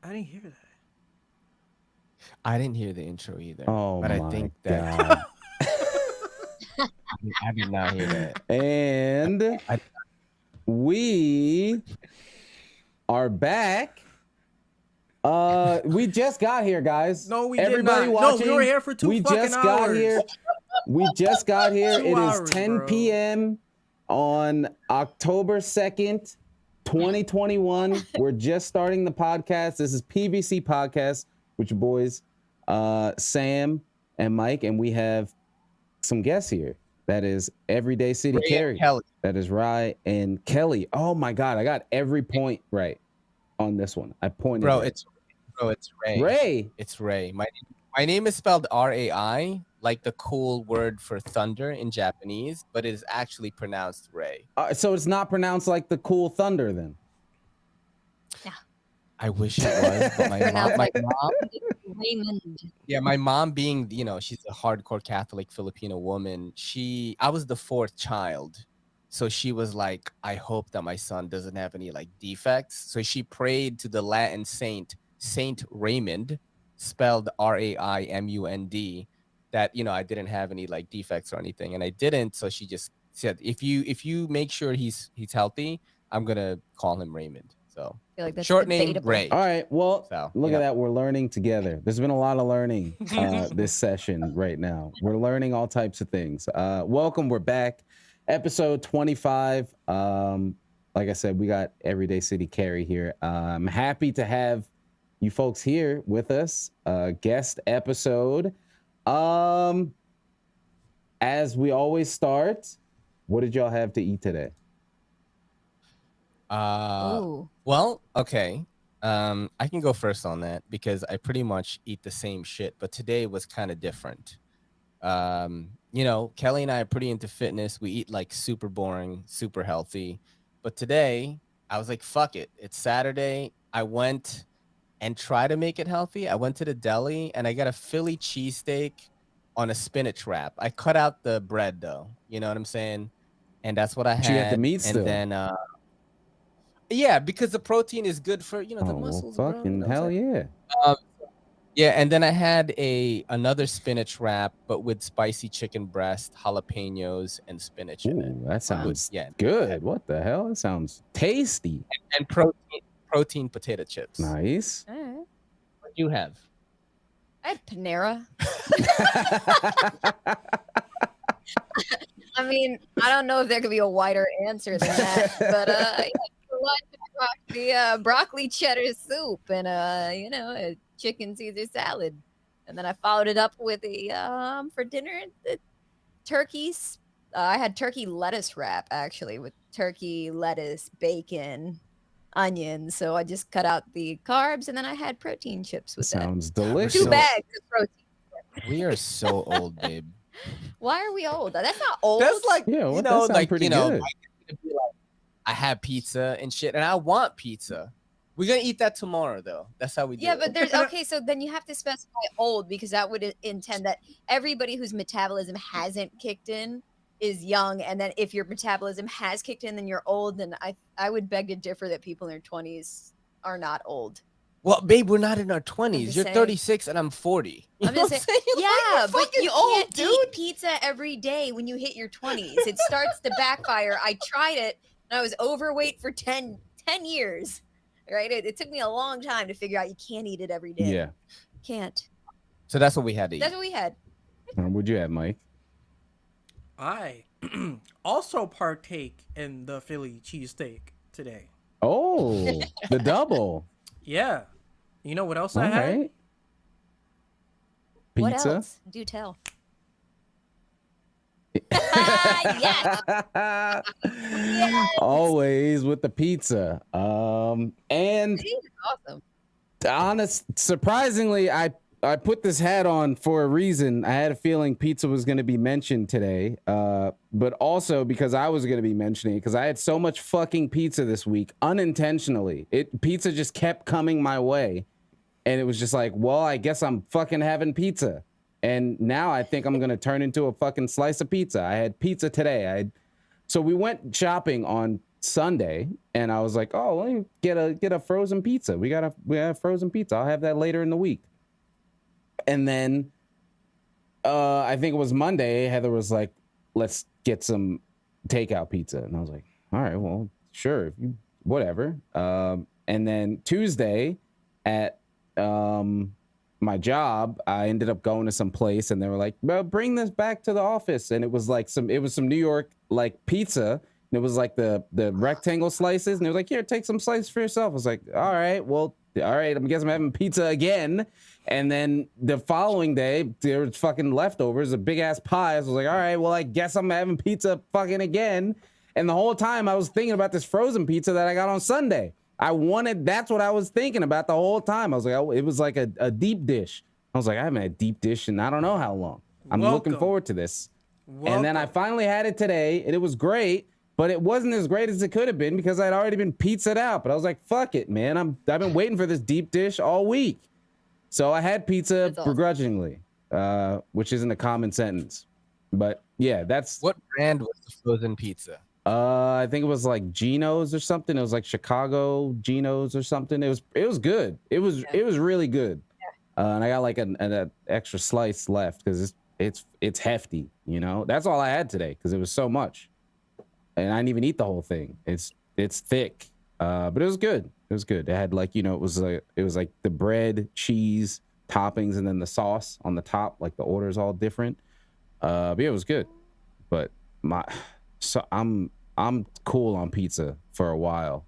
I didn't hear that. I didn't hear the intro either. Oh but I my think that God. I did not hear that. And we are back. We just got here, guys. No, we Everybody did not. watching, No, we were here for 2 we fucking just hours. got here. We just got here. 2 It hours, is 10 bro. p.m. on October 2nd, 2021. We're just starting the podcast. This is PVC Podcast with your boys, Sam and Mike, and we have some guests here. That is Everyday City Ray Carrie. and Kelly. That is Rye and Kelly. Oh my God, I got every point right on this one. I pointed. Bro, right. it's Ray. Ray. It's Ray. My name is spelled R-A-I, like the cool word for thunder in Japanese, but it is actually pronounced Ray. So it's not pronounced like the cool thunder then. I wish it was, but my mom, Raymond. yeah, my mom being, she's a hardcore Catholic Filipino woman. I was the 4th child. So she was like, I hope that my son doesn't have any like defects. So she prayed to the Latin Saint Raymond, spelled R-A-I-M-U-N-D, that, I didn't have any like defects or anything. And I didn't. So she just said, if you make sure he's healthy, I'm going to call him Raymond. So I feel like that's short name, debatable. Ray. All right. Well, So, look yeah. at that. We're learning together. There's been a lot of learning this session right now. We're learning all types of things. Welcome. We're back. Episode 25. Like I said, we got Everyday City Carrie here. I'm happy to have you folks here with us. Guest episode. As we always start, what did y'all have to eat today? Ooh. Well, okay. I can go first on that because I pretty much eat the same shit, but today was kind of different. Kelly and I are pretty into fitness. We eat like super boring, super healthy. But today I was like, fuck it. It's Saturday. I went and tried to make it healthy. I went to the deli and I got a Philly cheesesteak on a spinach wrap. I cut out the bread though. You know what I'm saying? And that's what I had. You got the meat still. And then yeah, because the protein is good for the Oh, muscles. well, bro, fucking you know what I'm hell saying? yeah. Yeah, and then I had another spinach wrap, but with spicy chicken breast, jalapenos, and spinach in it. Ooh, that sounds Yeah, good. What the hell? That sounds tasty. and protein potato chips. Nice. All right. What do you have? I had Panera. I mean, I don't know if there could be a wider answer than that, but broccoli cheddar soup and a chicken Caesar salad, and then I followed it up with for dinner the turkeys. I had turkey lettuce wrap actually with turkey, lettuce, bacon, onions. So I just cut out the carbs and then I had protein chips with Sounds that. delicious. 2 bags of protein. We are so old, babe. Why are we old? That's not old. That's like Yeah, well, that sounds pretty good. I had pizza and shit, and I want pizza. We're gonna eat that tomorrow, though. That's how we do it. Yeah, but there's okay. So then you have to specify old because that would intend that everybody whose metabolism hasn't kicked in is young, and then if your metabolism has kicked in, then you're old. Then I would beg to differ that people in their 20s are not old. Well, babe, we're not in our 20s. just You're saying. 36 and I'm 40. You I'm know just what saying, I'm saying? yeah, Like, but we're you fucking can't eat pizza every day when you hit your 20s. It starts to backfire. I tried it, and I was overweight for 10 years. Right? It took me a long time to figure out you can't eat it every day. Yeah. Can't. So that's what we had to eat. That's what we had. What'd you have, Mike? I also partake in the Philly cheesesteak today. Oh, the double. Yeah. You know what else All I had? right. What Pizza. else? Do tell. Yes. Always with the pizza. And Awesome. surprisingly, I put this hat on for a reason. I had a feeling pizza was going to be mentioned today, but also because I was going to be mentioning it because I had so much fucking pizza this week unintentionally. Pizza just kept coming my way, and it was just like, well, I guess I'm fucking having pizza, and now I think I'm going to turn into a fucking slice of pizza. I had pizza today. So we went shopping on Sunday, and I was like, oh, let me get a frozen pizza. We have frozen pizza. I'll have that later in the week. And then I think it was Monday, Heather was like, let's get some takeout pizza. And I was like, all right, well, sure, whatever. And then Tuesday at my job, I ended up going to some place, and they were like, well, bring this back to the office. And it was some New York like pizza. And it was like the rectangle slices. And they were like, here, take some slices for yourself. I was like, all right, I guess I'm having pizza again. And then the following day, there was fucking leftovers, a big ass pie. I was like, all right, well, I guess I'm having pizza fucking again. And the whole time I was thinking about this frozen pizza that I got on Sunday. That's what I was thinking about the whole time. I was like, it was like a deep dish. I was like, I haven't had deep dish in I don't know how long. I'm looking forward to this. And then I finally had it today, and it was great, but it wasn't as great as it could have been because I'd already been pizzaed out. But I was like, fuck it, man. I've been waiting for this deep dish all week. So I had pizza begrudgingly, which isn't a common sentence. But yeah, that's... What brand was the frozen pizza? I think it was like Geno's or something. It was like Chicago Geno's or something. It was good. It was really good. Yeah. And I got like an extra slice left because it's hefty. You know, that's all I had today because it was so much, and I didn't even eat the whole thing. It's thick, but it was good. It was good. It had like, you know, it was like the bread, cheese, toppings, and then the sauce on the top. Like the order is all different. But yeah, it was good. But I'm cool on pizza for a while.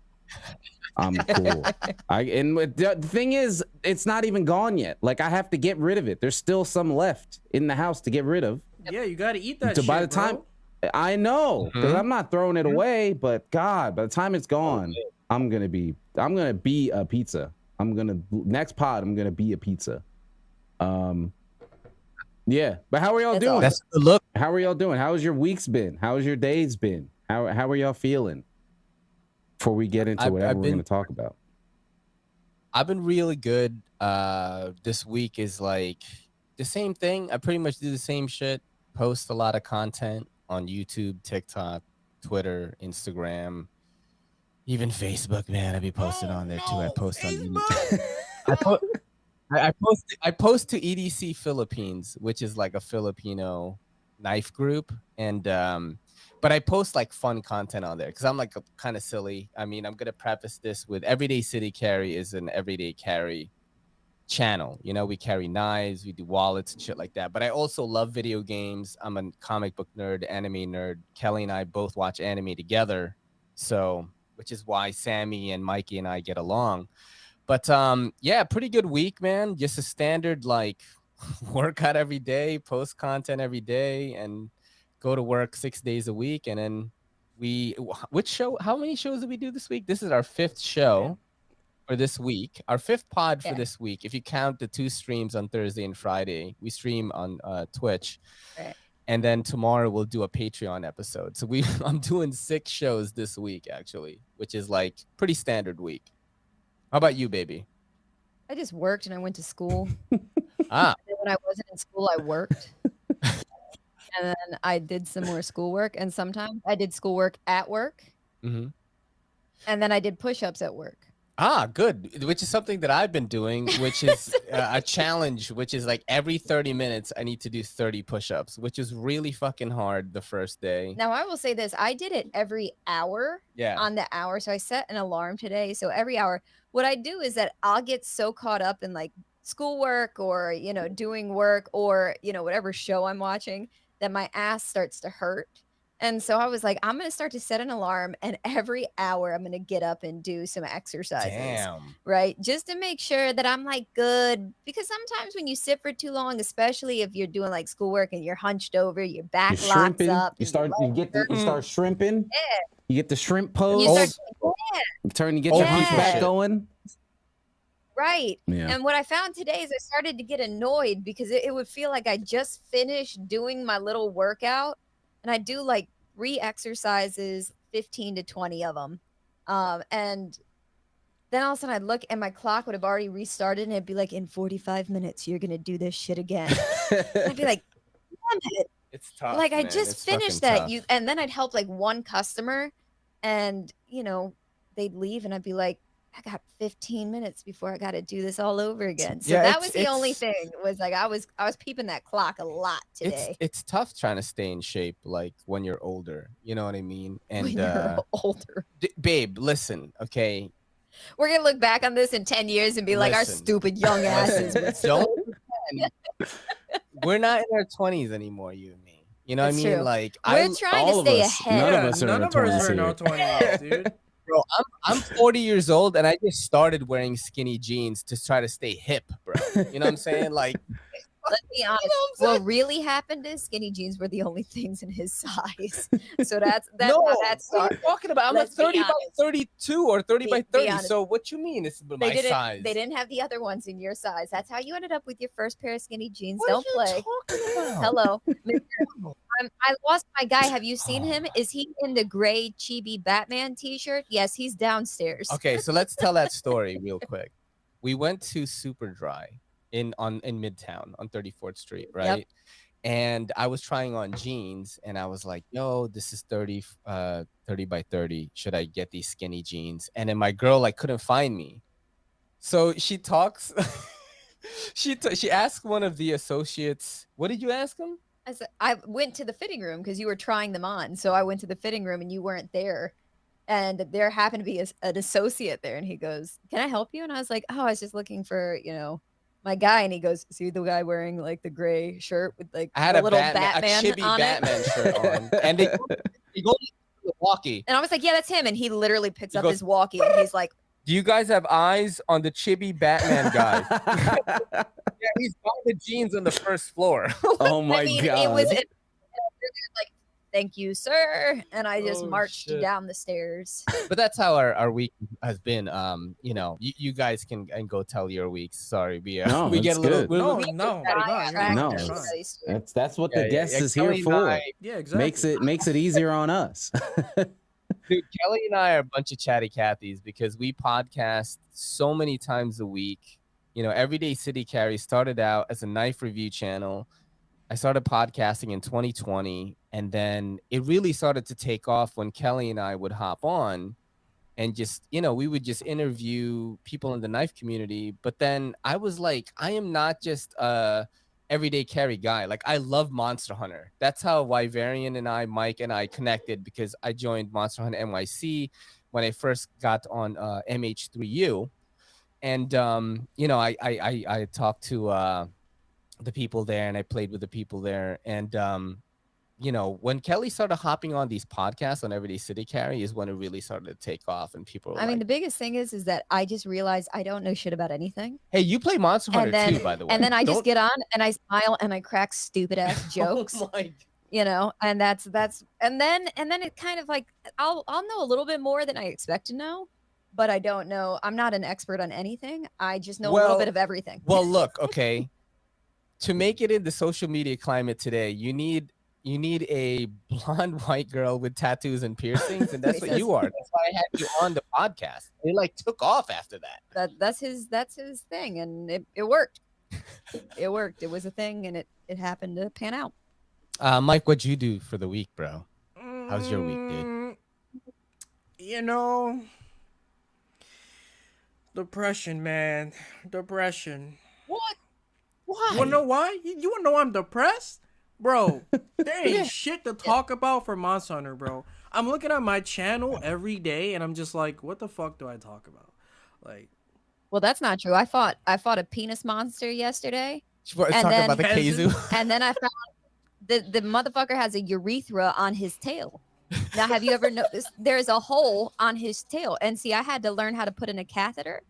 I'm cool. The thing is, it's not even gone yet. Like I have to get rid of it. There's still some left in the house to get rid of. Yeah, you got to eat that. By the time, I know, because I'm not throwing it away. But God, by the time it's gone, I'm gonna be a pizza. Next pod, I'm gonna be a pizza. Yeah, but how are y'all doing? That's the look. How are y'all doing? How has your weeks been? How has your days been? How are y'all feeling? Before we get into whatever we're going to talk about. I've been really good. This week is like the same thing. I pretty much do the same shit. Post a lot of content on YouTube, TikTok, Twitter, Instagram, even Facebook. Man, I be posting on there too. I post on YouTube. I post to EDC Philippines, which is like a Filipino knife group, and but I post like fun content on there because I'm like kind of silly. I mean, I'm gonna preface this with Everyday City Carry is an everyday carry channel. You know, we carry knives, we do wallets and shit like that. But I also love video games. I'm a comic book nerd, anime nerd. Kelly and I both watch anime together, so which is why Sammy and Mikey and I get along. But yeah, pretty good week, man. Just a standard like workout every day, post content every day, and go to work 6 days a week. And then how many shows did we do this week? This is our 5th show for this week, our 5th pod for this week. If you count the 2 streams on Thursday and Friday, we stream on Twitch. Right. And then tomorrow we'll do a Patreon episode. So I'm doing 6 shows this week, actually, which is like pretty standard week. How about you, baby? I just worked and I went to school. And then when I wasn't in school, I worked. And then I did some more schoolwork. And sometimes I did schoolwork at work. Mm-hmm. And then I did push-ups at work. Good. Which is something that I've been doing, which is a challenge, which is like every 30 minutes, I need to do 30 push-ups, which is really fucking hard the first day. Now, I will say this. I did it every hour on the hour. So I set an alarm today. So every hour, what I do is that I'll get so caught up in like schoolwork or, you know, doing work or, you know, whatever show I'm watching that my ass starts to hurt. And so I was like, I'm going to start to set an alarm, and every hour I'm going to get up and do some exercises. Damn. Right? Just to make sure that I'm like good. Because sometimes when you sit for too long, especially if you're doing like schoolwork and you're hunched over, your back locks up. You start shrimping. Yeah. You get the shrimp pose. You get your hunchback going. Right. Yeah. And what I found today is I started to get annoyed because it would feel like I just finished doing my little workout. And I do like 3 exercises, 15 to 20 of them. And then all of a sudden I'd look and my clock would have already restarted and it'd be like, in 45 minutes, you're going to do this shit again. I'd be like, damn it. It's tough. Like, I just finished that. And then I'd help like one customer And, you know, they'd leave and I'd be like, I got 15 minutes before I got to do this all over again. So Yeah, that was the only thing was like, I was peeping that clock a lot today. It's tough trying to stay in shape like when you're older. You know what I mean? And When you're older. babe, listen, okay. We're going to look back on this in 10 years and be like, our Listen. stupid young asses. were so- Don't pretend. We're not in our 20s anymore, you and me. You know what I That's mean? true. Like We're trying to all of stay us, ahead. none of Yeah, us are in none our of us are in 20s our here. 20s, dude. bro, I'm 40 years old and I just started wearing skinny jeans to try to stay hip, bro. You know what I'm saying? Like, Let's be honest. What really happened is skinny jeans were the only things in his size. So that's no, how that what are you started. talking about? I'm a Let's be 30 by honest. 32 or 30 by Be 30. honest. So what you mean it's my size? They didn't have the other ones in your size. That's how you ended up with your first pair of skinny jeans. What Don't are you play. talking about? Hello. I lost my guy. Have you seen him? Is he in the gray chibi Batman t-shirt? Yes, he's downstairs. Okay, so let's tell that story real quick. We went to Super Dry in Midtown on 34th Street, right? And I was trying on jeans and I was like, yo, this is 30 by 30. Should I get these skinny jeans? And then my girl like couldn't find me. So she talks she asked one of the associates, what did you ask him? I went to the fitting room because you were trying them on. So I went to the fitting room and you weren't there. And there happened to be an associate there. And he goes, can I help you? And I was like, oh, I was just looking for, you know, my guy. And he goes, see the guy wearing like the gray shirt with like I had a a little Batman, a chibi on Batman it. shirt on. And they go to Milwaukee. And I was like, yeah, that's him. And he literally picks He up goes- his walkie and he's like, Do you guys have eyes on the chibi Batman guy? Yeah, he's buying the jeans on the first floor. Oh my I mean, god. it was like, thank you, sir. And I just Oh, marched shit. down the stairs. But that's how our week has been. You know, you guys can and go tell your weeks. Sorry, we No, we get it's a little. good. we- No, we- no, No, you're it's- fine. that's what Yeah, the guest is Kelly here and for. I- Yeah, exactly. Makes it easier on us. Dude, Kelly and I are a bunch of chatty Cathys because we podcast so many times a week. You know, Everyday City Carry started out as a knife review channel. I started podcasting in 2020, and then it really started to take off when Kelly and I would hop on and just, you know, we would just interview people in the knife community. But then I was like, I am not just a everyday carry guy. Like, I love Monster Hunter. That's how Wyverian and I, Mike and I connected, because I joined Monster Hunter NYC when I first got on MH3U. And, you know, I talked to the people there and I played with the people there. And, you know, when Kelly started hopping on these podcasts on Everyday City Carry is when it really started to take off. And people were I mean, like, the biggest thing is that I just realized I don't know shit about anything. hey, you play Monster Hunter too, by the way. And then I just Don't- get on and I smile and I crack stupid ass jokes, Oh my- you know, and that's and then it kind of like I'll know a little bit more than I expect to know, but I don't know. I'm not an expert on anything. I just know a little Well- bit of everything. Well, look, okay. To make it in the social media climate today, you need a blonde white girl with tattoos and piercings, and that's what you are. That's why I had you on the podcast. It like took off after that. That's his thing, and it worked. It worked. It was a thing, and it happened to pan out. Mike, what'd you do for the week, bro? How's your week, dude? You know, depression, man. Depression. What? Why? You wanna know why? You wanna know why I'm depressed? Bro, there ain't shit to talk about for Monster Hunter, bro. I'm looking at my channel every day and I'm just like, what the fuck do I talk about? Like, Well, that's not true. I fought a penis monster yesterday, Talking then- about the Keizu. and then I found the motherfucker has a urethra on his tail. Now, have you ever noticed there's a hole on his tail? And see, I had to learn how to put in a catheter.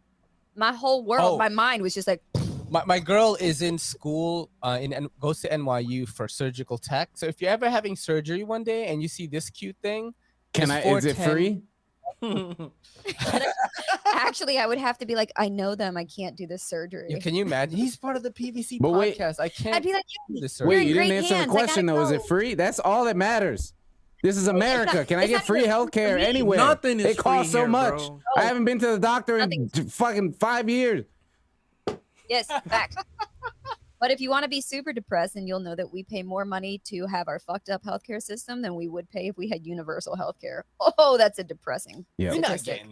My whole world, Oh. my mind was just like, My girl is in school and goes to NYU for surgical tech. So if you're ever having surgery one day and you see this cute thing, Is it 410. free? actually, I would have to be like, I know them. I can't do this surgery. Yeah, can you imagine? He's part of the PVC But wait- podcast. I can't I'd be like, do this You're Wait, in you didn't great answer hands. the I gotta question though. Is it go. free? That's all that matters. This is America. Can I it's get not free even health care for me. anywhere? Nothing is It costs free so here, much. bro. I haven't been to the doctor in Nothing. fucking 5 years. yes, fact. But if you want to be super depressed, then you'll know that we pay more money to have our fucked up healthcare system than we would pay if we had universal healthcare. Oh, that's a depressing Yeah. We're not statistic.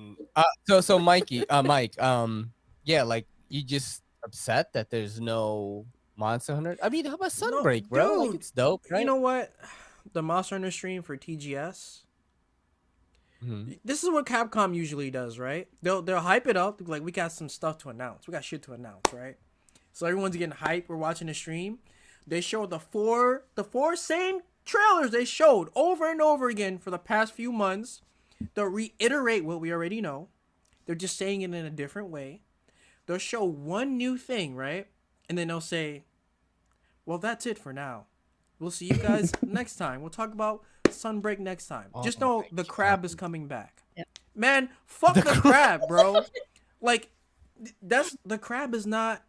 getting. So Mikey, Mike, yeah, like you just upset that there's no Monster Hunter. I mean, how about Sunbreak, bro? Like dude, it's dope, right? You know what? The Monster Hunter stream for TGS. Mhm. This is what Capcom usually does, right? They'll hype it up, like we got some stuff to announce. We got shit to announce, right? So everyone's getting hyped. We're watching the stream. They showed the four same trailers they showed over and over again for the past few months. They'll reiterate what we already know. They're just saying it in a different way. They'll show one new thing, right? And then they'll say, well, that's it for now. We'll see you guys next time. We'll talk about Sunbreak next time. Just know my the crab is coming back. Yep. Man, fuck the crab, bro. Like, the crab is not...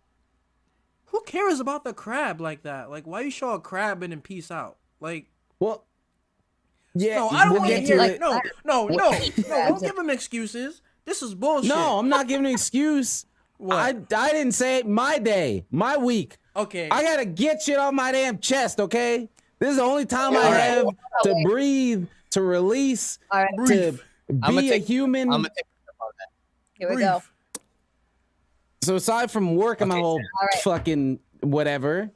Who cares about the crab like that? Like, why you show a crab and then peace out? Like... Well, yeah. No, I don't we'll want to get hear to it. it. No, don't give him excuses. This is bullshit. No, I'm not giving an excuse. What? I didn't say it. My day, my week. Okay. I gotta get shit off my damn chest, okay? This is the only time I All right. have to breathe, to release, All right, to I'ma be a take- human. I'm gonna take about that. here we go. So aside from work and my Okay, whole right. fucking whatever,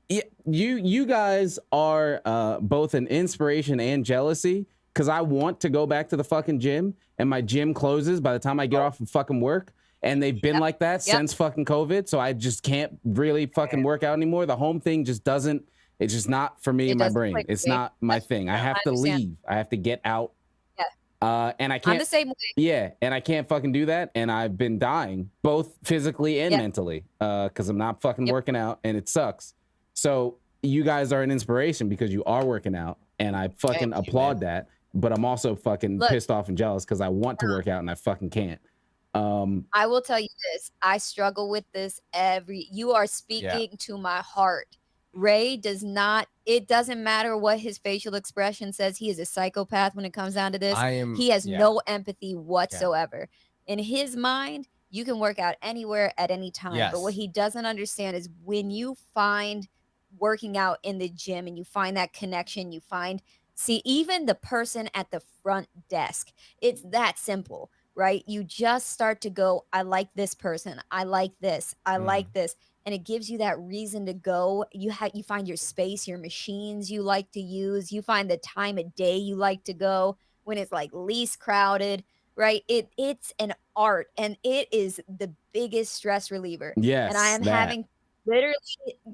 you guys are both an inspiration and jealousy, because I want to go back to the fucking gym and my gym closes by the time I get off from fucking work. And they've been like that since fucking COVID. So I just can't really fucking work out anymore. The home thing just doesn't, it's just not for me It in my doesn't brain. click It's for me. not my thing. I have to understand. leave. I have to get out. Yeah. And I I'm can't, the same way. yeah, and I can't fucking do that. And I've been dying both physically and Yeah. mentally because I'm not fucking Yep. working out and it sucks. So you guys are an inspiration because you are working out and I fucking Thank you, applaud that. But I'm also fucking Look. pissed off and jealous because I want to work out and I fucking can't. I will tell you this. I struggle with this you are speaking to my heart. Ray does not, it doesn't matter what his facial expression says. He is a psychopath when it comes down to this. He has no empathy whatsoever. In his mind, you can work out anywhere at any time. But what Yes. he doesn't understand is when you find working out in the gym and you find that connection, see, even the person at the front desk, it's that simple. Right? You just start to go, I like this person. I like this. I like this. And it gives you that reason to go. You find your space, your machines you like to use. You find the time of day you like to go when it's like least crowded, right? It's an art and it is the biggest stress reliever. Yes. And I am having literally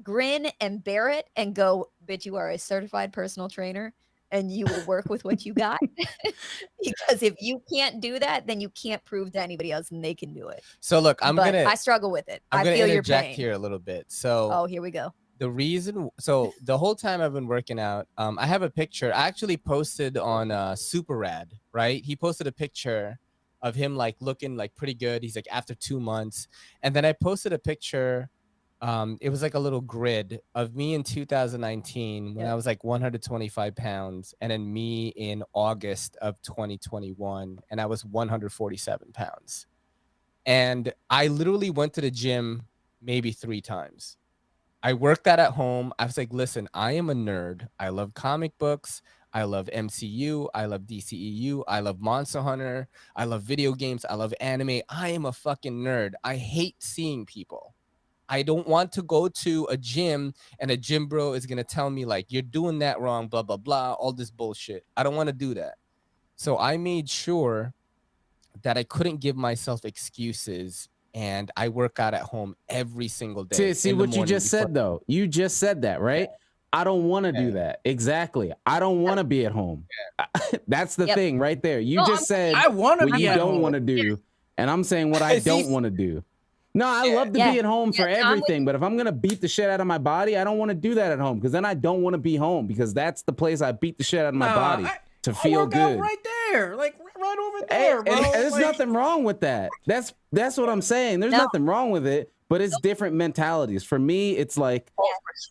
grin and bear it and go, bitch, you are a certified personal trainer. And you will work with what you got. Because if you can't do that, then you can't prove to anybody else and they can do it. So look, I struggle with it. I'm I gonna feel your interject pain. here a little bit. So Oh, here we go. the reason, so the whole time I've been working out, I have a picture I actually posted on Super Rad, right? He posted a picture of him like looking like pretty good. He's like after 2 months. And then I posted a picture. It was like a little grid of me in 2019 when I was like 125 pounds, and then me in August of 2021, and I was 147 pounds. And I literally went to the gym maybe 3 times. I worked out at home. I was like, listen, I am a nerd. I love comic books. I love MCU. I love DCEU. I love Monster Hunter. I love video games. I love anime. I am a fucking nerd. I hate seeing people. I don't want to go to a gym and a gym bro is going to tell me like, you're doing that wrong, blah, blah, blah, all this bullshit. I don't want to do that. So I made sure that I couldn't give myself excuses, and I work out at home every single day. See what you just said, though. You just said that, right? I don't want to do that. Exactly. I don't want to be at home. That's the thing right there. You just said I want to what be you at don't home. want to do, and I'm saying what I don't want to do. No, I love to be at home for everything, but if I'm gonna beat the shit out of my body, I don't want to do that at home, because then I don't want to be home, because that's the place I beat the shit out of my body to feel work out good. right there, like right over there, bro. And there's Like, nothing wrong with that. That's what I'm saying. There's nothing wrong with it, but it's different mentalities. For me, it's like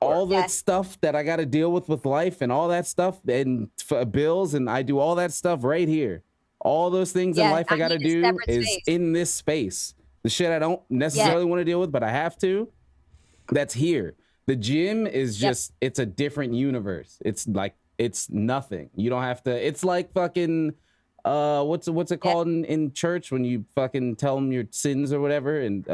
all that stuff that I got to deal with life and all that stuff and bills, and I do all that stuff right here. All those things in life I got to need a do separate is space. in this space. The shit I don't necessarily want to deal with, but I have to. that's here. The gym is just it's a different universe. It's like it's nothing. You don't have to. It's like fucking what's it called in church when you fucking tell them your sins or whatever and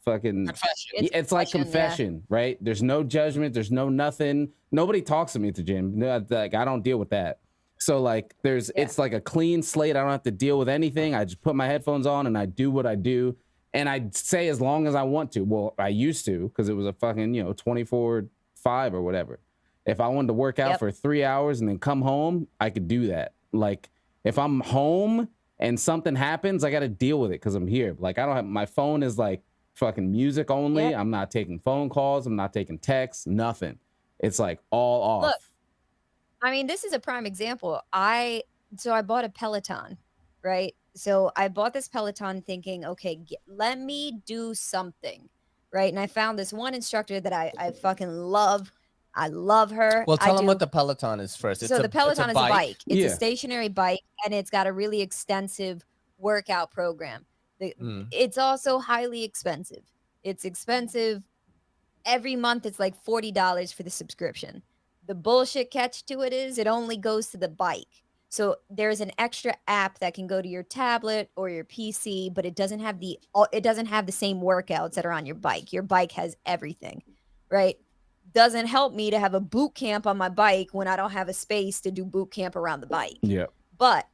fucking Confession. it's like confession, right? There's no judgment. There's no nothing. Nobody talks to me at the gym. Like I don't deal with that. So like it's like a clean slate. I don't have to deal with anything. I just put my headphones on and I do what I do. And I say as long as I want to. Well, I used to because it was a fucking, 24/5 or whatever. If I wanted to work out for 3 hours and then come home, I could do that. Like if I'm home and something happens, I got to deal with it because I'm here. Like I don't have, my phone is like fucking music only. Yep. I'm not taking phone calls. I'm not taking texts, nothing. It's like all off. Look, I mean, this is a prime example. I bought a Peloton, right? So I bought this Peloton thinking, okay, let me do something, right? And I found this one instructor that I fucking love. I love her. Well, tell them what the Peloton is first. The Peloton is a bike. It's a stationary bike, and it's got a really extensive workout program. It's also highly expensive. It's expensive. Every month, it's like $40 for the subscription. The bullshit catch to it is it only goes to the bike. So there's an extra app that can go to your tablet or your PC, but it doesn't have the same workouts that are on your bike. Your bike has everything, right? Doesn't help me to have a boot camp on my bike when I don't have a space to do boot camp around the bike. Yeah. But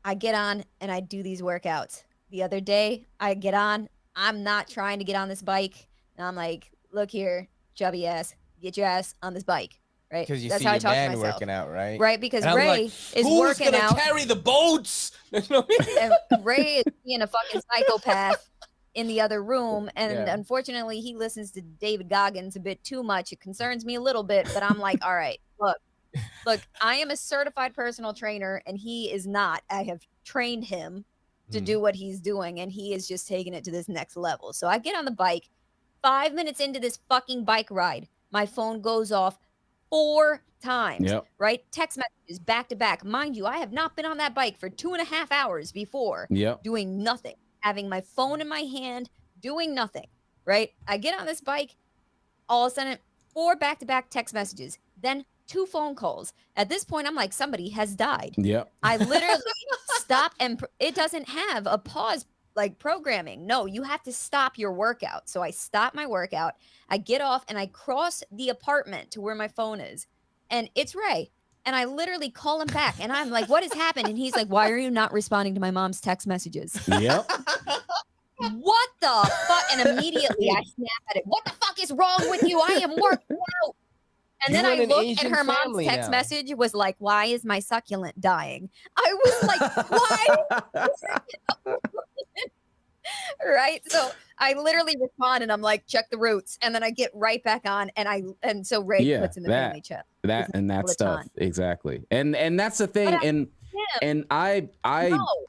I get on and I do these workouts. The other day I get on, I'm not trying to get on this bike. And I'm like, look here, chubby ass, get your ass on this bike. Right, because you that's see how your I talk man to myself. working out, right? Right, because and Ray like, is working out. Who's gonna carry the boats? And Ray is being a fucking psychopath in the other room, and unfortunately, he listens to David Goggins a bit too much. It concerns me a little bit, but I'm like, all right, look, I am a certified personal trainer, and he is not. I have trained him to do what he's doing, and he is just taking it to this next level. So I get on the bike. 5 minutes into this fucking bike ride, my phone goes off 4 times, right? Text messages back to back. Mind you, I have not been on that bike for 2.5 hours before doing nothing, having my phone in my hand, doing nothing, right? I get on this bike, all of a sudden, 4 back-to-back text messages, then 2 phone calls. At this point, I'm like, somebody has died. I literally stop, and it doesn't have a pause like programming. No, you have to stop your workout. So I stop my workout, I get off, and I cross the apartment to where my phone is. And it's Ray. And I literally call him back. And I'm like, what has happened? And he's like, why are you not responding to my mom's text messages? Yep. What the fuck? And immediately I snap at it. What the fuck is wrong with you? I am working out. And then I looked at her mom's text message was like, why is my succulent dying? I was like, why? Right? So I literally respond and I'm like, check the roots. And then I get right back on. And so Ray puts in the family chat. That stuff. Exactly. And that's the thing. And I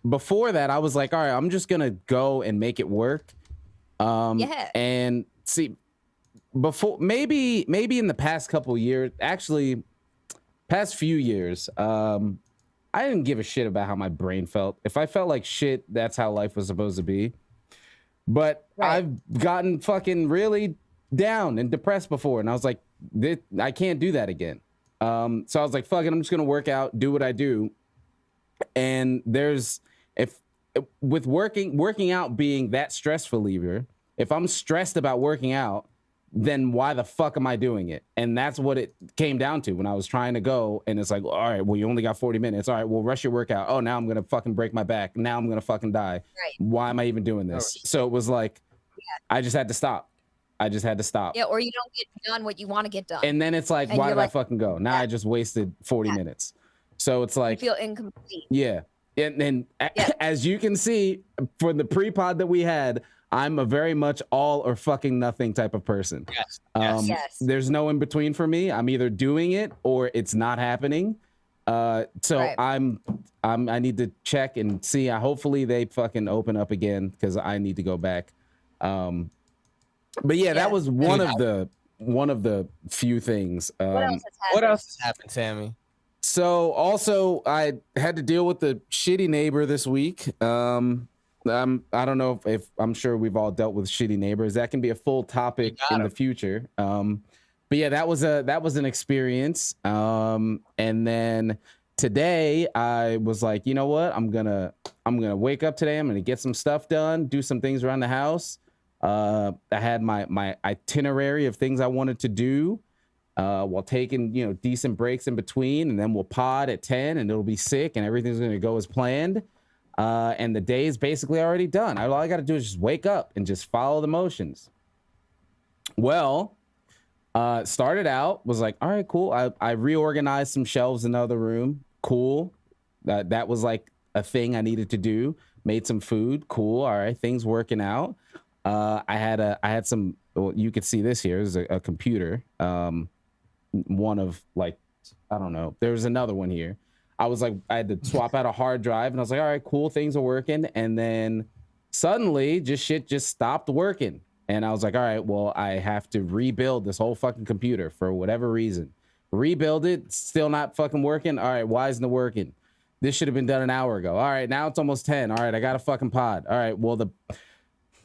before that, I was like, all right, I'm just going to go and make it work. And see, before maybe in the past couple years, actually past few years, I didn't give a shit about how my brain felt. If I felt like shit, that's how life was supposed to be. But I've gotten fucking really down and depressed before. And I was like, I can't do that again. So I was like, fuck it, I'm just going to work out, do what I do. And with working out being that stress reliever, if I'm stressed about working out, then why the fuck am I doing it? And that's what it came down to when I was trying to go. And it's like, all right, well, you only got 40 minutes. All right, well, rush your workout. Oh, now I'm going to fucking break my back. Now I'm going to fucking die. Right. Why am I even doing this? So it was like, I just had to stop. Yeah, or you don't get done what you want to get done. And then it's like, why did I fucking go? Now I just wasted 40 minutes. So it's like, you feel incomplete. Yeah. And as you can see for the pre-pod that we had, I'm a very much all or fucking nothing type of person. Yes. There's no in between for me. I'm either doing it or it's not happening. I need to check and see. Hopefully they fucking open up again because I need to go back. But that was one of the few things. What else has happened, Sammy? So also I had to deal with the shitty neighbor this week. I don't know if I'm sure we've all dealt with shitty neighbors. That can be a full topic in the future. But yeah, that was an experience. And then today I was like, you know what? I'm gonna wake up today. I'm gonna get some stuff done, do some things around the house. I had my itinerary of things I wanted to do, while taking decent breaks in between, and then we'll pod at 10, and it'll be sick, and everything's gonna go as planned. And the day is basically already done. All I got to do is just wake up and just follow the motions. Well, started out, was like, all right, cool. I reorganized some shelves in the other room. Cool. That was like a thing I needed to do. Made some food. Cool. All right. Things working out. I had some, well, you could see this here. This is a computer. One of like, I don't know. There's another one here. I was like, I had to swap out a hard drive, and I was like, all right, cool, things are working. And then suddenly shit just stopped working. And I was like, all right, well, I have to rebuild this whole fucking computer for whatever reason. Rebuild it, still not fucking working. All right, why isn't it working? This should have been done an hour ago. All right, now it's almost 10. All right, I got a fucking pod. All right, well,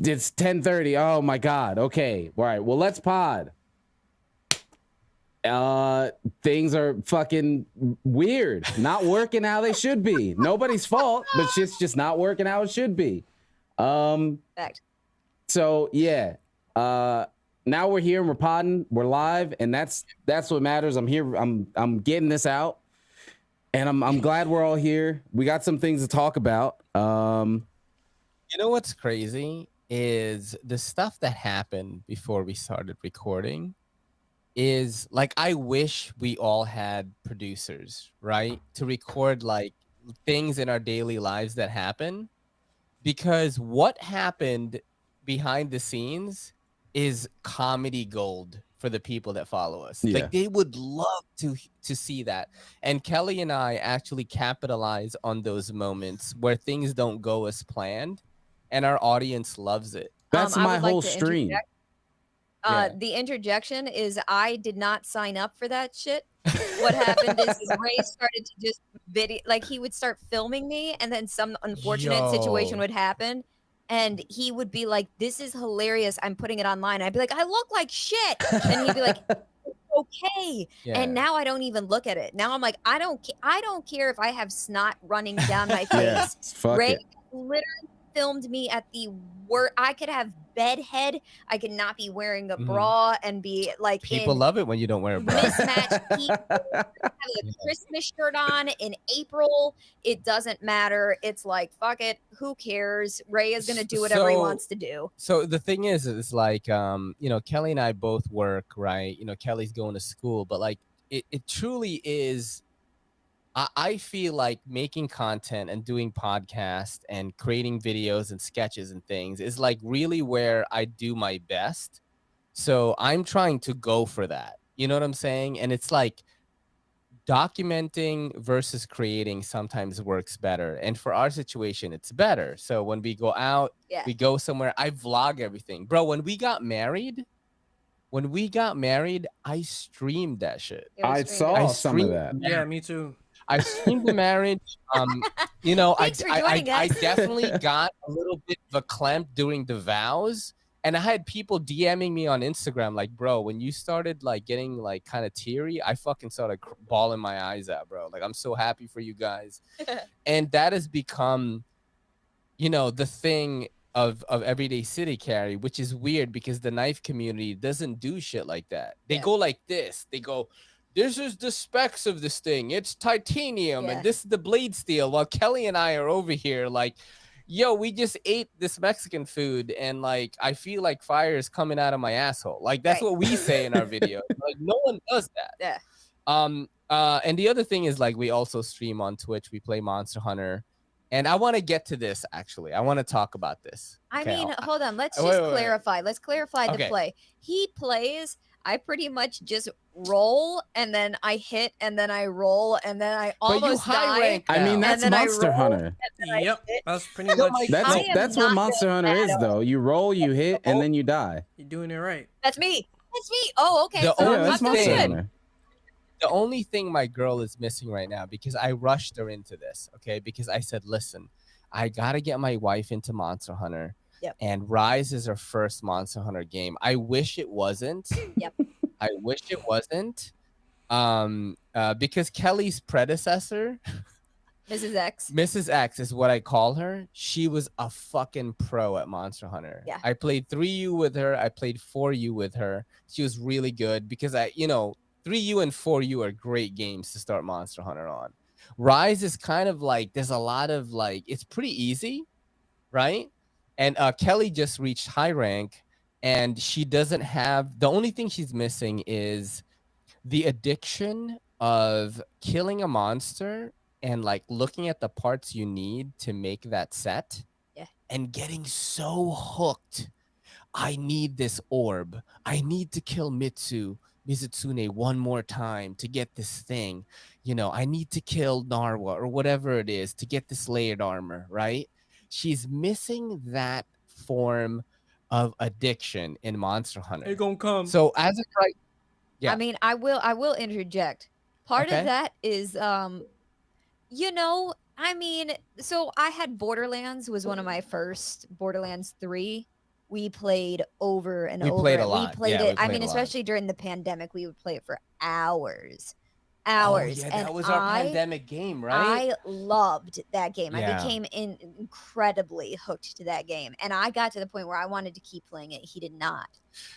it's 10:30. Oh my God. Okay. All right, well, let's pod. Things are fucking weird, not working how they should be. Nobody's fault, but shit's just not working how it should be. Fact. So yeah, now we're here and we're podding, we're live, and that's what matters. I'm here. I'm getting this out, and I'm glad we're all here. We got some things to talk about. You know what's crazy is the stuff that happened before we started recording. Is like, I wish we all had producers, right, to record like things in our daily lives that happen, because what happened behind the scenes is comedy gold for the people that follow us. Yeah. Like, they would love to see that. And Kelly and I actually capitalize on those moments where things don't go as planned, and our audience loves it. That's my whole stream. The interjection is I did not sign up for that shit. What happened is Ray started to just like he would start filming me, and then some unfortunate situation would happen, and he would be like, "This is hilarious. I'm putting it online." I'd be like, "I look like shit," and he'd be like, "Okay." Yeah. And now I don't even look at it. Now I'm like, I don't care if I have snot running down my face. Ray literally filmed me at the worst. I could have bedhead. I could not be wearing a bra and be like, people love it when you don't wear a bra. Mismatched people have a Christmas shirt on in April. It doesn't matter. It's like, fuck it. Who cares? Ray is gonna do whatever he wants to do. So the thing is like, Kelly and I both work, right? Kelly's going to school, but like it truly is. I feel like making content and doing podcasts and creating videos and sketches and things is like really where I do my best. So I'm trying to go for that. You know what I'm saying? And it's like documenting versus creating sometimes works better. And for our situation, it's better. So when we go out, we go somewhere, I vlog everything. Bro, when we got married, I streamed that shit. I saw some of that. Yeah, me too. I streamed the marriage. I definitely got a little bit verklempt during the vows, and I had people DMing me on Instagram like, bro, when you started like getting like kind of teary, I fucking started bawling my eyes out, bro. Like, I'm so happy for you guys. And that has become, the thing of Everyday City Carry, which is weird because the knife community doesn't do shit like that. They go like this. They go, this is the specs of this thing. It's titanium, and this is the blade steel. While Kelly and I are over here like, yo, we just ate this Mexican food, and like, I feel like fire is coming out of my asshole. Like, that's what we say in our video. Like, no one does that. Yeah. And the other thing is, like, we also stream on Twitch. We play Monster Hunter. And I want to get to this, actually. I want to talk about this. I mean, hold on. Let's just clarify. Let's clarify the play. He plays. I pretty much just roll, and then I hit, and then I roll, and then I almost die. I mean, that's Monster Hunter. Yep, that's pretty much. That's what Monster Hunter is, though. You roll, you hit, and then you die. You're doing it right. That's me. That's me. Oh, okay. That's Monster Hunter. The only thing my girl is missing right now, because I rushed her into this, okay? Because I said, listen, I gotta get my wife into Monster Hunter. Yep. And Rise is her first Monster Hunter game. I wish it wasn't. Yep. I wish it wasn't. Because Kelly's predecessor, Mrs. X is what I call her. She was a fucking pro at Monster Hunter. Yeah. I played 3U with her. I played 4U with her. She was really good because 3U and 4U are great games to start Monster Hunter on. Rise is kind of like, there's a lot of like, it's pretty easy, right? And Kelly just reached high rank, and she doesn't have, the only thing she's missing is the addiction of killing a monster and like looking at the parts you need to make that set. Yeah. And getting so hooked. I need this orb. I need to kill Mizutsune one more time to get this thing. I need to kill Narwa or whatever it is to get this layered armor, right? She's missing that form of addiction in Monster Hunter. It gonna come. So as of right, yeah. I mean, I will interject. Part of that is, so I had Borderlands was one of my first. Borderlands 3. We played over and over. Played a lot. We played Yeah, it. we played a lot. Especially during the pandemic, we would play it for hours. Oh, yeah, that was our pandemic game, right? I loved that game. Yeah. I became incredibly hooked to that game. And I got to the point where I wanted to keep playing it. He did not.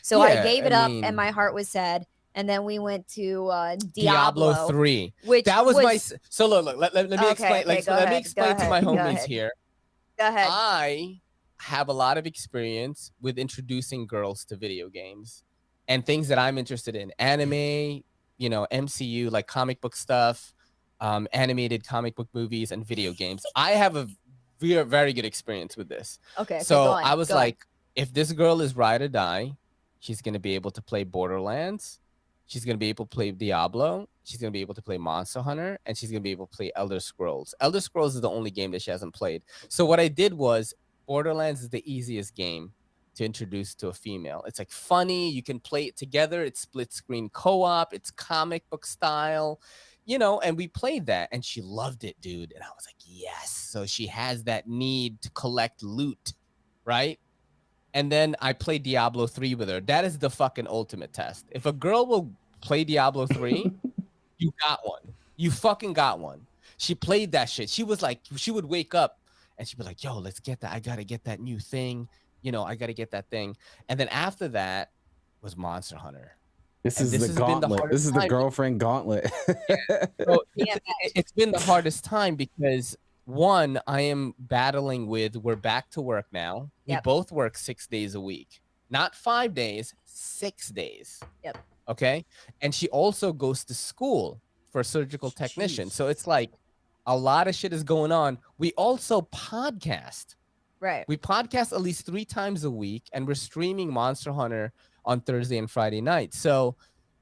So I gave it up and my heart was sad. And then we went to Diablo 3. Which that was my. So look, let me explain. Let me explain to my homies here. Go ahead. I have a lot of experience with introducing girls to video games and things that I'm interested in. Anime, MCU, like comic book stuff, animated comic book movies, and video games. I have a very good experience with this. Okay. So I was like, if this girl is ride or die, she's going to be able to play Borderlands. She's going to be able to play Diablo. She's going to be able to play Monster Hunter. And she's going to be able to play Elder Scrolls. Elder Scrolls is the only game that she hasn't played. So what I did was, Borderlands is the easiest game to introduce to a female. It's like funny. You can play it together. It's split screen co-op. It's comic book style, and we played that and she loved it, dude. And I was like, yes. So she has that need to collect loot, right? And then I played Diablo 3 with her. That is the fucking ultimate test. If a girl will play Diablo 3, you got one. You fucking got one. She played that shit. She was like, she would wake up and she'd be like, yo, let's get that. I got to get that new thing. I got to get that thing. And then after that was Monster Hunter. This is the Gauntlet. This is the girlfriend Gauntlet. So it's been the hardest time because, one, I am battling with, we're back to work now. Yep. We both work 6 days a week. Not 5 days, 6 days. Yep. Okay? And she also goes to school for a surgical technician. So it's like a lot of shit is going on. We also podcast. Right. We podcast at least 3 times a week, and we're streaming Monster Hunter on Thursday and Friday night. So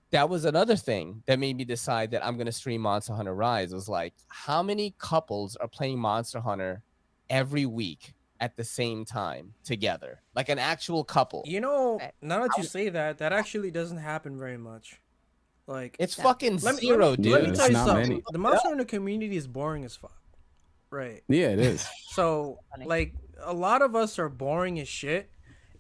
that was another thing that made me decide that I'm going to stream Monster Hunter Rise. It was like, how many couples are playing Monster Hunter every week at the same time together? Like an actual couple. Now that you say that actually doesn't happen very much. Like, it's fucking zero, dude. Let me tell you something. The Monster Hunter community is boring as fuck. Right. Yeah, it is. So, like, a lot of us are boring as shit.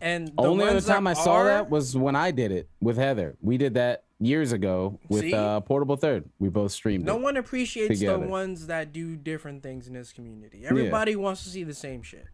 And the only other ones time that I saw are- that was when I did it with Heather. We did that years ago with See? Portable Third. We both streamed No it. one appreciates together. the ones that do different things in this community. Everybody wants to see the same shit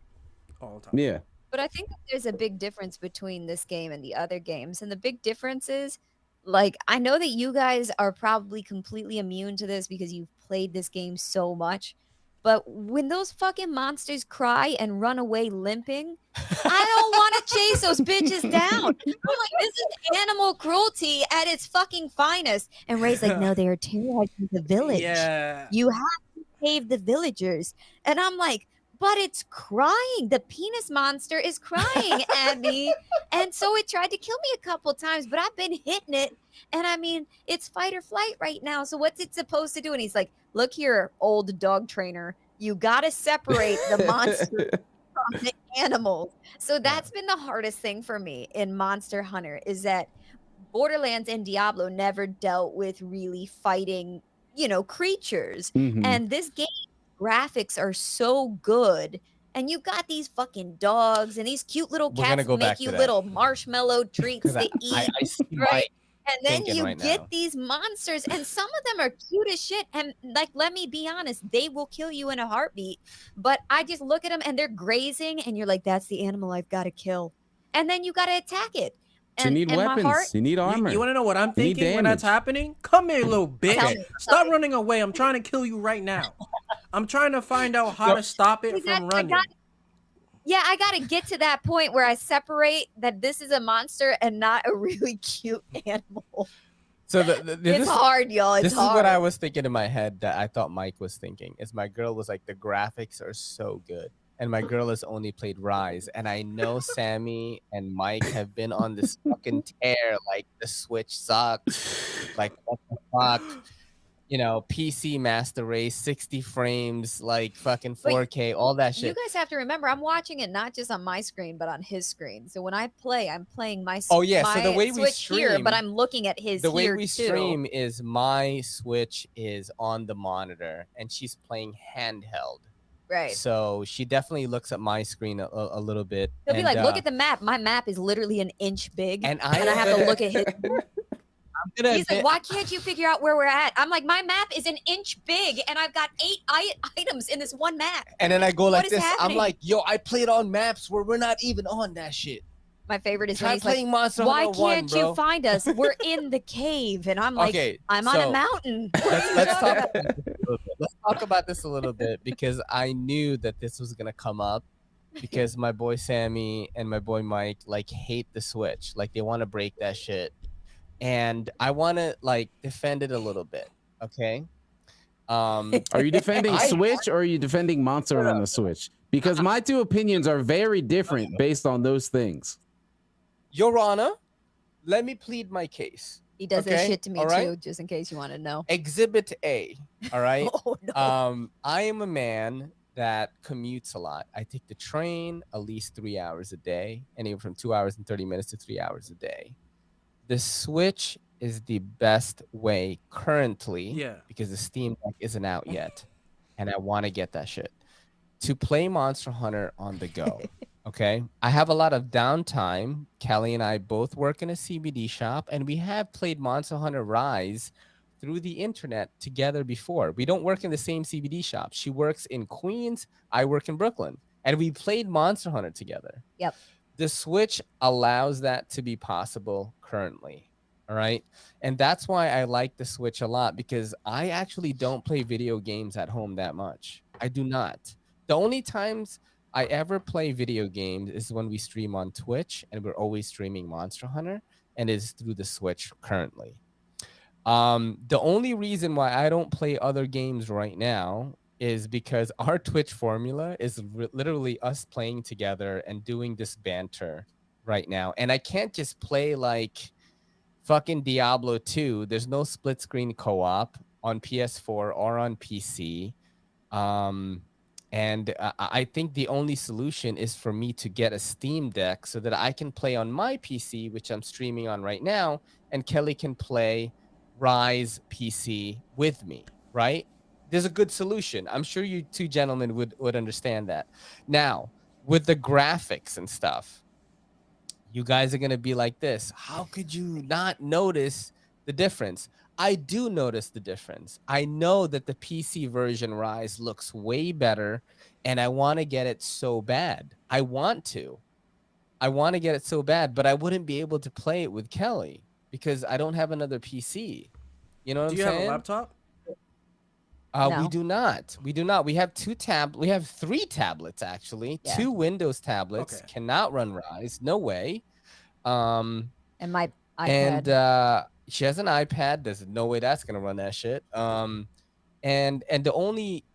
all the time. Yeah. But I think that there's a big difference between this game and the other games. And the big difference is, like, I know that you guys are probably completely immune to this because you've played this game so much. But when those fucking monsters cry and run away limping, I don't want to chase those bitches down. I'm like, this is animal cruelty at its fucking finest. And Ray's like, no, they are terrorizing the village. Yeah. You have to save the villagers. And I'm like, but it's crying. The penis monster is crying at me. And so it tried to kill me a couple times, but I've been hitting it. And I mean, it's fight or flight right now. So what's it supposed to do? And he's like, look here, old dog trainer. You got to separate the monster from the animals. So that's been the hardest thing for me in Monster Hunter is that Borderlands and Diablo never dealt with really fighting, creatures. Mhm. And this game graphics are so good. And you got these fucking dogs and these cute little We're gonna cats go back make to you that. little marshmallow treats to I eat. see right? Mike And then thinking you right get now. these monsters, and some of them are cute as shit. And like, let me be honest, they will kill you in a heartbeat. But I just look at them and they're grazing, and you're like, that's the animal I've got to kill. And then you got to attack it. So you need And my weapons. heart, You need armor. You want to know what I'm You need thinking when that's damage. happening? Come here, little bitch. Tell me. Stop running away. I'm trying to kill you right now. I'm trying to find out how to stop it from running. I got to get to that point where I separate that this is a monster and not a really cute animal. So It's hard, y'all. It's this hard. is what I was thinking in my head that I thought Mike was thinking. Is my girl was like, the graphics are so good. And my girl has only played Rise. And I know Sammy and Mike have been on this fucking tear. Like, the Switch sucks. Like, what the fuck? You know, PC Master Race, 60 frames, like fucking 4K, all that shit. You guys have to remember, I'm watching it not just on my screen, but on his screen. So when I play, I'm playing my so the way we Switch stream, here, but I'm looking at his the way here we too. stream is my Switch is on the monitor and she's playing handheld. Right. So she definitely looks at my screen a little bit. He'll be like, look at the map. My map is literally an inch big. And I have to look at his. He's like, why can't you figure out where we're at? I'm like, my map is an inch big and I've got 8 items in this one map. And then I go like this. Happening? I'm like, yo, I played on maps where we're not even on that shit. My favorite is Try when he's playing like, Monster why Hunter 1, can't you find us? We're in the cave. And I'm like, okay, I'm on a mountain. Let's talk about this a little bit because I knew that this was gonna come up because my boy Sammy and my boy Mike like hate the Switch. Like, they want to break that shit. And I want to like defend it a little bit, okay? Are you defending Switch or are you defending Monster on the Switch? Because my two opinions are very different based on those things. Your Honor, let me plead my case. He does that shit to me right? too, just in case you want to know. Exhibit A, all right? Oh, no. I am a man that commutes a lot. I take the train at least 3 hours a day, anywhere from 2 hours and 30 minutes to 3 hours a day. The Switch is the best way currently, because the Steam Deck isn't out yet, and I want to get that shit, to play Monster Hunter on the go, okay? I have a lot of downtime. Kelly and I both work in a CBD shop, and we have played Monster Hunter Rise through the internet together before. We don't work in the same CBD shop. She works in Queens, I work in Brooklyn, and we played Monster Hunter together. Yep. The Switch allows that to be possible currently, all right? And that's why I like the Switch a lot, because I actually don't play video games at home that much. I do not. The only times I ever play video games is when we stream on Twitch, and we're always streaming Monster Hunter, and is through the Switch currently. The only reason why I don't play other games right now is because our Twitch formula is literally us playing together and doing this banter right now. And I can't just play like fucking Diablo 2. There's no split screen co-op on PS4 or on PC. And I think the only solution is for me to get a Steam Deck so that I can play on my PC, which I'm streaming on right now, and Kelly can play Rise PC with me, right? There's a good solution. I'm sure you two gentlemen would understand that. Now, with the graphics and stuff, you guys are going to be like this. How could you not notice the difference? I do notice the difference. I know that the PC version Rise looks way better, and I want to get it so bad. I want to get it so bad, but I wouldn't be able to play it with Kelly because I don't have another PC. You know what I'm saying? Do you have a laptop? No. We do not. We have we have 3 tablets actually. Yeah. 2 Windows tablets. Okay. Cannot run Rise. No way. And my iPad. And she has an iPad. There's no way that's gonna run that shit. And the only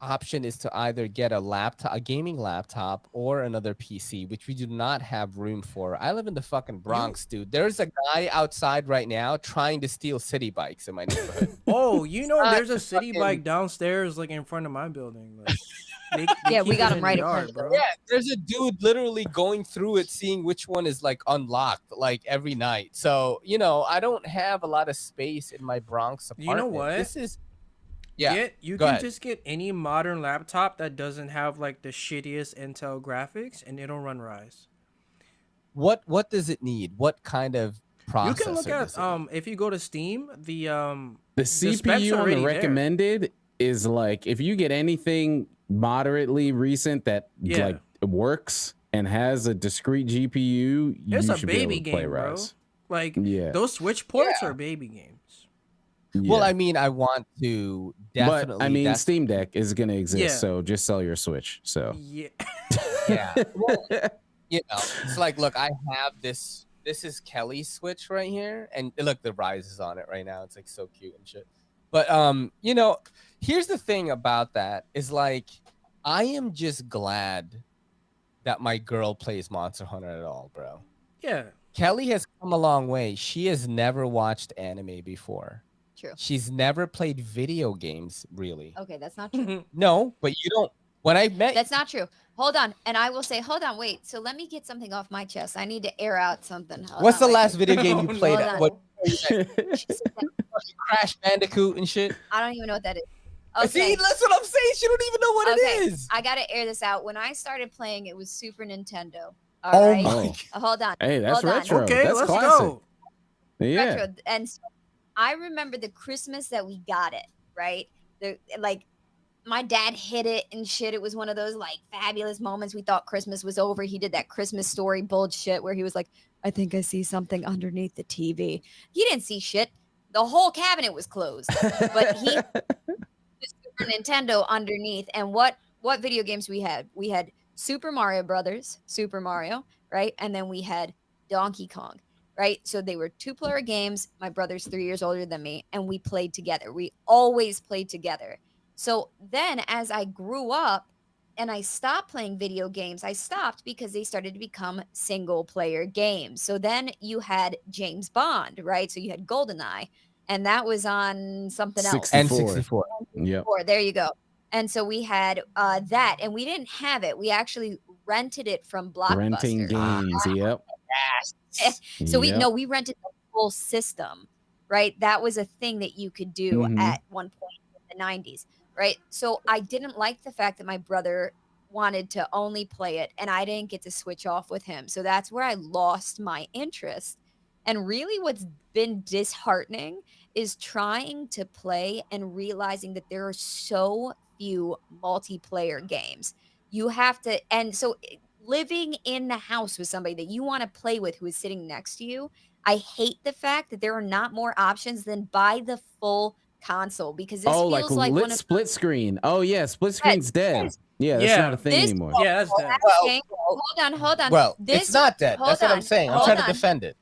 option is to either get a gaming laptop or another PC, which we do not have room for. I live in the fucking Bronx, dude. There's a guy outside right now trying to steal city bikes in my neighborhood. Oh, you know, there's a city bike downstairs, like in front of my building. Like, they we got him right in front, bro. Yeah, there's a dude literally going through it, seeing which one is like unlocked, like every night. So, you know, I don't have a lot of space in my Bronx apartment. You know what? Yeah. You go can ahead. just get any modern laptop that doesn't have like the shittiest Intel graphics, and it'll run Rise. What does it need? What kind of processor? You can look at does it need? if you go to Steam, the specs CPU are on the already there. recommended is like if you get anything moderately recent that like works and has a discrete GPU, It's you a should be able baby to play game, bro. Rise. Like Yeah. those Switch ports are baby games. Well, I mean, I want to definitely. But I mean, Steam Deck is going to exist, Yeah. so just sell your Switch. So Yeah. Yeah. Well, you know, it's like, look, I have this. This is Kelly's Switch right here, and look, the Rise is on it right now. It's like so cute and shit. But you know, here's the thing about that is like, I am just glad that my girl plays Monster Hunter at all, bro. Yeah. Kelly has come a long way. She has never watched anime before. True. She's never played video games, really. Okay, that's not true. No, but you don't. When I met, That's not true. Hold on. And I will say, hold on, wait. So let me get something off my chest. I need to air out something. Hold what's the on, wait. last video game you Oh, played? no. What She said that- Crash Bandicoot and shit? I don't even know what that is. See, Okay. that's what I'm saying. She don't even know what Okay. it is. I gotta air this out. When I started playing, it was Super Nintendo. Oh All right. my Hold on. Hey, that's Hold on. retro. Okay, That's let's classic. go. Yeah. Retro. And so I remember the Christmas that we got it, right? Like my dad hid it and shit. It was one of those like fabulous moments. We thought Christmas was over. He did that Christmas story bullshit where he was like, I think I see something underneath the TV. He didn't see shit. The whole cabinet was closed. But he the Super Nintendo underneath. And what video games we had? We had Super Mario Brothers, Super Mario, right? And then we had Donkey Kong, right? So they were 2-player games. My brother's 3 years older than me, and we played together. We always played together. So then as I grew up and I stopped playing video games, I stopped because they started to become single-player games. So then you had James Bond, right? So you had GoldenEye, and that was on something else. N64. Yep. There you go. And so we had that, and we didn't have it. We actually rented it from Blockbuster. Renting games. Yep. So Yep. we rented the full system, right? That was a thing that you could do Mhm. at one point in the 90s, right? So I didn't like the fact that my brother wanted to only play it and I didn't get to switch off with him. So that's where I lost my interest. And really what's been disheartening is trying to play and realizing that there are so few multiplayer games. You have to, and so living in the house with somebody that you want to play with who is sitting next to you, I hate the fact that there are not more options than buy the full console because this feels like like lit one of split screen. Oh yeah, split screen's dead. Yeah, that's Yeah. not a thing This- anymore. Yeah, that's dead. Okay, hold on. Well, This- it's not dead. hold That's what I'm on, saying. I'm hold trying to on. defend it.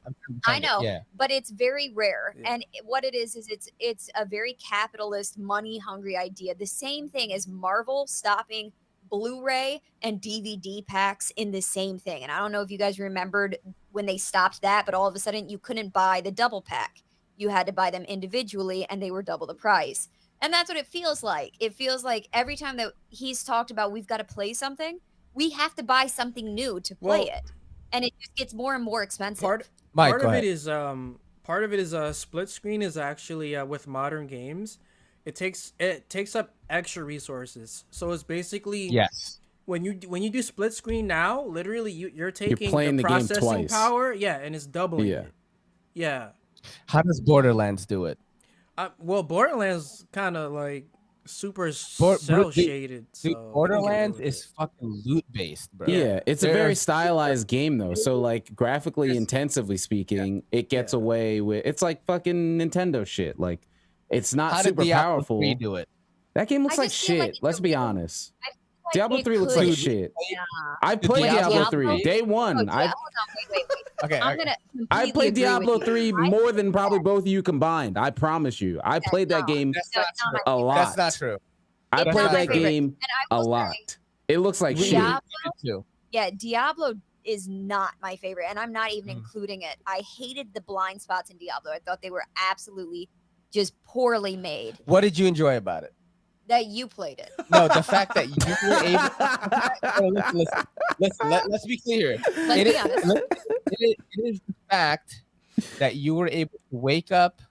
I know. Yeah. But it's very rare. Yeah. And what it is it's a very capitalist, money hungry idea. The same thing as Marvel stopping Blu-ray and DVD packs in the same thing. And I don't know if you guys remembered when they stopped that, but all of a sudden you couldn't buy the double pack. You had to buy them individually and they were double the price. And that's what it feels like. It feels like every time that he's talked about we've got to play something, we have to buy something new to play Well, it. And it just gets more and more expensive. Mike, part go of ahead. it is part of it is split screen is actually with modern games it takes up extra resources, so it's basically Yes. when you do split screen now, literally you're taking playing the the game processing twice. power, and it's doubling Yeah. it. Yeah. How does Borderlands do it? Well, Borderlands kind of like super Bor- cell dude, shaded. Dude, So Borderlands is fucking loot based, bro. Yeah, it's a There very are- stylized game though. So like graphically intensively speaking, it gets Yeah. away with it's like fucking Nintendo shit. Like it's not How did super Diablo powerful. 3 do it? That game looks I like just feel like shit. it's Let's a be real- honest. I feel like Diablo it 3 looks could- like shit. Yeah. I played Diablo Diablo 3 3? day one. Hold I on, wait. Okay. I'm okay. gonna. I completely played agree Diablo with you. 3 more than probably both of you combined. I promise you. I played that game That's No, not it's not true. my a lot. That's not true. I It's played not my that favorite. game And I a will say, lot. It looks like We- shit. Diablo, too. yeah, Diablo is not my favorite, and I'm not even Mm. including it. I hated the blind spots in Diablo. I thought they were absolutely just poorly made. What did you enjoy about it? That you played it. No, the fact that you were able. Listen, let's be clear. Let's It be is- honest. it is the fact that you were able to wake up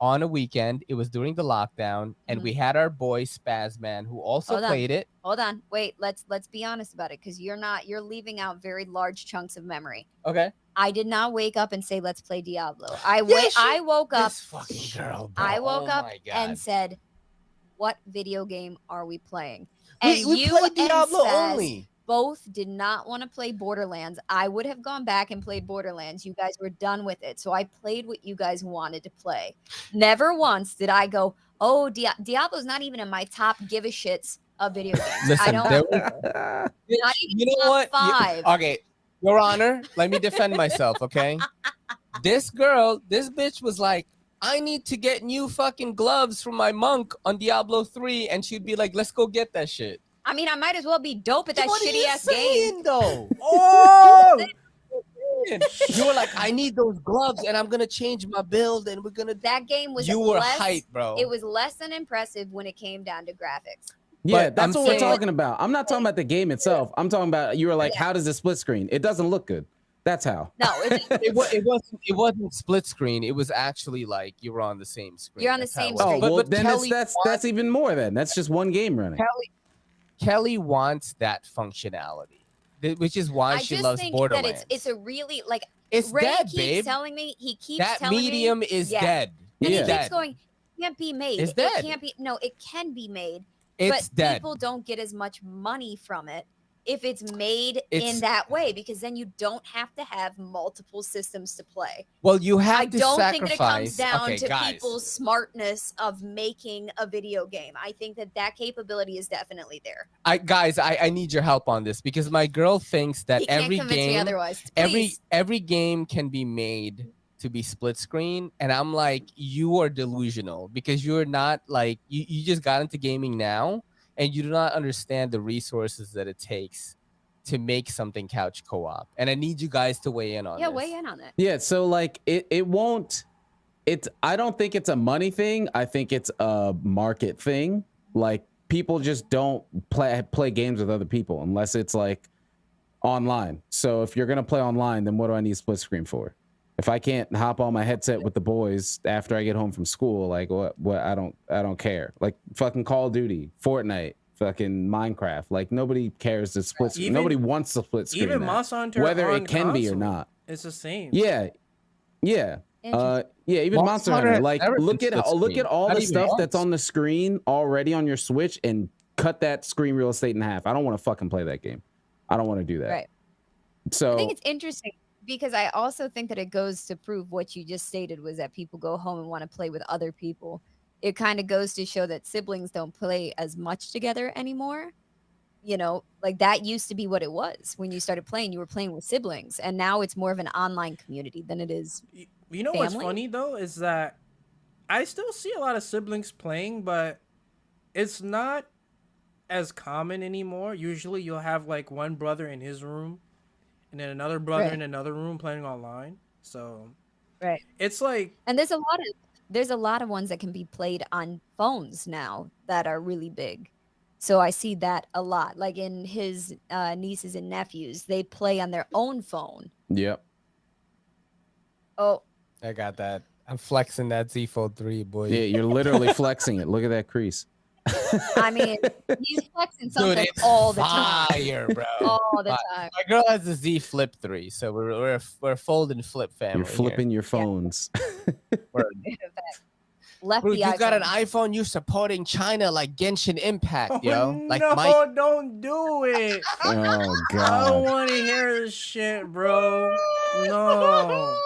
on a weekend. It was during the lockdown, and we had our boy Spazman who also played it. Hold on. Wait, let's be honest about it, because you're leaving out very large chunks of memory. Okay. I did not wake up and say let's play Diablo. I woke up. This fucking girl, bro. I woke up my God. and said, "What video game are we playing?" we you played Diablo and Spaz only. both did not want to play Borderlands. I would have gone back and played Borderlands. You guys were done with it. So I played what you guys wanted to play. Never once did I go, oh, Diablo's not even in my top give a shits of video games. Listen, I don't not even you know top what? 5. Okay, Your Honor, let me defend myself, okay? This bitch was like, I need to get new fucking gloves from my monk on Diablo 3, and she'd be like, let's go get that shit. I mean, I might as well be dope at that What are shitty you ass saying, game. though? Oh, You were like, I need those gloves, and I'm gonna change my build, and we're gonna. That game was You were less, hype, bro. It was less than impressive when it came down to graphics. Yeah, But that's I'm what we're saying- talking about. I'm not talking about the game itself. I'm talking about you were like, how does it split screen? It doesn't look good. That's how. No, It wasn't split screen. It was actually like you were on the same screen. You're on the That's how it same was. Oh, screen. well, But then Kelly that's even more then. That's just one game running. Kelly wants that functionality, which is why I she just loves think Borderlands. that it's a really like It's Ray dead, keeps babe. telling me he keeps That telling medium me, is yeah. dead. And Yeah. he keeps Dead. going, it can't be made. It's It dead. can't be. No, it can be made. It's but dead. people don't get as much money from it if it's made It's- in that way, because then you don't have to have multiple systems to play. Well, you have I to don't sacrifice. think that it comes down Okay, to guys. people's smartness of making a video game. I think that capability is definitely there. I need your help on this because my girl thinks that He can't every convince me game, otherwise. Please. every game can be made to be split screen, and I'm like, you are delusional because you're not like you just got into gaming now, and you do not understand the resources that it takes to make something couch co-op. And I need you guys to weigh in on Yeah, this. weigh in on that. Yeah, so like it won't. It's I don't think it's a money thing. I think it's a market thing. Like people just don't play games with other people unless it's like online. So if you're gonna play online, then what do I need split screen for? If I can't hop on my headset with the boys after I get home from school, like what I don't care. Like fucking Call of Duty, Fortnite, fucking Minecraft. Like nobody cares to split screen. Nobody wants to split screen. even that. Monster Hunter whether on it can be or console, not. it's the same. Yeah. Yeah. Interesting. Yeah, even Monster Monster Hunter Hunter. has Like never look been at split look screen. at all Not the even stuff once. that's on the screen already on your Switch and cut that screen real estate in half. I don't want to fucking play that game. I don't want to do that. Right. So I think it's interesting because I also think that it goes to prove what you just stated was that people go home and want to play with other people. It kind of goes to show that siblings don't play as much together anymore. You know, like that used to be what it was when you started playing. You were playing with siblings, and now it's more of an online community than it is. You know what's family? funny though is that I still see a lot of siblings playing, but it's not as common anymore. Usually you'll have like one brother in his room and then another brother Right. in another room playing online. So Right. it's like And there's a lot of ones that can be played on phones now that are really big. So I see that a lot. Like in his nieces and nephews, they play on their own phone. yep. Oh, I got that. I'm flexing that Z Fold 3, boy. Yeah, you're literally flexing it. Look at that crease. I mean, he's flexing Dude, something it's all the time. fire, bro. All the Fire. time. My girl has a Z Flip 3, so we're a fold and flip family. You're flipping your phones. Left Bro, the you got an iPhone. iPhone, you supporting China like Genshin Impact, yo. Like no, Mike. don't do it. Oh I don't god. want to hear this shit, bro. No.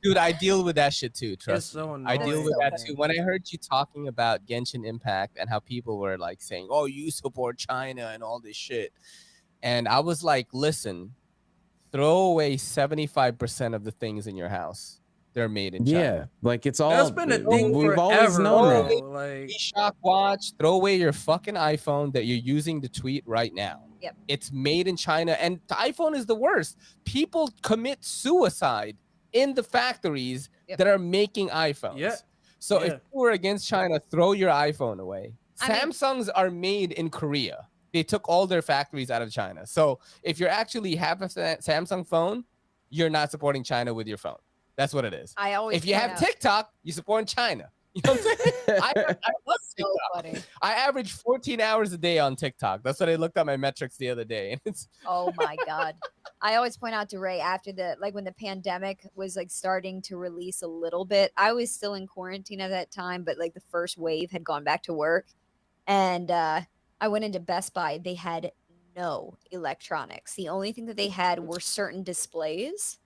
Dude, I deal with that shit too. It's Trust so me. I deal annoying. with that So too. When I heard you talking about Genshin Impact and how people were like saying, "Oh, you support China and all this shit," and I was like, "Listen, throw away 75% of the things in your house. They're made in China." Yeah, like it's all That's been a thing we've forever, always known bro. that. Like, G-Shock watch, throw away your fucking iPhone that you're using to tweet right now. Yep. It's made in China, and the iPhone is the worst. People commit suicide in the factories Yep. that are making iPhones. Yeah. So if Yeah. you were against China, throw your iPhone away. I mean- Samsungs are made in Korea. They took all their factories out of China. So if you're actually have a Samsung phone, you're not supporting China with your phone. That's what it is. I always If you point have out- TikTok, you support China. You know what I'm saying? I love so TikTok. funny. I average 14 hours a day on TikTok. That's what I looked at my metrics the other day. And it's Oh my god. I always point out to Ray after when the pandemic was like starting to release a little bit. I was still in quarantine at that time, but like the first wave had gone back to work. And I went into Best Buy. They had no electronics. The only thing that they had were certain displays.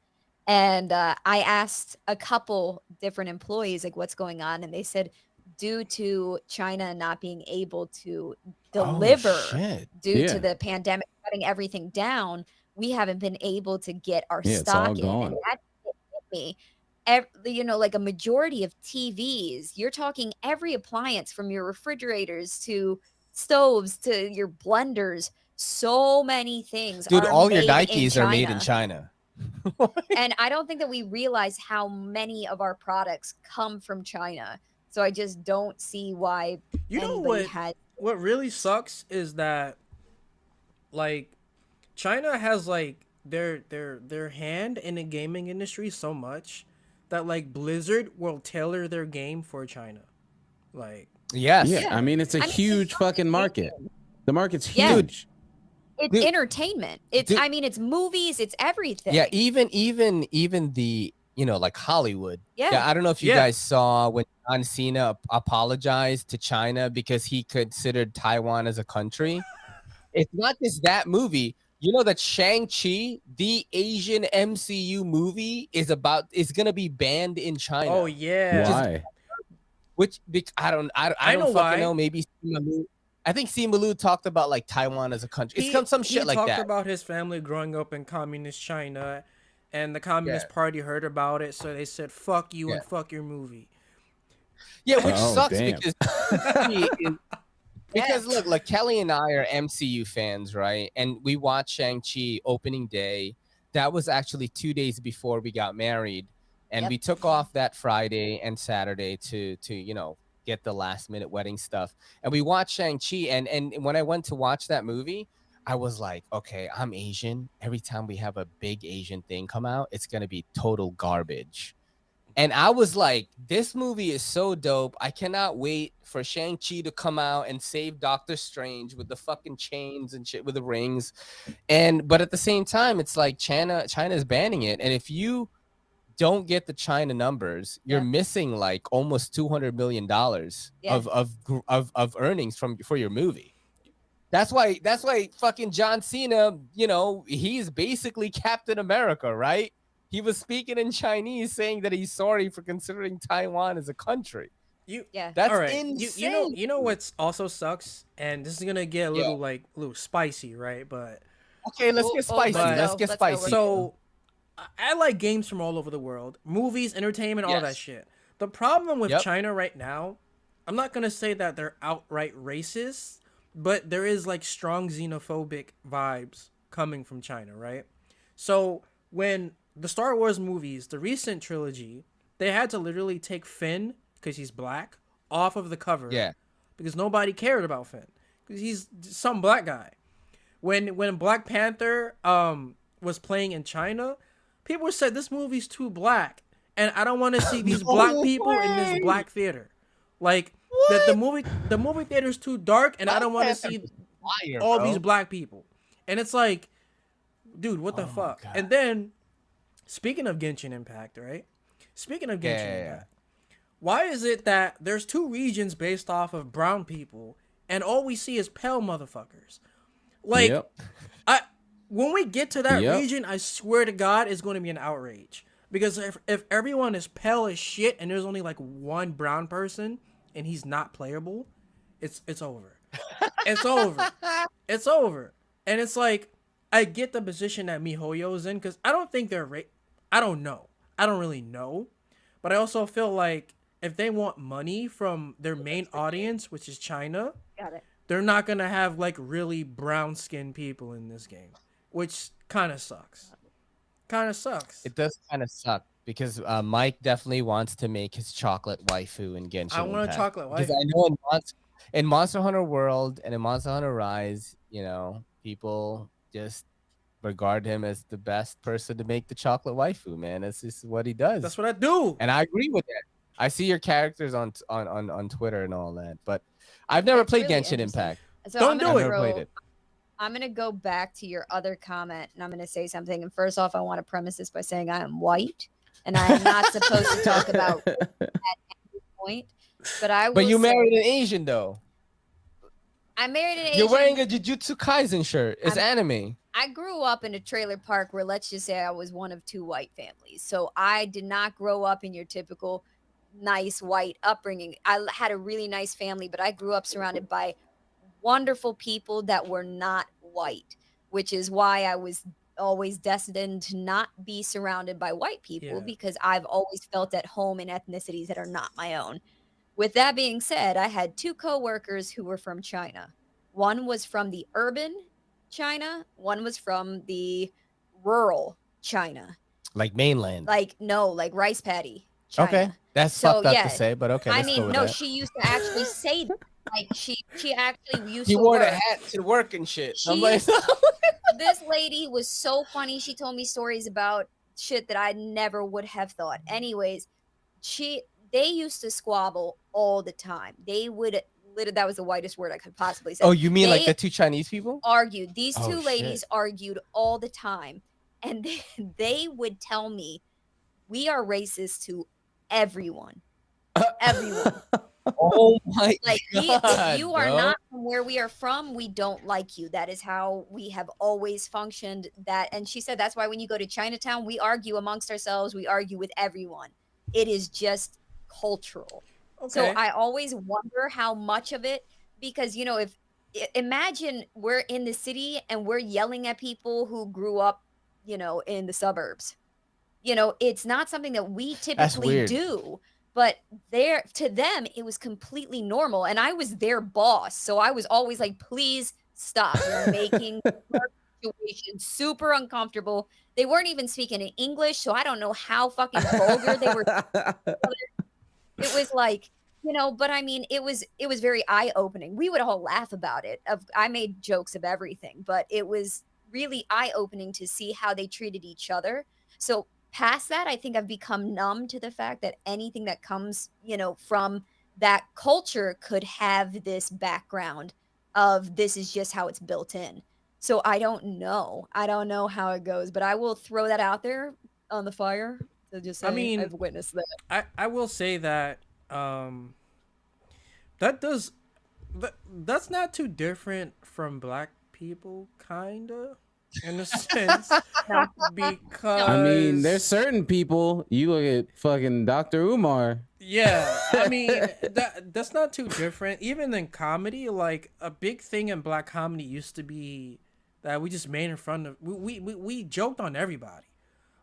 And I asked a couple different employees, like, what's going on? And they said, due to China not being able to deliver due to the pandemic shutting everything down, we haven't been able to get our stock in. And that hit me. Like a majority of TVs, you're talking every appliance from your refrigerators to stoves to your blenders. So many things. Dude, all your made Nikes are made in China. And I don't think that we realize how many of our products come from China. So I just don't see why. You know what really sucks is that like China has like their hand in the gaming industry so much that like Blizzard will tailor their game for China. Like yes. Yeah, I mean it's a huge fucking market. The market's huge. It's entertainment. It's movies, it's everything. Yeah, even the, like Hollywood. Yeah. I don't know if you guys saw when John Cena apologized to China because he considered Taiwan as a country. It's not just that movie. You know that Shang-Chi, the Asian MCU movie, is gonna be banned in China. Oh yeah. Why? I don't fucking know. Maybe I think Simu talked about like Taiwan as a country. It's some shit like that. He talked about his family growing up in communist China, and the Communist Party heard about it, so they said "fuck you" and "fuck your movie." Yeah, which sucks because look, like Kelly and I are MCU fans, right? And we watched Shang-Chi opening day. That was actually 2 days before we got married, and we took off that Friday and Saturday to get the last minute wedding stuff. And we watched Shang-Chi, and when I went to watch that movie, I was like, okay, I'm Asian. Every time we have a big Asian thing come out, it's gonna be total garbage. And I was like, this movie is so dope. I cannot wait for Shang-Chi to come out and save Doctor Strange with the fucking chains and shit with the rings. But at the same time, it's like China is banning it. And if you don't get the China numbers, you're missing like almost $200 million of earnings for your movie. That's why fucking John Cena, he's basically Captain America, right? He was speaking in Chinese saying that he's sorry for considering Taiwan as a country. That's all right. insane. You know what's also sucks, and this is gonna get a little spicy, right? But okay, let's get spicy. Let's get spicy. So I like games from all over the world, movies, entertainment, all that shit. The problem with China right now, I'm not gonna say that they're outright racist, but there is like strong xenophobic vibes coming from China, right? So when the Star Wars movies, the recent trilogy, they had to literally take Finn, because he's black, off of the cover. Yeah. Because nobody cared about Finn. Because he's some black guy. When Black Panther was playing in China, people said this movie's too black. And I don't want to see these black people in this black theater. Like, that the movie theater's too dark, and I don't want to see all these black people. And it's like, dude, what the fuck? God. And then, speaking of Genshin Impact, right? Impact, why is it that there's two regions based off of brown people, and all we see is pale motherfuckers? Like, when we get to that region, I swear to God, it's going to be an outrage. Because if everyone is pale as shit, and there's only like one brown person, and he's not playable, it's over. It's over. It's over. And it's like, I get the position that MiHoYo's in, because I don't think they're I don't know. I don't really know. But I also feel like if they want money from their main audience, which is China, they're not going to have like really brown skinned people in this game, which kind of sucks. It does kind of suck because Mike definitely wants to make his chocolate waifu in Genshin. I want a chocolate waifu. Because I know in Monster Hunter World and in Monster Hunter Rise, people just regard him as the best person to make the chocolate waifu, man. That's just what he does. That's what I do. And I agree with that. I see your characters on Twitter and all that, but I've never That's played really Genshin interesting. Impact. So Don't I'm do gonna it. Never played it. I'm going to go back to your other comment and I'm going to say something. And first off, I want to premise this by saying I am white and I am not supposed to talk about at any point. But you married an Asian though. I married an Asian. You're wearing a Jujutsu Kaisen shirt. It's anime. I grew up in a trailer park where, let's just say, I was one of two white families. So I did not grow up in your typical nice white upbringing. I had a really nice family, but I grew up surrounded by wonderful people that were not white, which is why I was always destined to not be surrounded by white people because I've always felt at home in ethnicities that are not my own. With that being said, I had two coworkers who were from China. One was from the urban China, one was from the rural China. Like mainland. Like rice paddy China. Okay. That's fucked up to say, but okay. I let's mean, go with no, that. she used to actually say that. Like she actually used He to wore work. the hat to work and shit. I'm She- like, This lady was so funny. She told me stories about shit that I never would have thought. Anyways, they used to squabble all the time. They would literally, that was the whitest word I could possibly say. oh, you mean like They the two Chinese people? argued. These Oh, two shit. ladies argued all the time. And they would tell me, we are racist to everyone. Everyone. Oh my Like, god. you are bro. not from where we are from. We don't like you. That is how we have always functioned. And she said that's why when you go to Chinatown, we argue amongst ourselves. We argue with everyone. It is just cultural. So I always wonder how much of it, because imagine we're in the city and we're yelling at people who grew up, in the suburbs. It's not something that we typically weird. do. But to them, it was completely normal. And I was their boss. So I was always like, please stop. You're making the situation super uncomfortable. They weren't even speaking in English. So I don't know how fucking vulgar they were. It was like, but I mean, it was very eye-opening. We would all laugh about it. I made jokes of everything, but it was really eye-opening to see how they treated each other. So past that, I think I've become numb to the fact that anything that comes, from that culture could have this background of this is just how it's built in. So I don't know. I don't know how it goes, but I will throw that out there on the fire to just say I've witnessed that. I will say that that's not too different from black people, kinda. In a sense, because I mean, there's certain people. You look at fucking Dr. Umar. Yeah, I mean that's not too different. Even in comedy, like a big thing in black comedy used to be that we just made in front of we joked on everybody,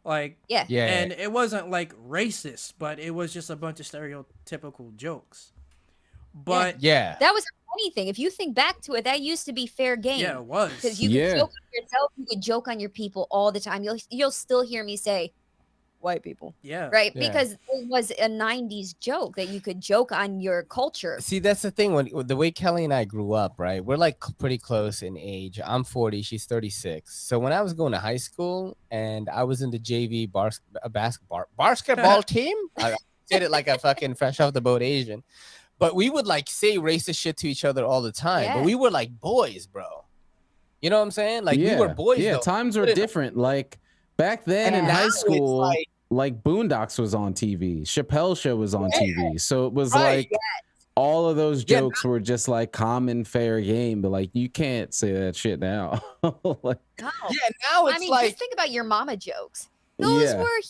like yeah, and it wasn't like racist, but it was just a bunch of stereotypical jokes. But yeah, that was a funny thing. If you think back to it, that used to be fair game. Yeah, it was. Because you could joke on yourself, you could joke on your people all the time. You'll still hear me say, white people. Yeah. Right? Yeah. Because it was a 90s joke that you could joke on your culture. See, that's the thing. When the way Kelly and I grew up, right? We're like pretty close in age. I'm 40, she's 36. So when I was going to high school and I was in the JV basketball team, I did it like a fucking fresh off the boat Asian. But we would like say racist shit to each other all the time. Yeah. But we were like boys, bro. You know what I'm saying? Like we were boys. Yeah, though. times were different. Like back then in And high now it's school, like Boondocks was on TV, Chappelle Show was on TV. So it was like all of those jokes were just like common fair game. But like you can't say that shit now. Like, No. Yeah, now it's like just think about your mama jokes. Those were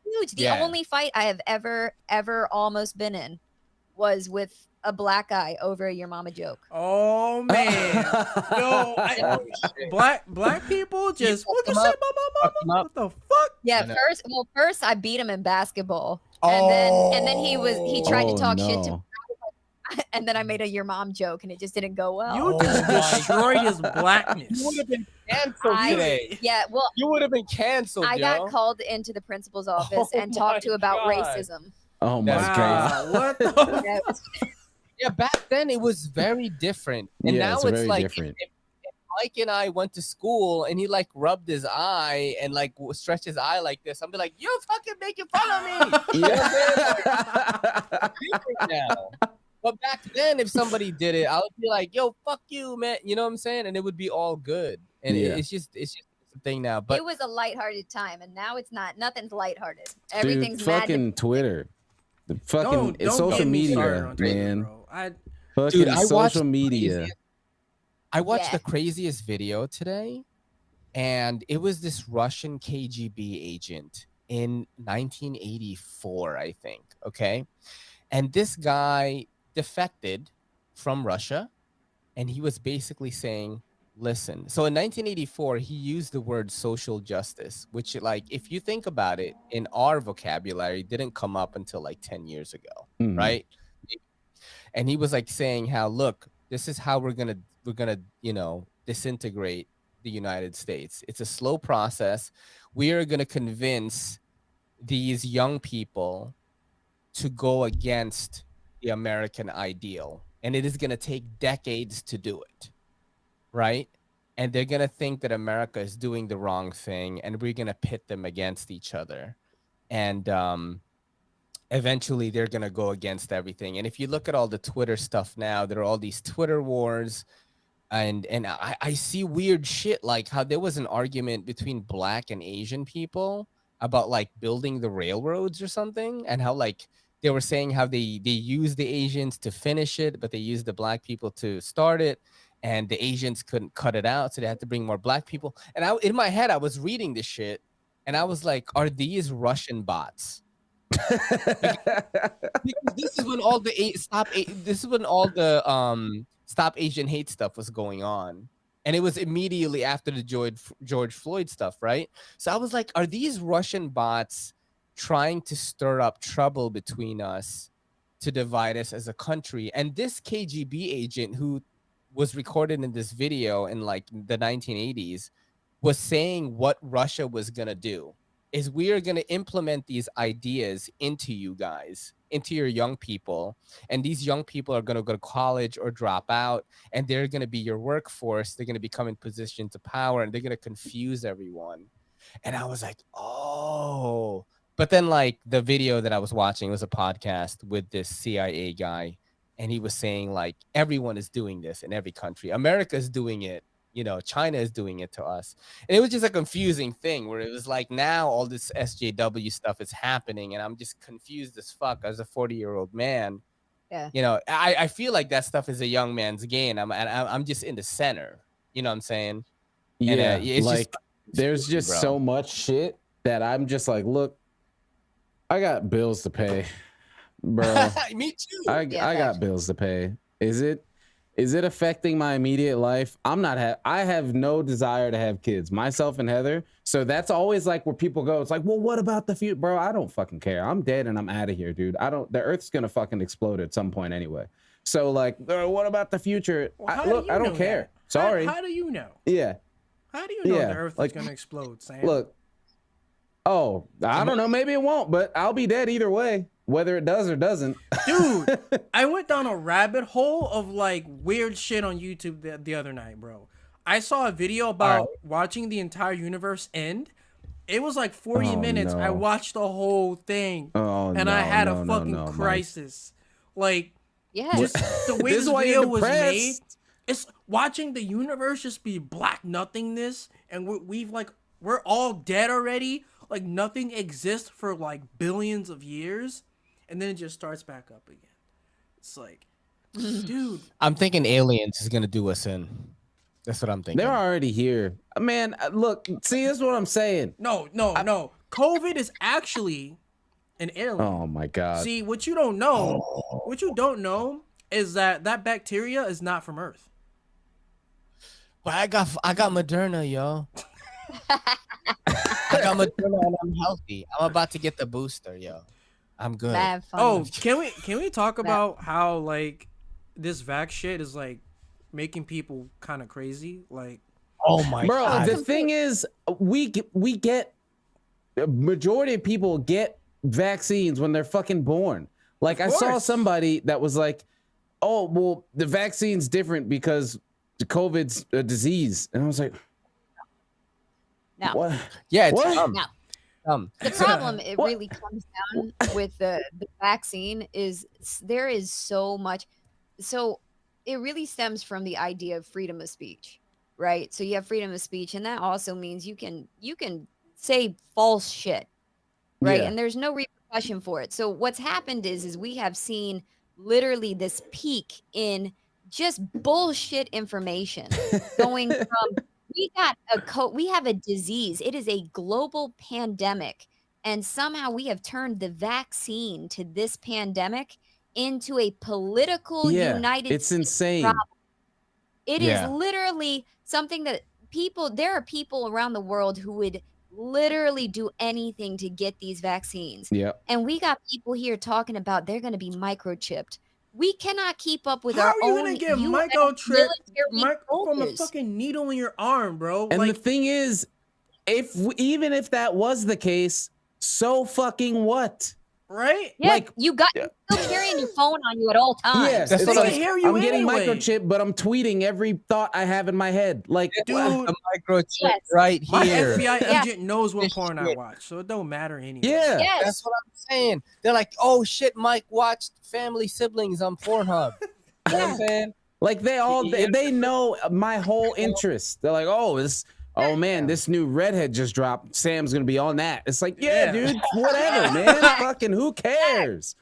huge. The only fight I have ever almost been in was with a black guy over a your mama joke. Oh man, no, black people just what you say, mama? What the fuck? Yeah, first I beat him in basketball, and then he tried to talk shit to me, and then I made a your mom joke, and it just didn't go well. You just destroyed his blackness. You would have been canceled today. Yeah, well, You would have been canceled. I got called into the principal's office and talked to about racism. oh my That's god. What the? Yeah, Yeah, back then it was very different, and Yeah, now it's it's very like different. If Mike and I went to school and he like rubbed his eye and like stretched his eye like this, I'd be like, "You're fucking making fun of me." Now. But back then, if somebody did it, I would be like, "Yo, fuck you, man." You know what I'm saying? And it would be all good. And it's just a thing now. But it was a lighthearted time, and now it's not. Nothing's lighthearted. Dude, Everything's fucking Twitter, the fucking Don't social get me started media, on Twitter, man. bro. Fucking Dude, I watched social media. craziest- I watched Yeah. the craziest video today, and it was this Russian KGB agent in 1984, I think. Okay. And this guy defected from Russia, and he was basically saying, listen. So in 1984, he used the word social justice, which, like, if you think about it, in our vocabulary, didn't come up until like 10 years ago, Mhm. right? And he was like saying how, look, this is how we're gonna disintegrate the United States. It's a slow process. We are gonna convince these young people to go against the American ideal, and it is gonna take decades to do it, right? And they're gonna think that America is doing the wrong thing, and we're gonna pit them against each other, and eventually they're gonna go against everything. And if you look at all the Twitter stuff now, there are all these Twitter wars, and I see weird shit like how there was an argument between Black and Asian people about like building the railroads or something, and how like they were saying how they used the Asians to finish it, but they used the Black people to start it, and the Asians couldn't cut it out, so they had to bring more Black people. And in my head, I was reading this shit, and I was like, are these Russian bots? Because this is when all the Stop Asian Hate stuff was going on, and it was immediately after the George Floyd stuff, right? So I was like, are these Russian bots trying to stir up trouble between us to divide us as a country? And this KGB agent who was recorded in this video in like the 1980s was saying what Russia was gonna do is we are going to implement these ideas into you guys, into your young people. And these young people are going to go to college or drop out, and they're going to be your workforce. They're going to become in positions of power, and they're going to confuse everyone. And I was like, oh. But then like the video that I was watching was a podcast with this CIA guy, and he was saying like, everyone is doing this in every country. America is doing it. You know, China is doing it to us. And it was just a confusing thing where it was like, now all this SJW stuff is happening, and I'm just confused as fuck as a 40-year-old man. Yeah. You know, I feel like that stuff is a young man's game. I'm just in the center. You know what I'm saying? Yeah, and, it's like just there's just bro. so much shit that I'm just like, look, I got bills to pay, bro. Me too. I got bills to pay. Is it affecting my immediate life? I have no desire to have kids, myself and Heather. So that's always like where people go. It's like, well, what about the future? Bro, I don't fucking care. I'm dead and I'm out of here, dude. The earth's going to fucking explode at some point anyway. So like, what about the future? Well, I don't care. That? Sorry. How do you know? Yeah. How do you know Yeah, the earth like, is going to explode, Sam? Look. Oh, I don't know. Maybe it won't, but I'll be dead either way, whether it does or doesn't. Dude, I went down a rabbit hole of like weird shit on YouTube the other night, bro. I saw a video about watching the entire universe end. It was like 40 minutes. No. I watched the whole thing, and I had a fucking crisis. Like, Yeah. just the way This is this why video you're was made. depressed. It's watching the universe just be black nothingness, and we're all dead already. Like nothing exists for like billions of years, and then it just starts back up again. It's like, dude. I'm thinking aliens is gonna do us in. That's what I'm thinking. They're already here, man. Look, see, this is what I'm saying. No. COVID is actually an alien. Oh my god. See, what you don't know is that bacteria is not from Earth. Well, I got Moderna, yo. I got Moderna and I'm healthy. I'm about to get the booster, yo. I'm good. Have fun. Oh, can we talk about how like this vax shit is like making people kind of crazy? Like, oh my bro, god. the thing is, we get the majority of people get vaccines when they're fucking born. Like I saw somebody that was like, oh, well, the vaccine's different because COVID's a disease. And I was like, Now, what? Yeah, it's What? dumb. now the problem it What? really comes down with the vaccine is there is so much. So it really stems from the idea of freedom of speech, right? So you have freedom of speech, and that also means you can say false shit, right? Yeah. And there's no repercussion for it. So what's happened is we have seen literally this peak in just bullshit information going from we have a disease. It is a global pandemic, and somehow we have turned the vaccine to this pandemic into a political Yeah, United it's States insane. problem. It is Yeah. literally something that there are people around the world who would literally do anything to get these vaccines. Yep. And we got people here talking about they're going to be microchipped. We cannot keep up with How our are you own gonna get US microchip military from a soldiers. fucking needle in your arm, bro? And like, the thing is, even if that was the case, so fucking what? right? Yeah, like- you're still carrying your phone on you at all times. Yes, That's it's what They I like, can hear you I'm getting anyway. microchip, but I'm tweeting every thought I have in my head. Like, Dude, The microchip Yes. right my here. FBI Yeah. agent knows what This porn I shit. watch, so it don't matter anyway. yeah. Yes. That's what I'm saying. They're like, oh shit, Mike watched Family Siblings on Pornhub. You know what I'm saying? Like they know my whole interest. They're like, oh man, this new redhead just dropped. Sam's gonna be on that. It's like, yeah, Yeah. dude, whatever, man. Fucking who cares?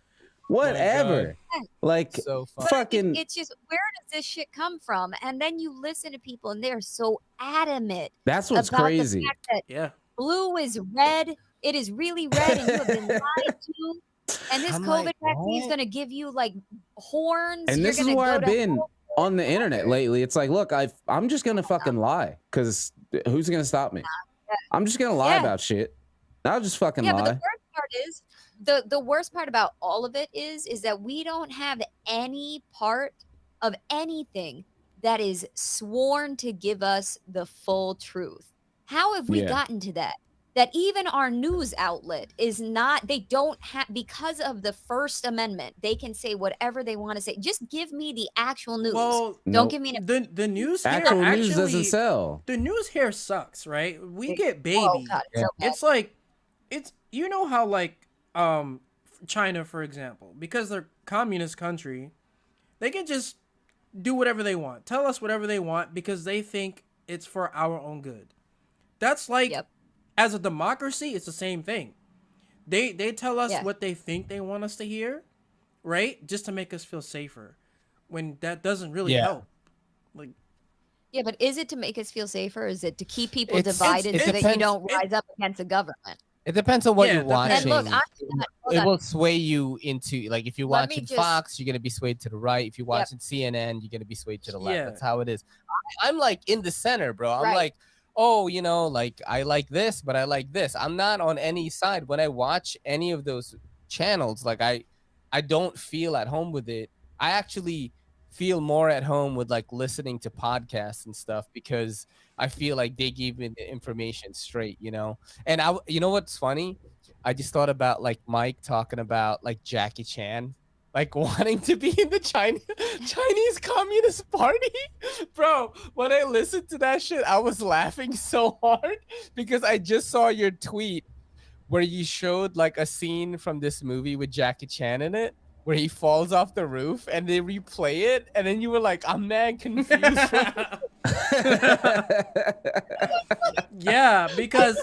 Whatever. Like, So fun. fucking It's just, where does this shit come from? And then you listen to people and they're so adamant that's what's about crazy. the fact that Yeah. blue is red. It is really red, and you have been lied to. And this I'm COVID like, vaccine is what? going to give you like horns. And You're this is gonna where go I've to been hell. on the internet lately. It's like, look, I'm just gonna fucking lie, because who's gonna stop me? I'm just gonna lie Yeah. about shit. I'll just fucking Yeah, but the lie. worst part is the worst part about all of it is that we don't have any part of anything that is sworn to give us the full truth. How have we Yeah. gotten to that? That even our news outlet is not, they don't have, because of the First Amendment, they can say whatever they want to say. Just give me the actual news. Well, Don't Nope. give me an the news here Actual news actually doesn't sell. the news here sucks, right? We get baby. Oh, God, it's so bad. It's like it's you know how like China, for example, because they're communist country, they can just do whatever they want, tell us whatever they want because they think it's for our own good. That's like Yep. as a democracy, it's the same thing. They tell us Yeah. what they think they want us to hear, right? Just to make us feel safer. When that doesn't really Yeah. help. Like Yeah, but is it to make us feel safer? Or is it to keep people It's- divided it so that you depends- don't rise up against the government? It depends on what Yeah, you're it depends. watching. And look, hold It on. will sway you into, like, if you're Let me watching just- Fox, you're gonna be swayed to the right. If you're watching CNN, you're gonna be swayed to the left. Yeah. That's how it is. I'm like in the center, bro. I'm Right. like, oh, you know, like I like this, but I like this. I'm not on any side. When I watch any of those channels, like I don't feel at home with it. I actually feel more at home with like listening to podcasts and stuff because I feel like they give me the information straight, you know. And you know what's funny? I just thought about like Mike talking about like Jackie Chan, like wanting to be in the Chinese Communist Party. Bro, when I listened to that shit, I was laughing so hard because I just saw your tweet where you showed like a scene from this movie with Jackie Chan in it, where he falls off the roof and they replay it, and then you were like, I'm mad confused. yeah, because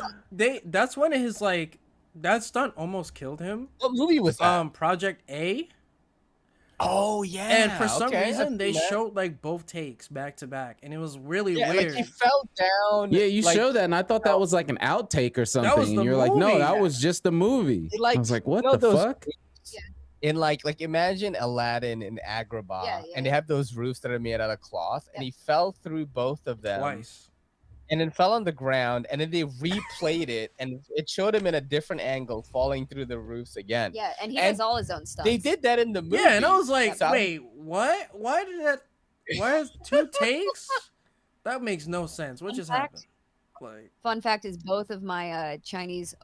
that's when his like that stunt almost killed him. What movie was that? Project A. Oh yeah. And for some okay, reason I've they seen that. showed like both takes back to back, and it was really Yeah, weird. like he fell down. Yeah, you like, showed that, and I thought that was like an outtake or something. was And the you're like, no, movie. that was just the movie. Like, I was like, you what know the those fuck? roofs In like imagine Aladdin in Agrabah, Yeah, and they have those roofs that are made out of cloth, and he fell through both of them Twice. and then fell on the ground, and then they replayed it, and it showed him in a different angle falling through the roofs again. Yeah, and he And does all his own stuff. They did that in the movie. Yeah, and I was like, So- wait, what? Why is 2 takes? That makes no sense. What In just fact- happened? Like, Fun fact is both of my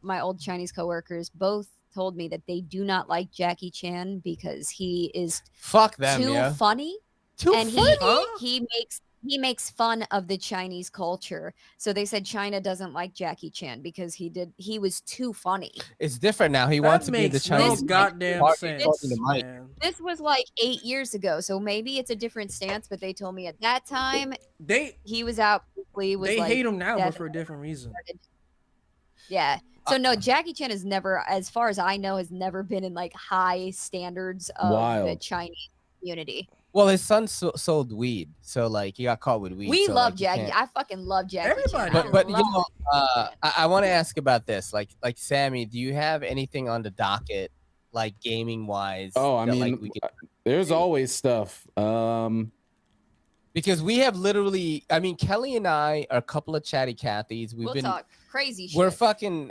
my old Chinese coworkers both told me that they do not like Jackie Chan because he is Fuck them, too yeah. funny Too and funny. Huh? he makes he makes fun of the Chinese culture. So they said China doesn't like Jackie Chan because he was too funny. It's different now. He That wants to be the makes no Chinese goddamn talking to sense, Mike. man. This was like 8 years ago, so maybe it's a different stance, but they told me at that time They he was out quickly, was like hate him now, but dead. for a different reason. Yeah. So no, Jackie Chan has never, as far as I know, has never been in like high standards of the Wild. Chinese community. Well, his son sold weed, so like he got caught with weed. We so, love like, you Jackie. can't- I fucking love Jackie Everybody Chan. does. But I you love know, I want to ask about this. Like Sammy, do you have anything on the docket, like gaming wise? Oh, I that, mean, like, we could, there's always stuff. because we have literally. I mean, Kelly and I are a couple of chatty Cathys. We'll talk crazy shit. We're fucking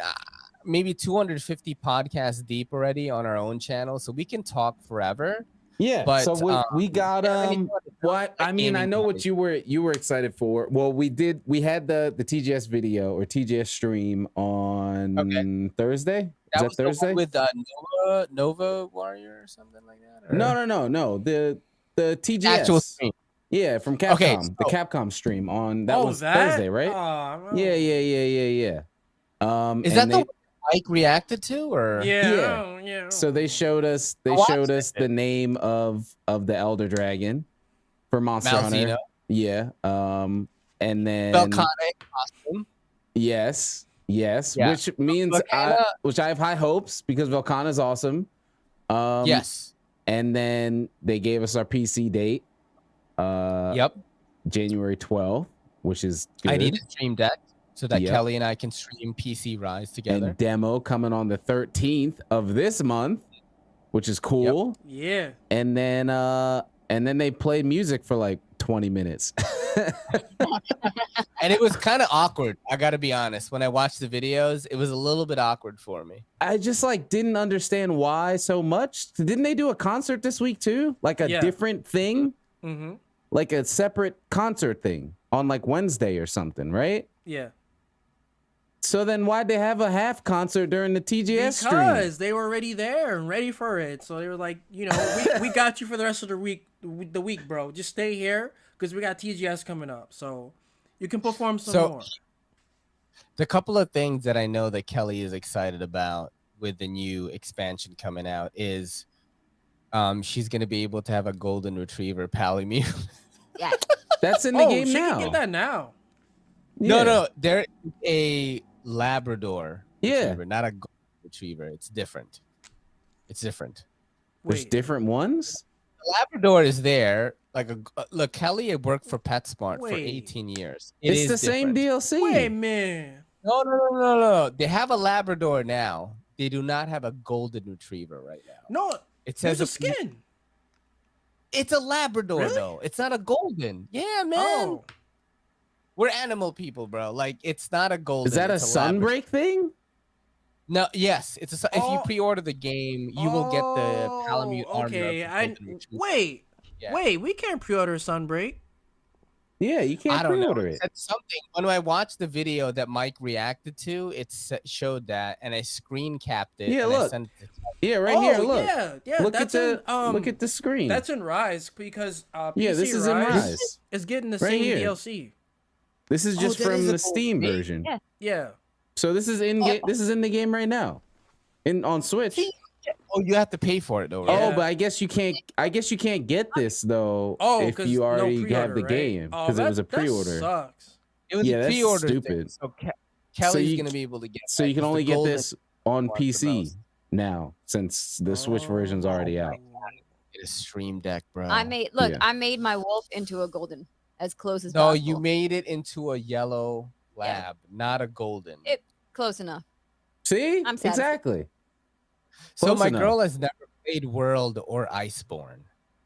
maybe 250 podcasts deep already on our own channel, so we can talk forever. Yeah, But, so we got what I mean, I know what you were excited for. Well, we had the TGS video or TGS stream on Thursday. Is that was the one Thursday? with Nova Warrior or something like that? Or? No. The TGS Actual stream. Yeah, from Capcom. Okay, the Capcom stream on that was that? Thursday, right? Yeah. Is that the one Mike reacted to, or Yeah. So they showed us the name of the Elder Dragon for Monster Hunter. Yeah. And then Volcanic costume. Yes. Yeah. Which means which I have high hopes because Volcana is awesome. Yes. And then they gave us our PC date. Yep. January 12th, which is good. I need a stream deck so that Kelly and I can stream PC Rise together. And demo coming on the 13th of this month, which is cool. Yeah. And then they played music for like 20 minutes. And it was kind of awkward. I got to be honest. When I watched the videos, it was a little bit awkward for me. I just like didn't understand why so much. Didn't they do a concert this week too? Like a different thing? Mm-hmm. Like a separate concert thing on like Wednesday or something, right? Yeah. So then why'd they have a half concert during the TGS stream? Because they were already there and ready for it. So they were like, you know, we got you for the rest of the week, bro. Just stay here because we got TGS coming up. So you can perform some more. The couple of things that I know that Kelly is excited about with the new expansion coming out is she's going to be able to have a golden retriever pally meal. Yeah. That's in the game she now. can get that now. Yeah. No, there is a Labrador retriever, not a golden retriever. It's different. There's different ones? The Labrador is there. Like look, Kelly had worked for PetSmart for 18 years. It's the same DLC. Wait, man. No. They have a Labrador now. They do not have a golden retriever right now. No, it says a skin. It's a Labrador though. It's not a golden. Yeah, man. Oh. We're animal people, bro. Like it's not a golden. Is that a Sunbreak thing? No, yes. It's if you pre-order the game, you will get the Palamute armor. Okay, wait, we can't pre-order Sunbreak. Yeah, you can't pre-order it. It said something when I watched the video that Mike reacted to. It showed that, and I screen capped it. Yeah, and look. I sent it here. Look. Yeah. Look at the screen. That's in Rise because PC this is in Rise. Is getting the Right same here. DLC. This is just from the Steam version. Yeah. So this is in this is in the game right now, on Switch. Oh, you have to pay for it though. Right? Oh, but I guess you can't. I guess you can't get this though if you already have the game because it was a pre-order. That sucks. It was a pre-order. Stupid. So Kelly's gonna be able to get. So you can only get this on PC now since the Switch version's already out. Get a Stream Deck, bro. I made my wolf into a golden, as close as possible. possible. You made it into a yellow lab, not a golden. Close enough. See, I'm satisfied. exactly. So my girl has never played World or Iceborne.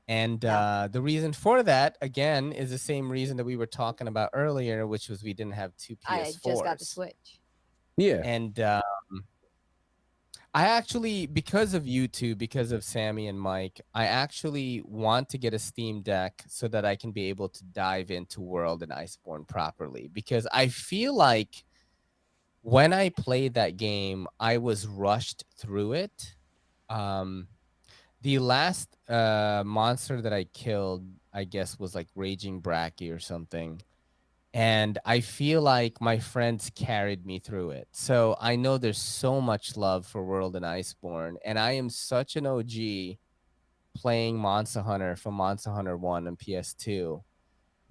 And the reason for that, again, is the same reason that we were talking about earlier, which was we didn't have two PS4s. I just got the Switch. Yeah. And I actually, because of you two, because of Sammy and Mike, I actually want to get a Steam Deck so that I can be able to dive into World and Iceborne properly. Because I feel like when I played that game, I was rushed through it. The last monster that I killed, I guess was like Raging Bracky or something. And I feel like my friends carried me through it. So I know there's so much love for World and Iceborne. And I am such an OG playing Monster Hunter from Monster Hunter 1 and PS2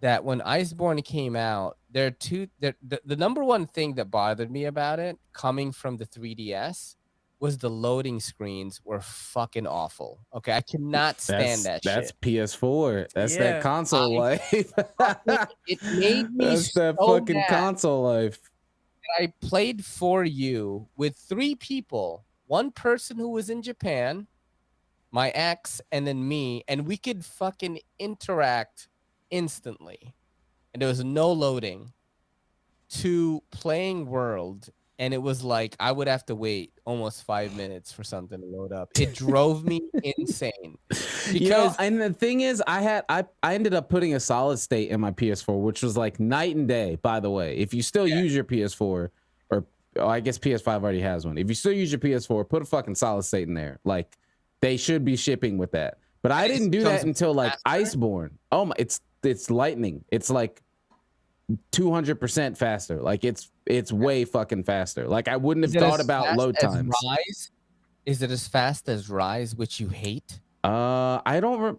that when Iceborne came out, the number one thing that bothered me about it coming from the 3DS was the loading screens were fucking awful. Okay, I cannot stand that That's shit. PS4. That's that Yeah. console life. It made me That's that so fucking mad. console life. I played for you with 3 people, one person who was in Japan, my ex, and then me, and we could fucking interact instantly. And there was no loading to playing World. And it was like I would have to wait almost 5 minutes for something to load up. It drove me insane. Because and the thing is, I ended up putting a solid state in my PS4, which was like night and day. By the way, if you still use your PS4, or I guess PS5 already has one. If you still use your PS4, put a fucking solid state in there. Like they should be shipping with that. But I didn't do that until like Iceborne. Oh my, it's lightning. It's like 200% faster. Like it's way fucking faster. Like I wouldn't have thought about load times. Rise? Is it as fast as Rise, which you hate? I don't.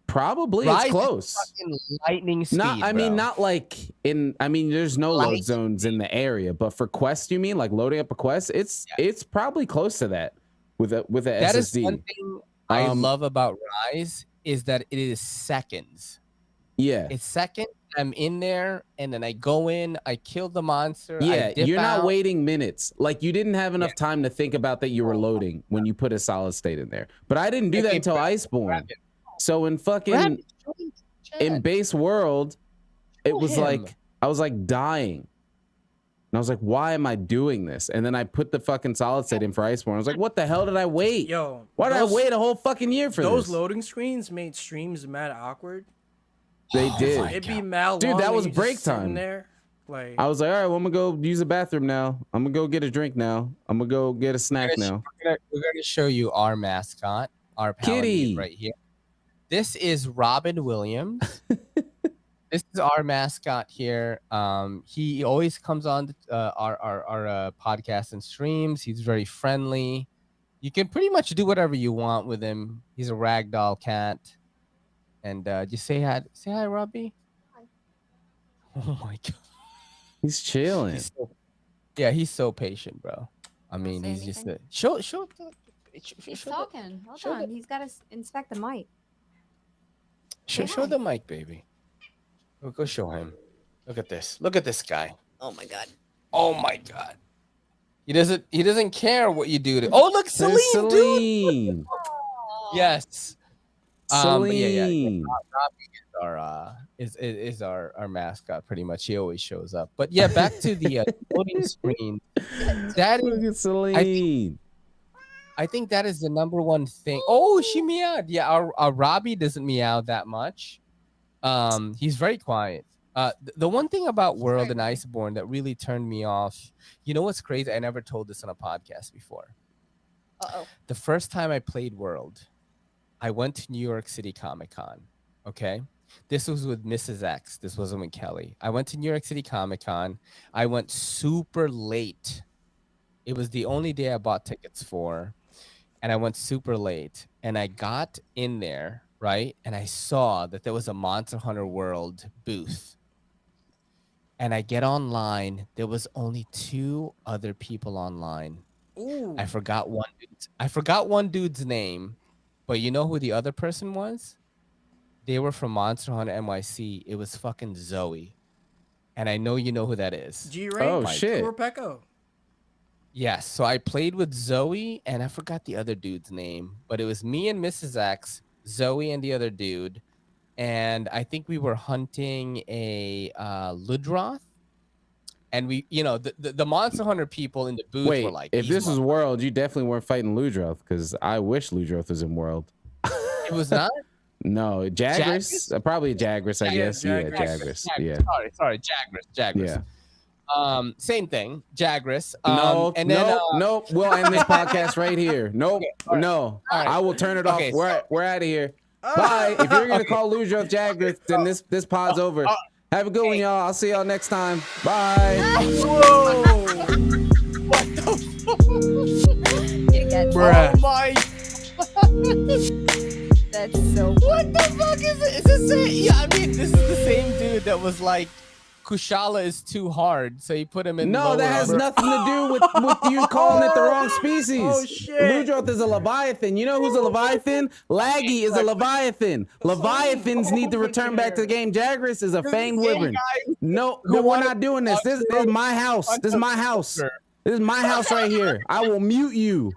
Probably Rise it's close. Fucking lightning speed. I mean, not like in. I mean, there's no load zones in the area, but for quests, you mean like loading up a quest? It's probably close to that with a SSD. That is one thing I love about Rise is that it is seconds. Yeah, it's seconds. I'm in there, and then I go in, I kill the monster. Yeah, you're not waiting minutes. Like you didn't have enough time to think about that you were loading when you put a solid state in there. But I didn't do that until Iceborne. So in fucking in base world, it was like I was like dying. And I was like, why am I doing this? And then I put the fucking solid state in for Iceborne. I was like, what the hell did I wait? Yo, why did I wait a whole fucking year for those this? loading screens made streams mad awkward. They did. It'd be mad dude, long that was and you break just sitting time. There. Like I was like, all right, well, I'm gonna go use the bathroom now. I'm gonna go get a drink now. I'm gonna go get a snack now. We're gonna show you our mascot, our Kitty right here. This is Robin Williams. This is our mascot here. He always comes on our podcast and streams. He's very friendly. You can pretty much do whatever you want with him. He's a ragdoll cat. And just say hi, Robbie. Hi. Oh my god, he's chilling. He's so patient, bro. I mean, he's just show. He's talking. Hold on, he's got to inspect the mic. Show the mic, baby. Go show him. Look at this. Look at this guy. Oh my god. Oh my god. He doesn't care what you do to. Oh look, Celine, dude. Yes. Celine. Robbie is our mascot pretty much. He always shows up. But yeah, back to the loading screen. That is Celine. I think that is the number one thing. Oh, she meowed. Yeah, our Robbie doesn't meow that much. He's very quiet. The one thing about World and Iceborne that really turned me off, you know what's crazy? I never told this on a podcast before. The first time I played World, I went to New York City Comic-Con, okay? This was with Mrs. X. This wasn't with Kelly. I went to New York City Comic-Con. I went super late. It was the only day I bought tickets for, and I went super late. And I got in there, right? And I saw that there was a Monster Hunter World booth. And I get online. There was only 2 other people online. Ooh. I forgot one dude's name. But you know who the other person was? They were from Monster Hunter NYC. It was fucking Zoe. And I know you know who that is. G-Ray? Oh, shit. Pecco. Yes. So I played with Zoe, and I forgot the other dude's name. But it was me and Mrs. X, Zoe and the other dude. And I think we were hunting a Ludroth. And we, the Monster Hunter people in the booth were like, if this was World, you definitely weren't fighting Ludroth, because I wish Ludroth was in World. It was not? No, Jagras? Probably Jagras, I guess. Jagras. Yeah, Jagras. Yeah. Sorry, Jagras. Yeah. Same thing, Jagras. Nope. We'll end this podcast right here. Nope. Okay, no. All right. I will turn it off. We're out of here. Bye. If you're gonna call Lose Your Jagrith, then this pod's over. Have a good one, y'all. I'll see y'all next time. Bye. Whoa. What the fuck? Bruh. Oh my. That's so. What the fuck is it? Is this it? Yeah, I mean, this is the same dude that was like, Kushala is too hard, so he put him in. No, that has nothing to do with you calling it the wrong species. Oh shit! Ludroth is a Leviathan. You know who's a Leviathan? Laggy is a Leviathan. Leviathans need to return back to the game. Jagras is a fanged wyvern. No, we're not doing this. This is my house. This is my house. This is my house right here. I will mute you.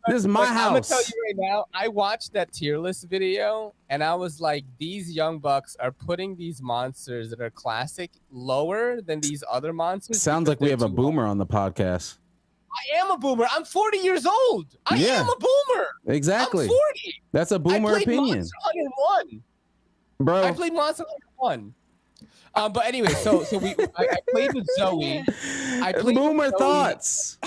This is my house. I'm gonna tell you right now, I watched that tier list video and I was like, these young bucks are putting these monsters that are classic lower than these other monsters. Sounds like we have a boomer on the podcast. I am a boomer. I'm 40 years old. I am a boomer. Exactly. I'm 40. That's a boomer opinion. Monster Hunter 1. Bro. I played Monster Hunter 1. But anyway, so I played with Zoe. Boomer thoughts.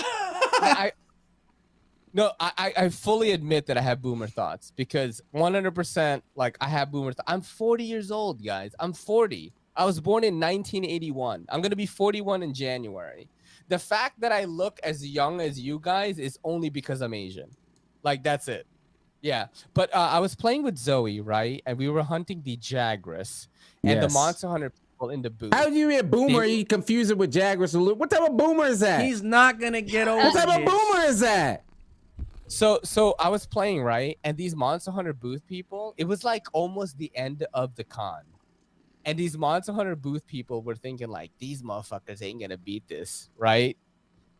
I fully admit that I have boomer thoughts because 100% like I have boomer thoughts. I'm 40 years old, guys. I'm 40. I was born in 1981. I'm going to be 41 in January. The fact that I look as young as you guys is only because I'm Asian. Like, that's it. Yeah. But I was playing with Zoe, right? And we were hunting the Jagras and the Monster Hunter people in the booth. How do you be a boomer? You confuse it with Jagras? What type of boomer is that? He's not going to get over What type of boomer is that? So I was playing, right? And these Monster Hunter booth people, it was like almost the end of the con. And these Monster Hunter booth people were thinking like, these motherfuckers ain't gonna beat this, right?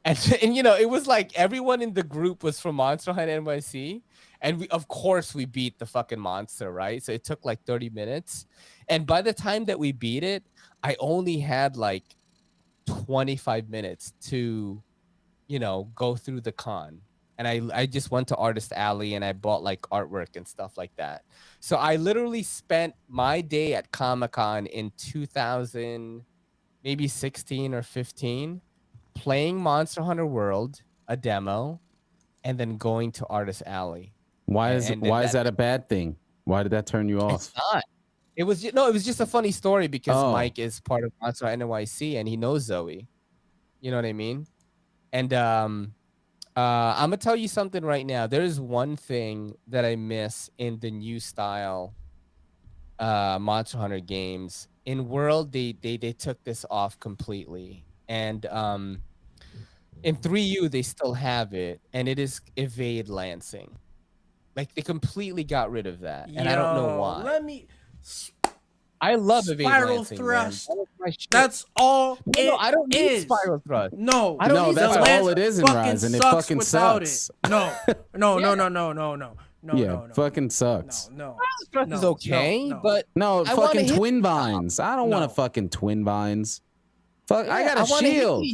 And you know, it was like everyone in the group was from Monster Hunter NYC. And of course we beat the fucking monster, right? So it took like 30 minutes. And by the time that we beat it, I only had like 25 minutes to, you know, go through the con. And I just went to Artist Alley and I bought like artwork and stuff like that. So I literally spent my day at Comic-Con in 2000, maybe 16 or 15, playing Monster Hunter World, a demo, and then going to Artist Alley. Why is that a bad thing? Why did that turn you off? It's not. It was just a funny story because Mike is part of Monster Hunter NYC and he knows Zoe. You know what I mean? And I'm gonna tell you something right now. There is one thing that I miss in the new style Monster Hunter games. In World, they took this off completely, and in 3U they still have it, and it is evade lancing. Like they completely got rid of that, and I don't know why. I love evade lancing, thrust. Man. That's all I don't need spiral thrust. No, I don't need that's spiral all it is in Rise, and it fucking sucks. No. Fucking sucks. No. Thrust is okay, but no, fucking twin vines. I don't want to fucking twin vines. Fuck, I got a shield.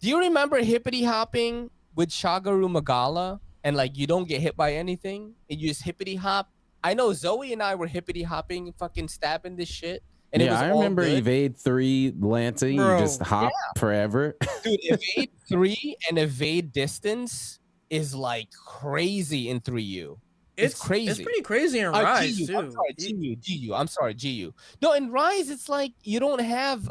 Do you remember hippity hopping with Shagaru Magala? And like you don't get hit by anything, and you just hippity hop. I know Zoe and I were hippity hopping, fucking stabbing this shit. And I remember Evade 3 lancing. You just hop forever. Dude, Evade 3 and Evade Distance is like crazy in 3U. It's crazy. It's pretty crazy in Rise GU, too. I'm sorry, GU. I'm sorry, GU. No, in Rise it's like you don't have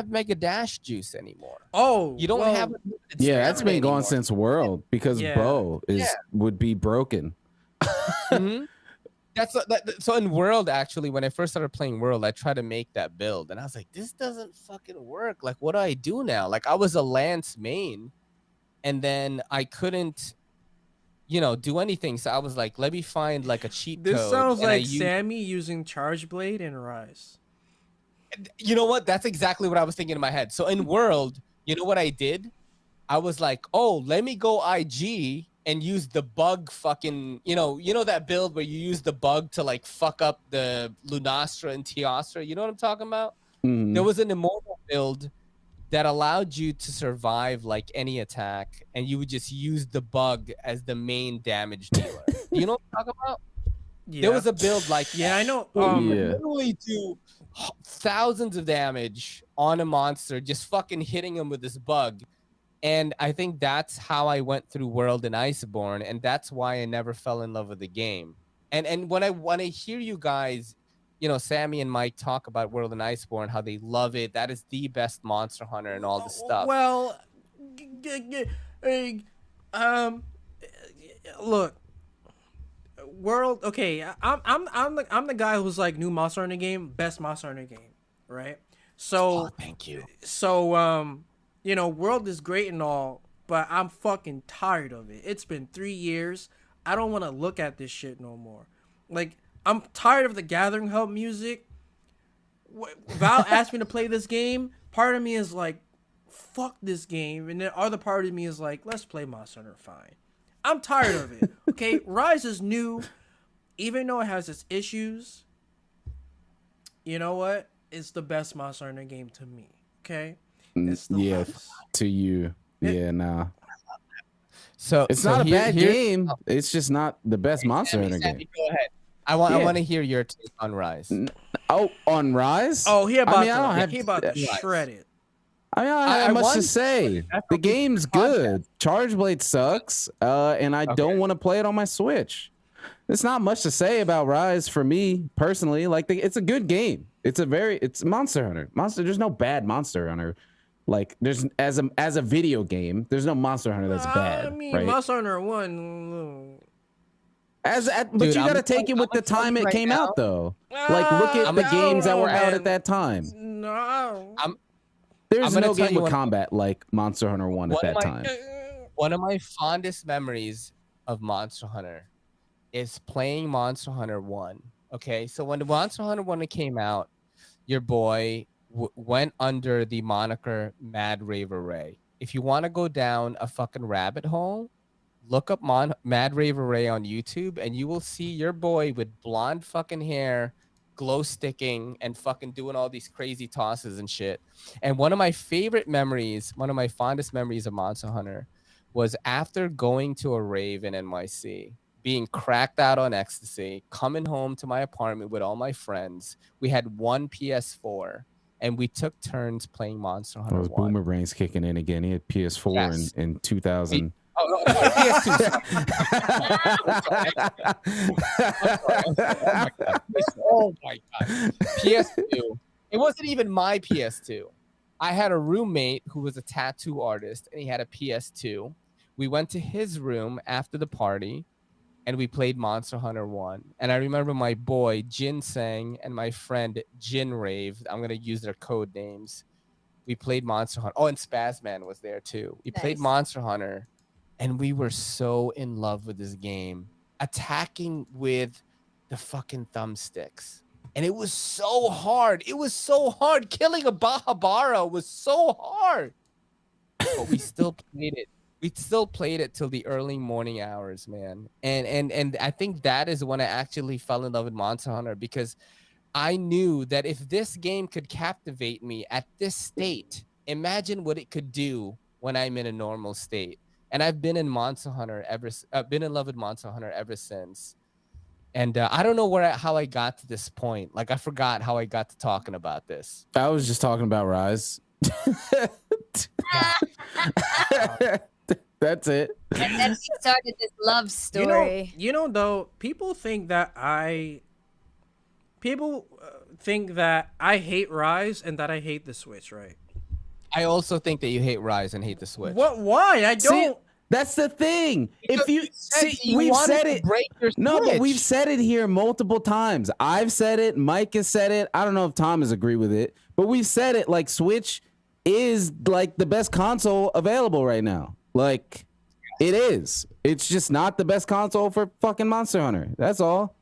Mega Dash juice anymore. Oh, you don't have. That's been gone since World because Bo would be broken. Mm-hmm. So in World, actually, when I first started playing World, I tried to make that build, and I was like, this doesn't fucking work. Like, what do I do now? Like, I was a Lance main, and then I couldn't, do anything. So I was like, let me find like a cheat code. This sounds like Sammy using Charge Blade in Rise. You know what? That's exactly what I was thinking in my head. So in World, you know what I did? I was like, oh, let me go IG and use the bug fucking, you know that build where you use the bug to like fuck up the Lunastra and Teostra. You know what I'm talking about? Mm-hmm. There was an immortal build that allowed you to survive like any attack, and you would just use the bug as the main damage dealer. You know what I'm talking about? Yeah. There was a build like I know. Literally do thousands of damage on a monster, just fucking hitting him with this bug. And I think that's how I went through World and Iceborne, and that's why I never fell in love with the game. And when I hear you guys, you know, Sammy and Mike talk about World and Iceborne, how they love it. That is the best Monster Hunter and all this stuff. Well, look, World. Okay, I'm the guy who's like new Monster Hunter game, best Monster Hunter game, right? So thank you. So you know, World is great and all, but I'm fucking tired of it. It's been 3 years. I don't want to look at this shit no more. Like, I'm tired of the Gathering Hub music. Val asked me to play this game. Part of me is like, fuck this game. And then other part of me is like, let's play Monster Hunter, fine. I'm tired of it. Okay, Rise is new. Even though it has its issues, you know what? It's the best Monster Hunter game to me. Okay? It's the best. To you. Nah. So it's not a bad game. It's just not the best Monster Hunter game. Go ahead. I want to hear your take on Rise. On Rise? Oh, he about to shred it. I mean, I don't have much to say. The game's good. Charge Blade sucks, and I don't want to play it on my Switch. There's not much to say about Rise for me personally. Like, it's a good game. It's Monster Hunter. There's no bad Monster Hunter. Like, there's as a video game, there's no Monster Hunter that's bad. I mean, right? Monster Hunter 1. But you gotta take it with the time it came out, though. Like, look at the games that were out at that time. No. There's no game with combat like Monster Hunter 1 at that time. One of my fondest memories of Monster Hunter is playing Monster Hunter 1. Okay, so when the Monster Hunter 1 came out, your boy went under the moniker Mad Raver Ray. If you want to go down a fucking rabbit hole, look up Mad Raver Ray on YouTube, and you will see your boy with blonde fucking hair, glow sticking, and fucking doing all these crazy tosses and shit. And one of my fondest memories of Monster Hunter was after going to a rave in NYC, being cracked out on ecstasy, coming home to my apartment with all my friends. We had one PS4, and we took turns playing Monster Hunter 1. Boomer Brain's kicking in again. He had PS4 in 2000. Oh my god. PS2. It wasn't even my PS2. I had a roommate who was a tattoo artist, and he had a PS2. We went to his room after the party, and we played Monster Hunter 1. And I remember my boy Ginseng and my friend Jin Rave. I'm gonna use their code names. We played Monster Hunter. Oh, and Spazman was there too. We played Monster Hunter. And we were so in love with this game, attacking with the fucking thumbsticks. And it was so hard. It was so hard. Killing a Bahabara was so hard. But we still played it. We still played it till the early morning hours, man. And I think that is when I actually fell in love with Monster Hunter, because I knew that if this game could captivate me at this state, imagine what it could do when I'm in a normal state. And I've been in Monster Hunter been in love with Monster Hunter ever since. And I don't know how I got to this point. Like, I forgot how I got to talking about this. I was just talking about Rise. That's it. And then we started this love story. You know, though, people think that I hate Rise and that I hate the Switch, right? I also think that you hate Rise and hate the Switch. What? Why? I don't. See, that's the thing. If you see, we've said it. No, but we've said it here multiple times. I've said it. Mike has said it. I don't know if Tom has agreed with it, but we've said it. Like, Switch is like the best console available right now. Like, it is. It's just not the best console for fucking Monster Hunter. That's all.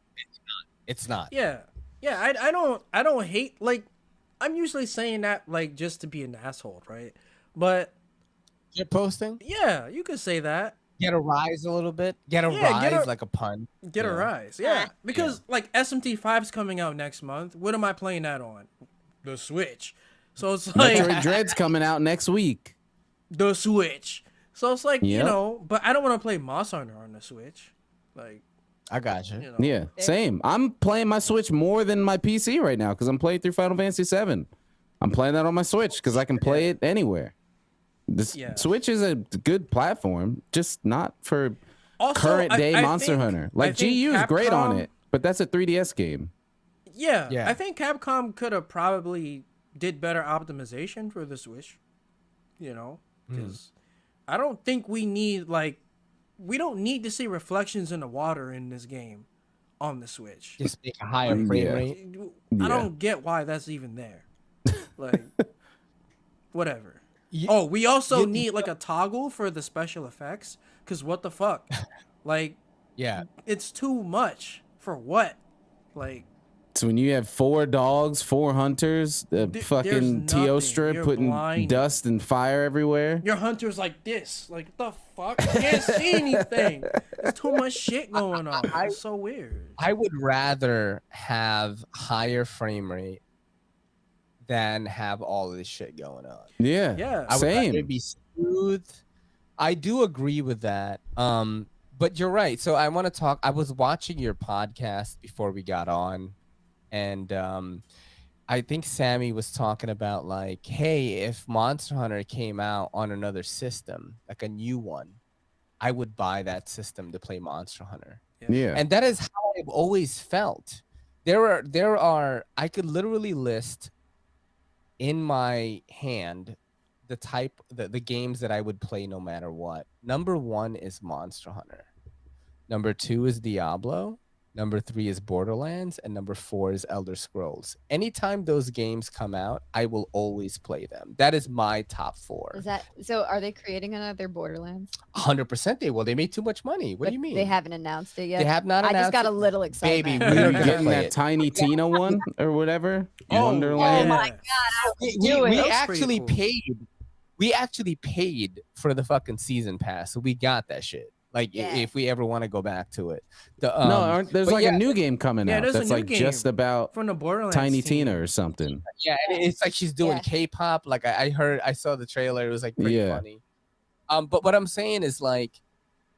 It's not. Yeah. I don't hate, like, I'm usually saying that, like, just to be an asshole, right? But you're posting? Yeah, you could say that. Get a rise a little bit. Get a rise, like a pun. Get a rise, yeah. Because like SMT5's coming out next month. What am I playing that on? The Switch. So it's like Metroid Dread's coming out next week. The Switch. So it's like, you know, but I don't want to play Monster Hunter on the Switch. Like, I got you. know. Yeah, same. I'm playing my Switch more than my PC right now because I'm playing through Final Fantasy VII. I'm playing that on my Switch because I can play it anywhere. Switch is a good platform, just not for current day Monster Hunter. Like, GU is great on it. But that's a 3DS game. Yeah, I think Capcom could have probably did better optimization for the Switch. You know, because I don't think we don't need to see reflections in the water in this game on the Switch. Just make a higher frame rate. I don't get why that's even there. Like, whatever. We also need like a toggle for the special effects. Because what the fuck? Like, it's too much for what? Like, so when you have 4 dogs, 4 hunters, the fucking TO strip putting dust and fire everywhere. Your hunter's like this. Like, what the fuck? You can't see anything. There's too much shit going on. It's so weird. I would rather have higher frame rate than have all of this shit going on. Yeah. I would Same. rather be smooth. I do agree with that. But you're right. So I want to talk. I was watching your podcast before we got on. And I think Sammy was talking about like, hey, if Monster Hunter came out on another system, like a new one, I would buy that system to play Monster Hunter. Yeah. And that is how I've always felt. There are I could literally list in my hand the games that I would play no matter what. Number 1 is Monster Hunter. Number 2 is Diablo. Number 3 is Borderlands, and number 4 is Elder Scrolls. Anytime those games come out, I will always play them. That is my top 4. Is that so? Are they creating another Borderlands? 100% they will. They made too much money. What do you mean? They haven't announced it yet. They have not announced I just got it. a little excited. Baby, Are we're you gonna getting play that it. Tiny Tina one or whatever? Wonderland. Oh my god! We actually cool. paid. We actually paid for the fucking season pass, so we got that shit. Like if we ever want to go back to it. There's like a new game coming out there's a that's new like game just about from the Borderlands Tiny team. Tina or something. Yeah, and it's like she's doing K-pop. Like I saw the trailer. It was like pretty funny. But what I'm saying is like,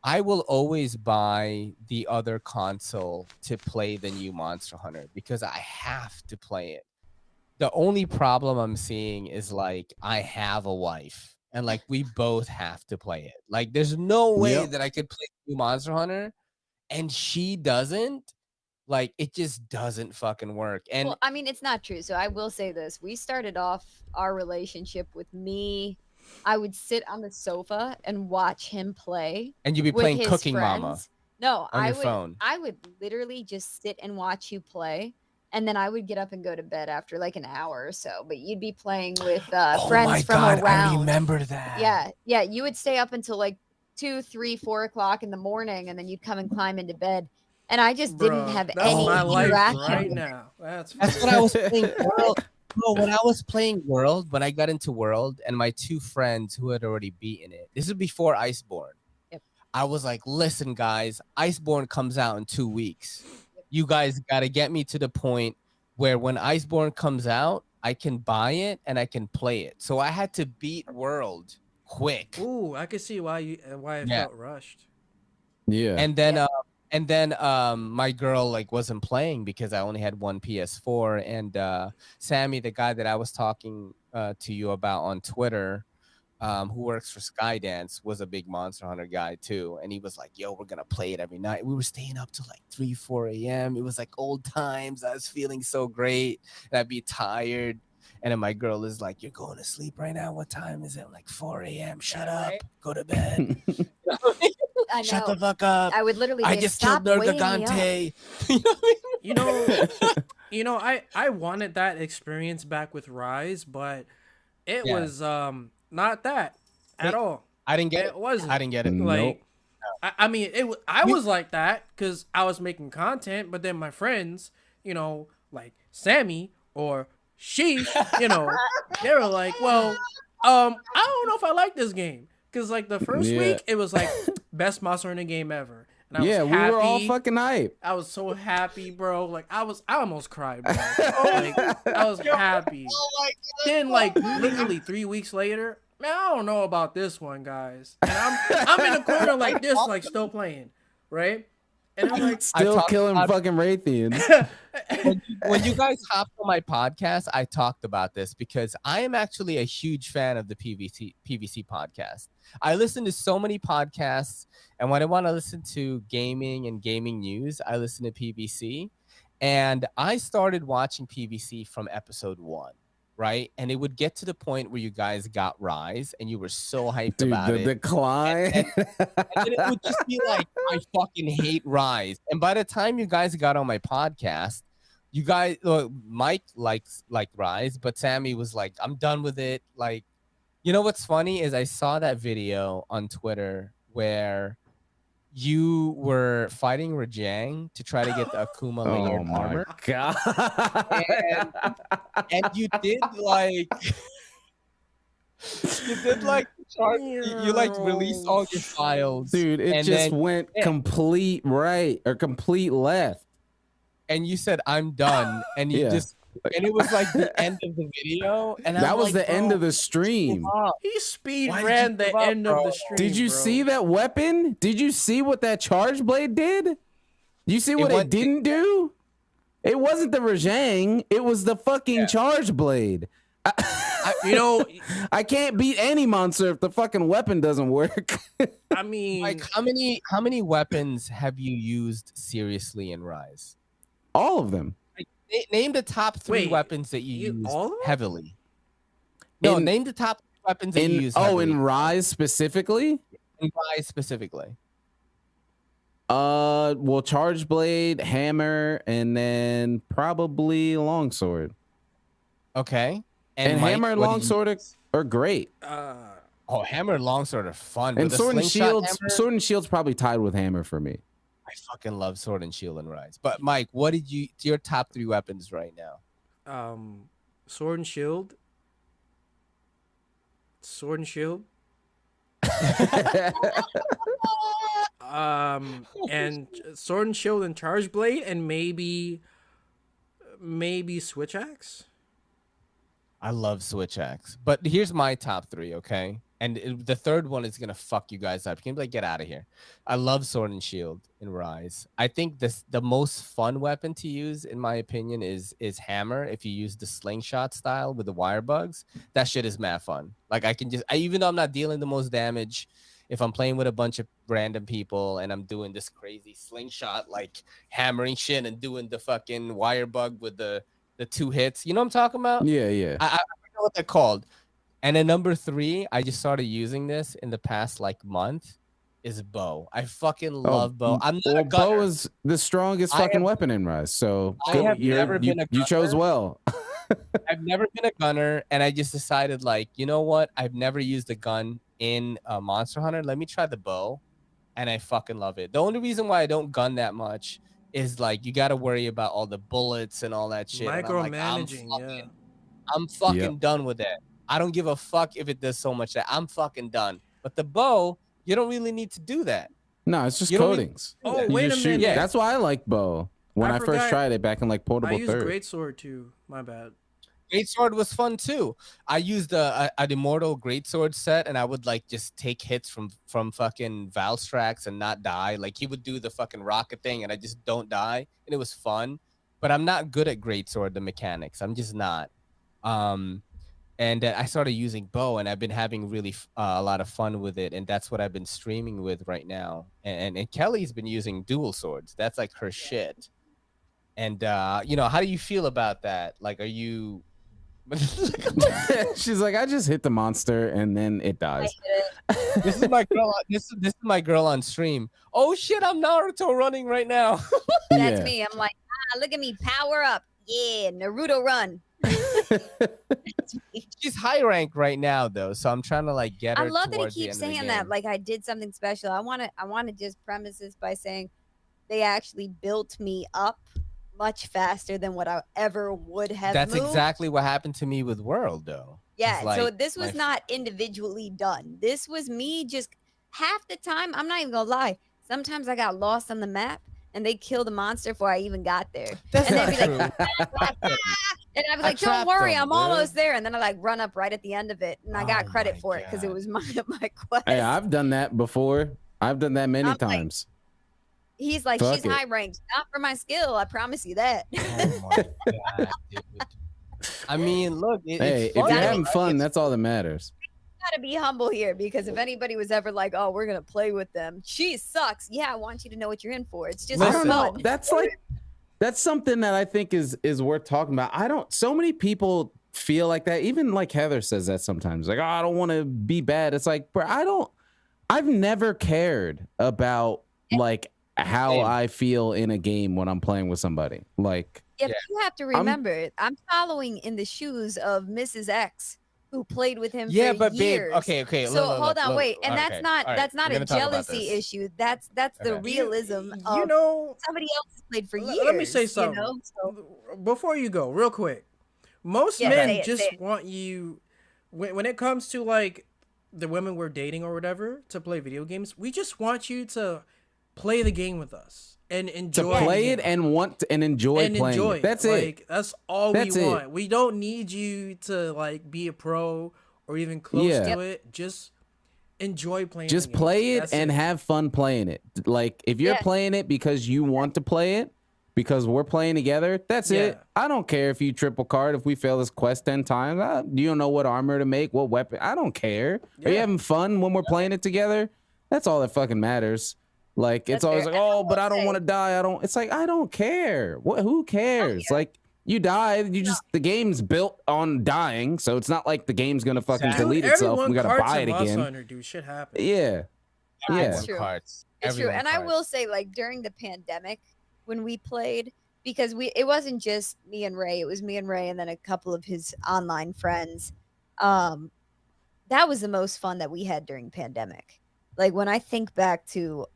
I will always buy the other console to play the new Monster Hunter because I have to play it. The only problem I'm seeing is like I have a wife. And like we both have to play it. Like there's no way that I could play new Monster Hunter and she doesn't. Like it just doesn't fucking work. And well, I mean, it's not true. So I will say this: we started off our relationship with me. I would sit on the sofa and watch him play. And you'd be with playing his Cooking friends. Mama. No, on your phone. I would literally just sit and watch you play. And then I would get up and go to bed after like an hour or so. But you'd be playing with friends from around. I remember that. Yeah. You would stay up until like 2, 3, 4 o'clock in the morning, and then you'd come and climb into bed. And I just didn't have any my life interaction. right now. That's what I was playing World. No, when I was playing World, when I got into World, and my 2 friends who had already beaten it. This is before Iceborne. Yep. I was like, listen, guys, Iceborne comes out in 2 weeks. You guys got to get me to the point where when Iceborne comes out, I can buy it and I can play it. So I had to beat World quick. Ooh, I could see why it felt rushed. Yeah. And then my girl like wasn't playing because I only had one PS4. And Sammy, the guy that I was talking to you about on Twitter, who works for Skydance, was a big Monster Hunter guy too. And he was like, yo, we're gonna play it every night. We were staying up till like 3, 4 a.m. It was like old times. I was feeling so great. And I'd be tired. And then my girl is like, you're going to sleep right now? What time is it? I'm like 4 a.m. Shut up. Right? Go to bed. I know. Shut the fuck up. I would literally I say, just killed "Stop waking me up." Nergigante. You know, I wanted that experience back with Rise, but it was not that at all. I didn't get it. It wasn't. I didn't get it. Like, I mean, I was like that because I was making content, but then my friends, you know, like Sammy or Sheesh, you know, they were like, well, I don't know if I like this game. Because, like, the first week, it was, like, best Monster Hunter game ever. And I was happy. We were all fucking hype. I was so happy, bro. Like, I almost cried, bro. Like, I was happy. Oh my God. Then, like, literally 3 weeks later, man, I don't know about this one, guys. And I'm in a corner like this, like, still playing, right? And I'm like, Still talked killing about- fucking Raytheons. when you guys hopped on my podcast, I talked about this because I am actually a huge fan of the PVC podcast. I listen to so many podcasts, and when I want to listen to gaming and gaming news, I listen to PVC. And I started watching PVC from episode 1, right? And it would get to the point where you guys got Rise, and you were so hyped Dude, about the it. decline. And then it would just be like, I fucking hate Rise. And by the time you guys got on my podcast, you guys, Mike liked Rise, but Sammy was like, I'm done with it. Like, you know what's funny is I saw that video on Twitter where you were fighting Rajang to try to get the Akuma Oh layered my armor. god. And you did like you like released all your files, Dude, it and just then- went complete right or complete left. and you said I'm done, and you Yeah. just and it was like the end of the video, and That I'm was like, the end bro, of the stream. stop. he speed Why did ran you the give up, end of bro? the stream. Did you bro. see that weapon? Did you see what that charge blade did? You see what it went- didn't do? It wasn't the Rajang. It was the fucking charge blade. You know, I can't beat any monster if the fucking weapon doesn't work. I mean, Like, how many weapons have you used seriously in Rise? All of them. Name the top 3 Wait, weapons that you use all of them? heavily. No, In- name the top 3 weapons that you use. Oh, heavily. in Rise specifically? In Rise specifically. Well, charge blade, hammer, and then probably longsword. Okay. And Mike, hammer and what do you longsword use? are great. Oh, hammer and longsword are fun. And With a sword and slingshot shields, hammer, sword and shields probably tied with hammer for me. I fucking love sword and shield and Rise. But Mike, what did you? Your top 3 weapons right now? sword and shield. Sword and shield. And sword and shield and charge blade, and maybe switch axe. I love switch axe. But here's my top 3, okay? And the third one is gonna fuck you guys up. You can be like, get out of here. I love sword and shield in Rise. I think the most fun weapon to use, in my opinion, is hammer. If you use the slingshot style with the wire bugs, that shit is mad fun. Like I can even though I'm not dealing the most damage, if I'm playing with a bunch of random people and I'm doing this crazy slingshot, like hammering shit and doing the fucking wire bug with the 2 hits, you know what I'm talking about? Yeah, yeah. I don't know what they're called. And then number 3, I just started using this in the past like month, is bow. I fucking love bow. I'm not a gunner. bow is the strongest I fucking have- weapon in Rise. So I have never been a you chose gunner. well. I've never been a gunner, and I just decided, like, you know what? I've never used a gun in Monster Hunter. Let me try the bow, and I fucking love it. The only reason why I don't gun that much is like you got to worry about all the bullets and all that shit. and I'm like, Micromanaging, yeah. I'm fucking Yep. done with that. I don't give a fuck if it does so much that I'm fucking done. But the bow, you don't really need to do that. No, it's just You don't need- coatings. Oh, You wait just a shoot. minute. Yeah. That's why I like bow. When I I first forgot- tried it back in like I portable used third. greatsword too. My bad. Greatsword was fun too. I used an immortal greatsword set, and I would like just take hits from fucking Valstrax and not die. Like he would do the fucking rocket thing, and I just don't die, and it was fun. But I'm not good at greatsword, the mechanics. I'm just not. And I started using bow, and I've been having really a lot of fun with it, and that's what I've been streaming with right now. And Kelly's been using dual swords. That's like her shit. And you know, how do you feel about that? Like, are you? She's like, I just hit the monster and then it dies. This is my girl. This is my girl on stream. Oh shit! I'm Naruto running right now. That's Yeah. me. I'm like, look at me, power up. Yeah, Naruto run. She's high rank right now though, so I'm trying to like get her. I love that he towards the keeps end of the saying that. game. Like I did something special. I want to just premise this by saying they actually built me up much faster than what I ever would have. That's moved. exactly what happened to me with World though. Yeah, It's so like this was my- not individually done. This was me just half the time. I'm not even gonna lie. Sometimes I got lost on the map and they killed the monster before I even got there. That's and not they'd be true. like, and I'd be I like, don't trapped worry, them, I'm dude. almost there. And then I like run up right at the end of it, and I got Oh credit my for it because it God. was my quest. Hey, I've done that before. I've done that many I'm like- times. He's like, Fuck she's it. high ranked, not for my skill. I promise you that. Oh my God, dude. I mean, look, Hey, it's if fun, you're Gotta having be- fun, that's all that matters. Gotta be humble here, because if anybody was ever like, "Oh, we're gonna play with them," she sucks. Yeah, I want you to know what you're in for. It's just I Listen. don't know. fun. That's something that I think is worth talking about. So many people feel like that. Even like Heather says that sometimes. Like, oh, I don't want to be bad. It's like, bro, I've never cared about like how Same. I feel in a game when I'm playing with somebody. Like, Yeah, Yeah. but you have to remember, I'm following in the shoes of Mrs. X, who played with him Yeah, for but years. babe, okay. So look, hold on, look, wait, and okay, that's not all right, that's not we're a gonna talk about jealousy this. issue. That's the Okay. realism You of know, somebody else has played for years. let me say You something. know? So, Before you go, real quick. Most Yeah, men say it, just say it. want you, when it comes to like the women we're dating or whatever, to play video games, we just want you to play the game with us and to enjoy play the it game. and want to, and enjoy and playing enjoy it. That's it. Like, that's all That's we it. want. We don't need you to like be a pro or even close Yeah. to it. Just enjoy playing. Just the play games. it That's and have fun playing it. Like, if you're Yeah. playing it because you want to play it, because we're playing together, that's it. Yeah. I don't care if you triple card, if we fail this quest 10 times. You don't know what armor to make, what weapon. I don't care. Are you Yeah. having fun when we're playing it together? That's all that fucking matters. Like, it's That's always fair. like, And I oh, but will I don't say- want to die. It's like, I don't care. Who cares? Like, you died. The game's built on dying, so it's not like the game's gonna fucking Exactly. delete itself. We gotta carts buy in it Monster again. Hunter, dude. Shit happens. Yeah. Yeah. Everyone true. cards. It's true. Everyone And I cards. will say, like, during the pandemic when we played, because it wasn't just me and Ray, it was me and Ray and then a couple of his online friends. That was the most fun that we had during pandemic. Like, when I think back to,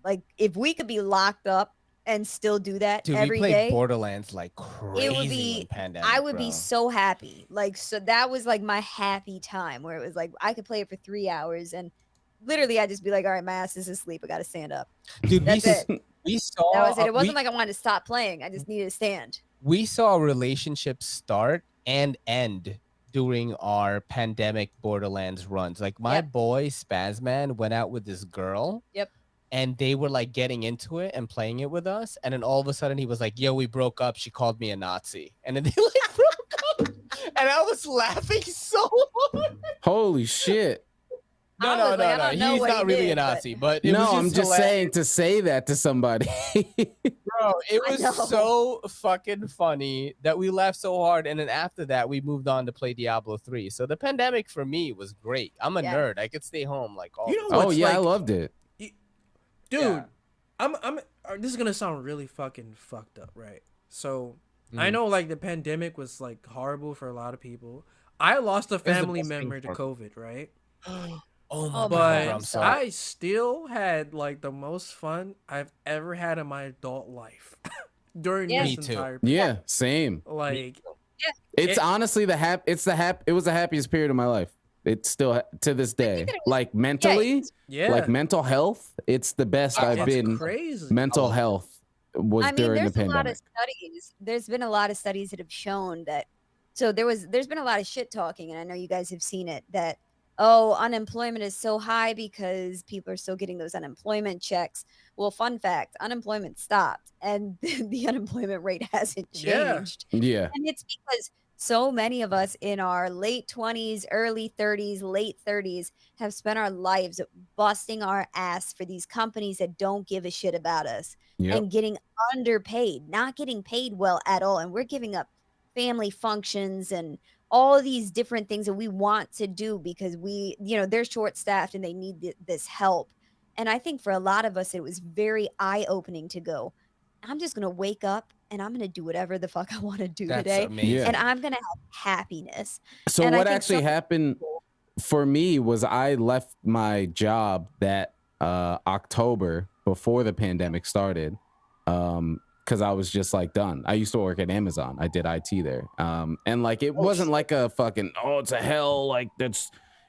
like, if we could be locked up and still do that Dude, every we played day, Borderlands like crazy. it would be in pandemic, I would bro. be so happy. Like, so that was like my happy time, where it was like I could play it for 3 hours and literally I'd just be like, all right, my ass is asleep, I gotta stand up. Dude, That's it. we saw. That was it. It wasn't we, like I wanted to stop playing. I just needed to stand. we saw relationships start and end during our pandemic Borderlands runs. Like, my Yep. boy Spazman went out with this girl. Yep. And they were like getting into it and playing it with us. And then all of a sudden he was like, yo, we broke up. She called me a Nazi. And then they like broke up. And I was laughing so hard. Holy shit. No, I no, was no, like, I no. don't know He's what not he really did, a but- Nazi, but it No, was I'm just hilarious. saying to say that to somebody. Bro, it I was know. so fucking funny that we laughed so hard. And then after that, we moved on to play Diablo 3. So the pandemic for me was great. I'm a Yeah. nerd. I could stay home like all You the know time. Oh what's yeah, I like- loved it. Dude, Yeah. I'm this is gonna sound really fucking fucked up, right? So I Mhm. know like the pandemic was like horrible for a lot of people. I lost a the family best thing member to for- COVID, right? Oh Oh my my god, But bro, I'm I'm sorry. sorry. I still had like the most fun I've ever had in my adult life during Yeah. this Me too. entire Yeah, same. like It's It- honestly it was the happiest period of my life. It's still to this day. that it was- Like mentally, yeah, like mental health, it's the best I've it's been. crazy. Mental Oh. health was I mean, during the there's a lot pandemic. of studies. There's been a lot of studies that have shown that. So there's been a lot of shit talking, and I know you guys have seen it, that, oh, unemployment is so high because people are still getting those unemployment checks. Well, fun fact, unemployment stopped and the unemployment rate hasn't Yeah. changed. Yeah. And it's because so many of us in our late 20s, early 30s, late 30s have spent our lives busting our ass for these companies that don't give a shit about us Yep. and getting underpaid, not getting paid well at all. And we're giving up family functions and all of these different things that we want to do because they're short staffed and they need this help. And I think for a lot of us, it was very eye opening to go, I'm just going to wake up and I'm going to do whatever the fuck I want to do That's today. amazing. Yeah. And I'm going to have happiness. So And I what think actually some happened people- for me was I left my job that October before the pandemic started, because I was just like done. I used to work at Amazon. I did IT there, and like it wasn't like a fucking it's a hell like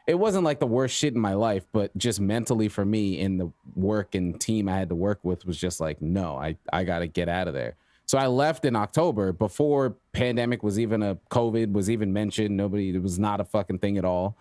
it wasn't like the worst shit in my life, but just mentally for me in the work and team I had to work with was just like, no, I got to get out of there. So I left in October before pandemic was even COVID was even mentioned. It was not a fucking thing at all.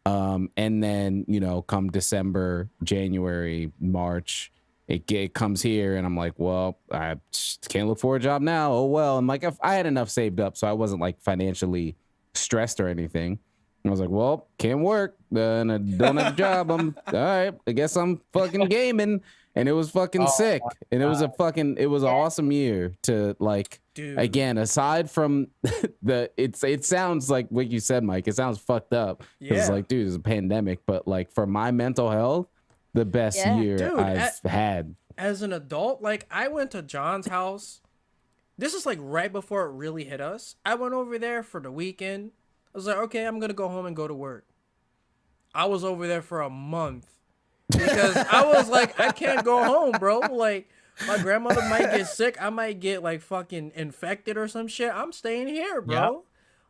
And then, come December, January, March, it comes here, and I'm like, well, I just can't look for a job now. Oh well. And like, if I had enough saved up, so I wasn't like financially stressed or anything. And I was like, well, can't work, and I don't have a job. I'm all right. I guess I'm fucking gaming. And it was fucking sick. And it was an awesome year to like, Dude. again, aside from it sounds like what you said, Mike, it sounds fucked up. It's like, dude, it's a pandemic, but like for my mental health, the best year Dude, I've had. As an adult, like I went to John's house. This is like right before it really hit us. I went over there for the weekend. I was like, okay, I'm gonna go home and go to work. I was over there for a month because I was like, I can't go home, bro. Like my grandmother might get sick. I might get like fucking infected or some shit. I'm staying here, bro.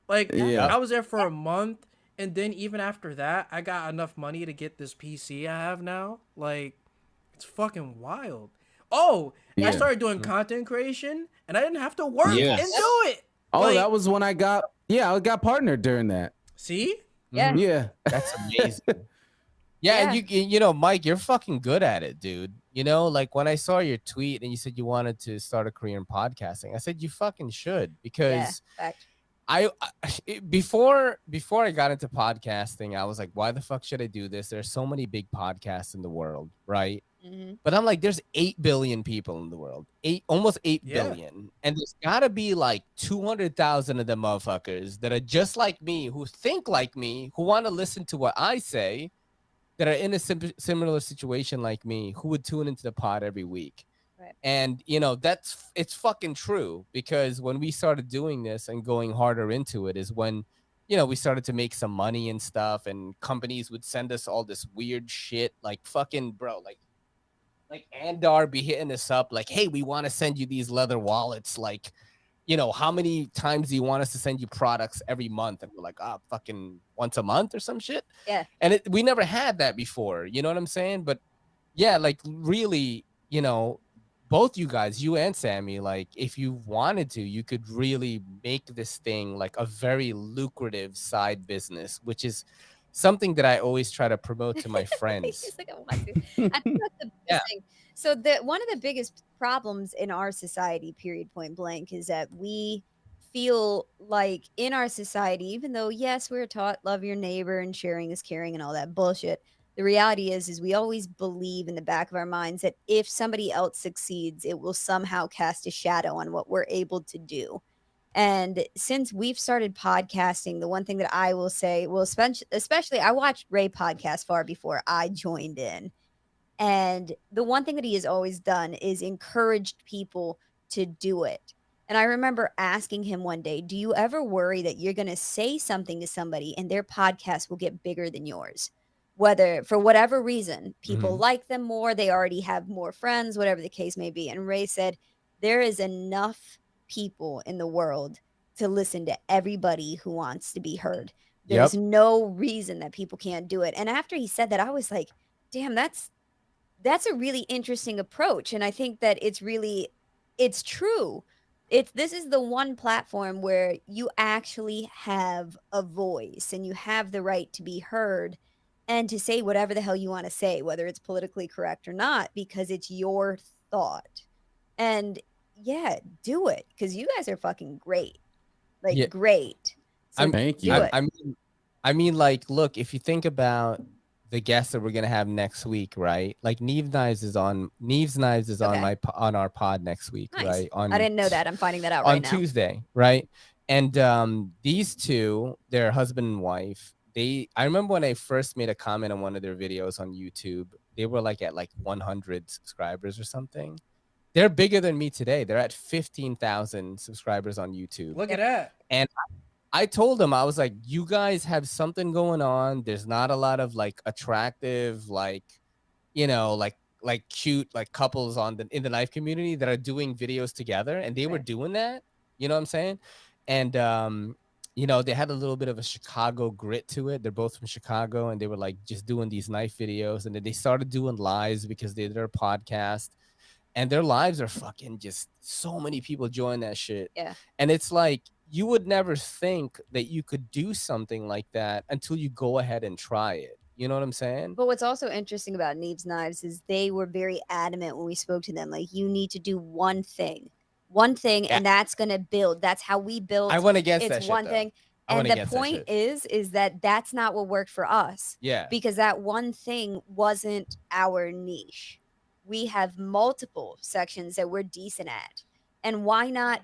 Like I was there for a month, and then even after that, I got enough money to get this PC I have now. Like it's fucking wild. Oh, I started doing content creation, and I didn't have to work and do it. Oh, like, that was when I got partnered during that. See? Yeah. Yeah. That's amazing. And you know, Mike, you're fucking good at it, dude. You know, like when I saw your tweet and you said you wanted to start a career in podcasting, I said you fucking should, because before I got into podcasting, I was like, why the fuck should I do this? There's so many big podcasts in the world, right? Mm-hmm. But I'm like, there's 8 billion people in the world, almost 8 billion. And there's gotta be like 200,000 of them motherfuckers that are just like me, who think like me, who want to listen to what I say, that are in a similar situation like me, who would tune into the pod every week. Right. And, you know, it's fucking true, because when we started doing this and going harder into it is when, you know, we started to make some money and stuff, and companies would send us all this weird shit, like fucking, bro, like Andar be hitting us up like, hey, we want to send you these leather wallets. Like, you know, how many times do you want us to send you products every month? And we're like, fucking once a month or some shit. Yeah. And we never had that before. You know what I'm saying? But yeah, like really, you know, both you guys, you and Sammy, like if you wanted to, you could really make this thing like a very lucrative side business, which is something that I always try to promote to my friends. He's like, I want to. I think that's the biggest thing. So one of the biggest problems in our society, period, point blank, is that we feel like in our society, even though, yes, we're taught love your neighbor and sharing is caring and all that bullshit, the reality is we always believe in the back of our minds that if somebody else succeeds, it will somehow cast a shadow on what we're able to do. And since we've started podcasting, the one thing that I will say, well, especially I watched Ray podcast far before I joined in. And the one thing that he has always done is encouraged people to do it. And I remember asking him one day, do you ever worry that you're going to say something to somebody and their podcast will get bigger than yours? Whether for whatever reason, people like them more, they already have more friends, whatever the case may be. And Ray said, there is enough people in the world to listen to everybody who wants to be heard. There's no reason that people can't do it. And after he said that, I was like, damn, that's a really interesting approach. And I think that it's true. This is the one platform where you actually have a voice and you have the right to be heard and to say whatever the hell you want to say, whether it's politically correct or not, because it's your thought. And yeah, do it, because you guys are fucking great. Like, great. So thank you. I mean, like, look, if you think about the guest that we're gonna have next week, right? Like Neves Knives is on on our pod next week, right? I didn't know that. I'm finding that out right now. On Tuesday, right? And these two, they're husband and wife. I remember when I first made a comment on one of their videos on YouTube, they were like at like 100 subscribers or something. They're bigger than me today. They're at 15,000 subscribers on YouTube. Look at that. And I told them, I was like, you guys have something going on. There's not a lot of like attractive, like, you know, like cute, like couples in the knife community that are doing videos together. And they were doing that. You know what I'm saying? And, you know, they had a little bit of a Chicago grit to it. They're both from Chicago, and they were like just doing these knife videos. And then they started doing lives because they did their podcast. And their lives are fucking just so many people join that shit. Yeah. And it's like, you would never think that you could do something like that until you go ahead and try it. You know what I'm saying? But what's also interesting about Neve's Knives is they were very adamant when we spoke to them. Like, you need to do one thing, Yeah. and that's gonna build. That's how we built. I went against It's that shit, one though. thing. I went And the against that point shit. is that that's not what worked for us. Yeah. Because that one thing wasn't our niche. We have multiple sections that we're decent at. And why not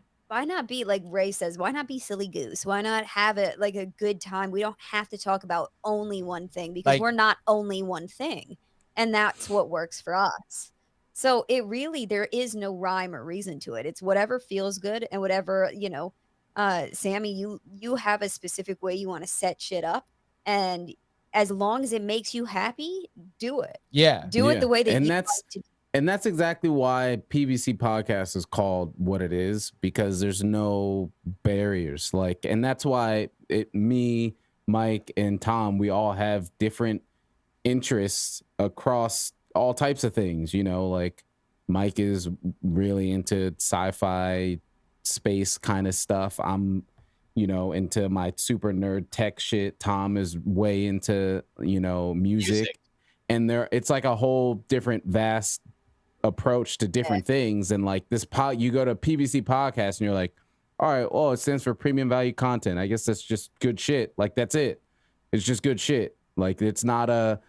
be, like Ray says, why not be silly goose? Why not have it like a good time? We don't have to talk about only one thing, because Like- we're not only one thing. And that's what works for us. So it really, there is no rhyme or reason to it. It's whatever feels good and whatever, Sammy, you have a specific way you want to set shit up, and as long as it makes you happy, do it. Yeah. Do it the way that And you that's like to. and that's exactly why PVC Podcast is called what it is, because there's no barriers. Like, and that's why me, Mike, and Tom, we all have different interests across all types of things. Like Mike is really into sci-fi, space kind of stuff. I'm into my super nerd tech shit. Tom is way into music. And it's like a whole different vast approach to different things. And like this you go to PVC Podcast and you're like, all right, well, it stands for premium value content. I guess that's just good shit. Like, that's it. It's just good shit. Like, it's not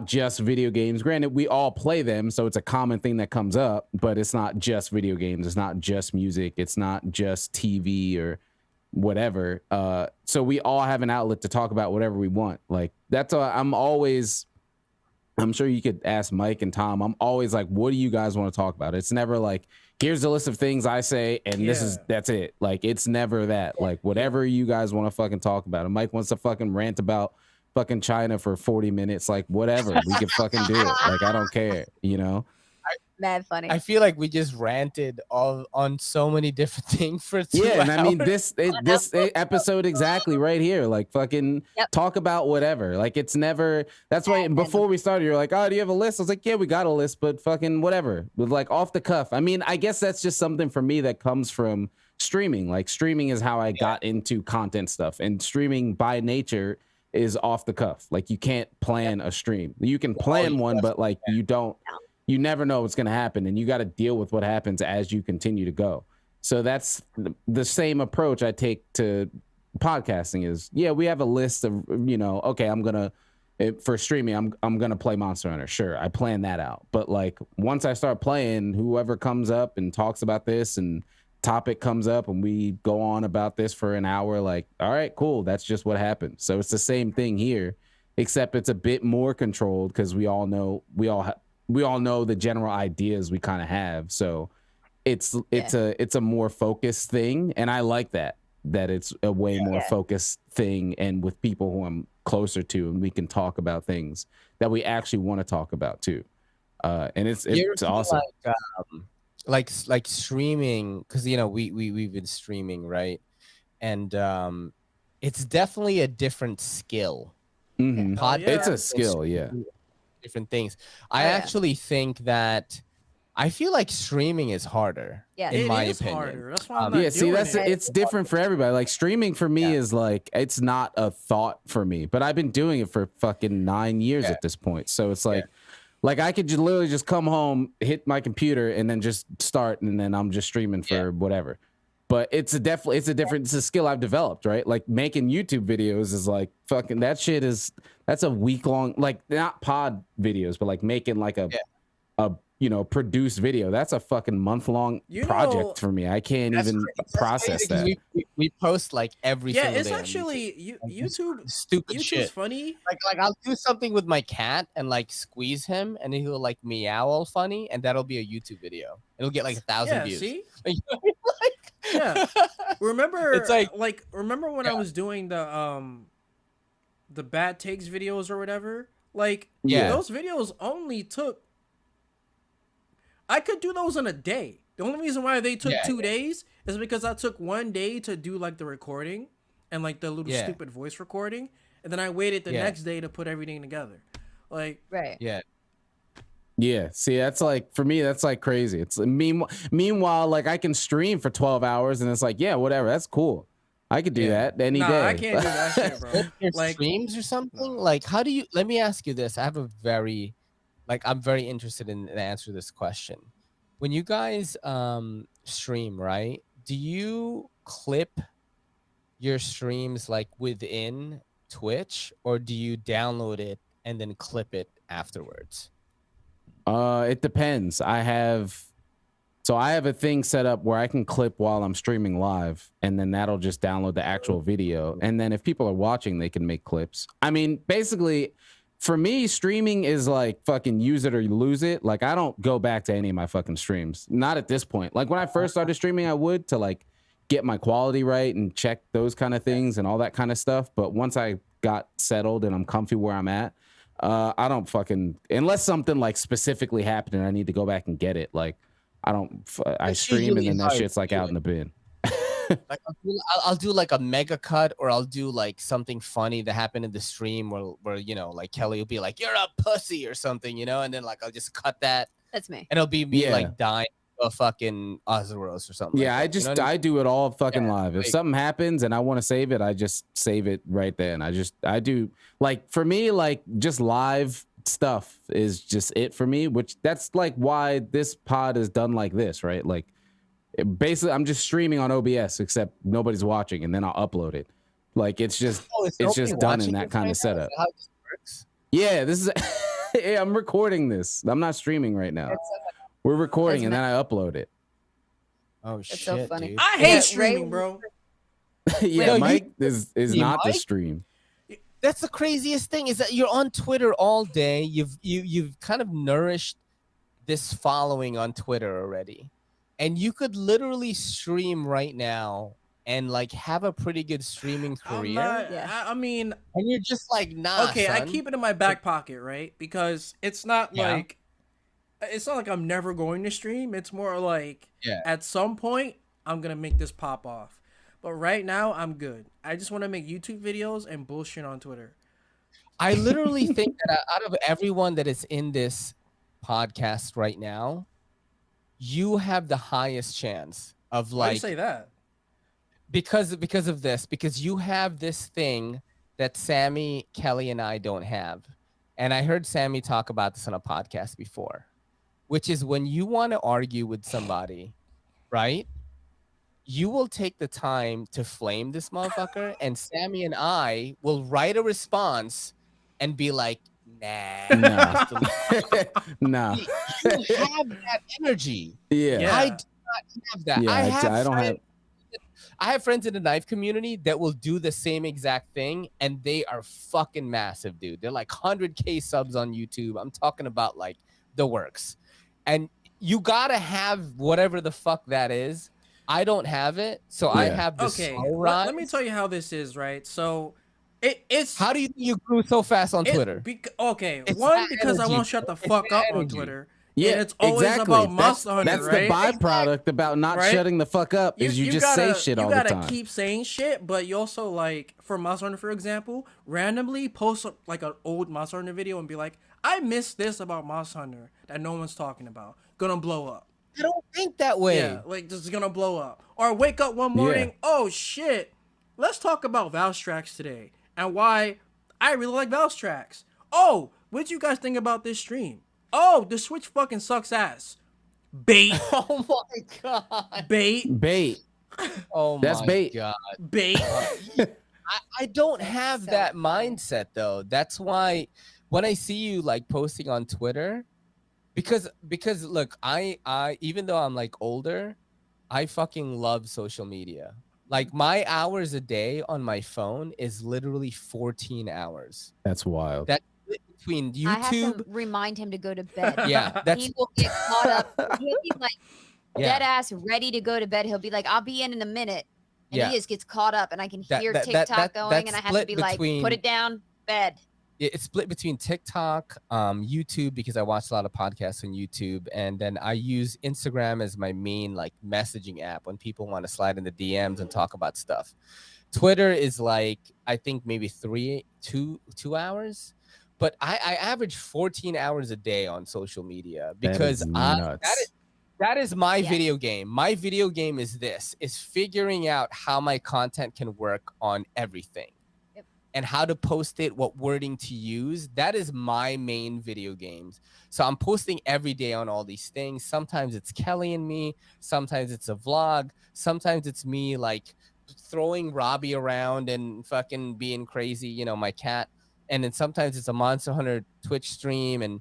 just video games. Granted, we all play them, so it's a common thing that comes up, but it's not just video games. It's not just music. It's not just TV or whatever. So we all have an outlet to talk about whatever we want. Like, that's why I'm sure you could ask Mike and Tom. I'm always like, what do you guys want to talk about? It's never like, here's a list of things I say and that's it. Like, it's never that. Like, whatever you guys want to fucking talk about. And Mike wants to fucking rant about fucking China for 40 minutes. Like, whatever. We can fucking do it. Like, I don't care, Mad funny. I feel like we just ranted on so many different things for 2 hours. Yeah, and I mean this episode exactly right here, like fucking talk about whatever. Like, it's never. That's why before we started, you're like, oh, do you have a list? I was like, yeah, we got a list, but fucking whatever, with like off the cuff. I mean, I guess that's just something for me that comes from streaming. Like, streaming is how I got into content stuff, and streaming by nature is off the cuff. Like, you can't plan a stream. You can plan one, but like you never know what's going to happen, and you got to deal with what happens as you continue to go. So that's the same approach I take to podcasting is, we have a list of, okay, for streaming, I'm going to play Monster Hunter. Sure. I plan that out. But like, once I start playing, whoever comes up and talks about this and topic comes up and we go on about this for an hour, like, all right, cool. That's just what happened. So it's the same thing here, except it's a bit more controlled, because we all know the general ideas we kind of have. So it's a more focused thing, and I like that it's a way more focused thing, and with people who I'm closer to, and we can talk about things that we actually want to talk about too. And it's awesome. Like streaming, because we've been streaming, right? And it's definitely a different skill. Mm-hmm. It's a skill, different things. I actually think that I feel like streaming is harder. Yeah, in my is opinion. Harder. That's why I'm not doing it. It's different for everybody. Like, streaming for me is like, it's not a thought for me, but I've been doing it for fucking 9 years at this point. So it's like I could literally just come home, hit my computer, and then just start, and then I'm just streaming for whatever. But it's a skill I've developed, right? Like, making YouTube videos is like fucking, that's a week long, like, not pod videos, but like making like a produced video. That's a fucking month long project for me. I can't even process that. We post like every single day. Yeah, it's actually YouTube. Stupid YouTube's shit. funny. Like I'll do something with my cat and like squeeze him, and he'll like meow all funny, and that'll be a YouTube video. It'll get like 1,000 views. See? Yeah. Remember? It's like remember when I was doing the bad takes videos or whatever? Like, those videos only took. I could do those in a day. The only reason why they took 2 days is because I took 1 day to do like the recording and like the little stupid voice recording, and then I waited the next day to put everything together. Like, Yeah, see, that's like, for me, that's like crazy. It's meanwhile, like, I can stream for 12 hours and it's like, yeah, whatever, that's cool. I could do that any day. I can't do that shit, bro. Your Like streams or something? Like, how do you? Let me ask you this. I have a very, I'm very interested in answer this question. When you guys stream, right? Do you clip your streams like within Twitch, or do you download it and then clip it afterwards? It depends. I have a thing set up where I can clip while I'm streaming live, and then that'll just download the actual video. And then if people are watching, they can make clips. I mean, basically, for me, streaming is like fucking use it or you lose it. Like, I don't go back to any of my fucking streams. Not at this point. Like, when I first started streaming, I would to like get my quality right and check those kind of things and all that kind of stuff. But once I got settled and I'm comfy where I'm at, I don't fucking, unless something like specifically happened and I need to go back and get it. Like, I stream and then that shit's like out in the bin. Like I'll do like a mega cut, or I'll do like something funny that happened in the stream where you know, like Kelly will be like, "You're a pussy" or something, you know, and then like I'll just cut that. That's me. And it'll be me like dying a fucking Ozeros or something. Yeah, like that, I do it all fucking live. If like, something happens and I want to save it, I just save it right then. I do, like, for me, like, just live stuff is just it for me, which that's like why this pod is done like this, right? Like, basically I'm just streaming on OBS, except nobody's watching, and then I'll upload it. Like, it's just it's just done in that kind of setup. How this works? Yeah, this is yeah, I'm recording this. I'm not streaming right now. We're recording and then I upload it. Oh shit, so funny. dude. I hate streaming, bro. Yeah, Wait, Mike is not the Mike? stream. That's the craziest thing, is that you're on Twitter all day. You've kind of nourished this following on Twitter already, and you could literally stream right now and like have a pretty good streaming career. I mean, and you're just like, nah. okay, son. I keep it in my back pocket, right? Because it's not like I'm never going to stream. It's more like at some point I'm gonna make this pop off. But right now I'm good. I just want to make YouTube videos and bullshit on Twitter. I literally think that out of everyone that is in this podcast right now, you have the highest chance of Why do like you say that? because of this, because you have this thing that Sammy, Kelly, and I don't have. And I heard Sammy talk about this on a podcast before, which is when you want to argue with somebody, right? You will take the time to flame this motherfucker, and Sammy and I will write a response and be like, nah. No. You have that energy. Yeah. I do not have that. Yeah, I don't have. I have friends in the knife community that will do the same exact thing, and they are fucking massive, dude. They're like 100K subs on YouTube. I'm talking about like the works. And you gotta have whatever the fuck that is. I don't have it, so I have this. Okay, let me tell you how this is, right? So it's how do you think you grew so fast on Twitter? It's one, because I won't shut the fuck up on Twitter. Yeah, and it's always exactly. about Monster Hunter, that's right? the byproduct about not shutting the fuck up is you just say shit all the time. You gotta keep saying shit, but you also, like, for Monster Hunter, for example, randomly post like an old Monster Hunter video and be like, I missed this about Monster Hunter that no one's talking about. Gonna blow up. I don't think that way. Yeah, like, this is gonna blow up. Or wake up one morning, oh shit, let's talk about Valstrax today and why I really like Valstrax. Oh, what'd you guys think about this stream? Oh, the Switch fucking sucks ass. Bait. Oh my god. Bait. Oh that's my bait. God. Bait. I don't have that mindset though. That's why when I see you like posting on Twitter, because look, I even though I'm like older, I fucking love social media. Like, my hours a day on my phone is literally 14 hours. That's wild. That between YouTube. I have to remind him to go to bed. Yeah, he will get caught up. He'll be like dead ass ready to go to bed. He'll be like, "I'll be in a minute," and he just gets caught up, and I can hear TikTok going, and I have to be like, "Put it down, bed." It's split between TikTok, YouTube, because I watch a lot of podcasts on YouTube, and then I use Instagram as my main like messaging app when people want to slide in the DMs and talk about stuff. Twitter is like, I think maybe 2 hours, but I average 14 hours a day on social media because That is my Yes. video game. My video game is figuring out how my content can work on everything. Yep. And how to post it, what wording to use. That is my main video games. So I'm posting every day on all these things. Sometimes it's Kelly and me. Sometimes it's a vlog. Sometimes it's me like throwing Robbie around and fucking being crazy, you know, my cat. And then sometimes it's a Monster Hunter Twitch stream. And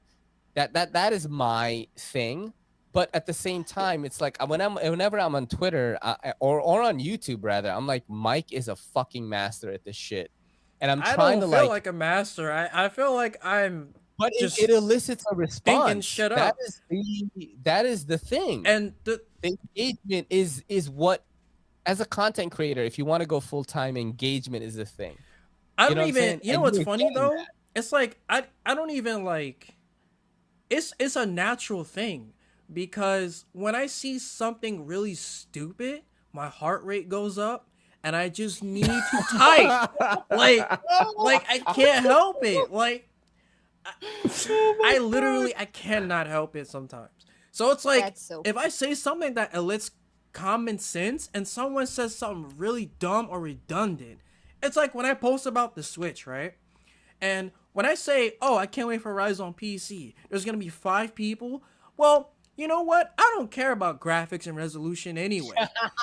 that is my thing. But at the same time, it's like whenever I'm on Twitter or on YouTube, rather, I'm like, Mike is a fucking master at this shit. And I'm trying to I don't feel like a master. I feel like I'm but just it elicits a response. thinking shit up. That is the thing. And the engagement is what, as a content creator, if you want to go full-time, engagement is the thing. I don't even, you know what's funny though? That. It's like I don't even like it's a natural thing, because when I see something really stupid, my heart rate goes up and I just need to type. like I can't help it. Like I literally I cannot help it sometimes. So it's like if I say something that elicits common sense and someone says something really dumb or redundant, it's like when I post about the Switch, right? And when I say, oh, I can't wait for Rise on PC, there's going to be 5 people. Well, you know what? I don't care about graphics and resolution anyway.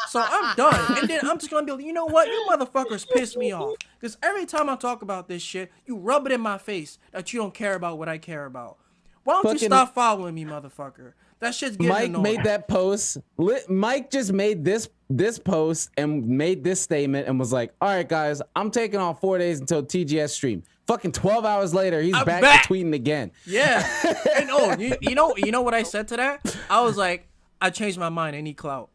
So I'm done. And then I'm just going to be like, you know what? You motherfuckers piss me off. Because every time I talk about this shit, you rub it in my face that you don't care about what I care about. Why don't you stop following me, motherfucker? That shit's getting Mike annoying. made that post. Mike just made this post and made this statement and was like, all right, guys, I'm taking off 4 days until TGS stream. Fucking 12 hours later, he's back to tweeting again. Yeah. And you know what I said to that? I was like, I changed my mind. I need clout.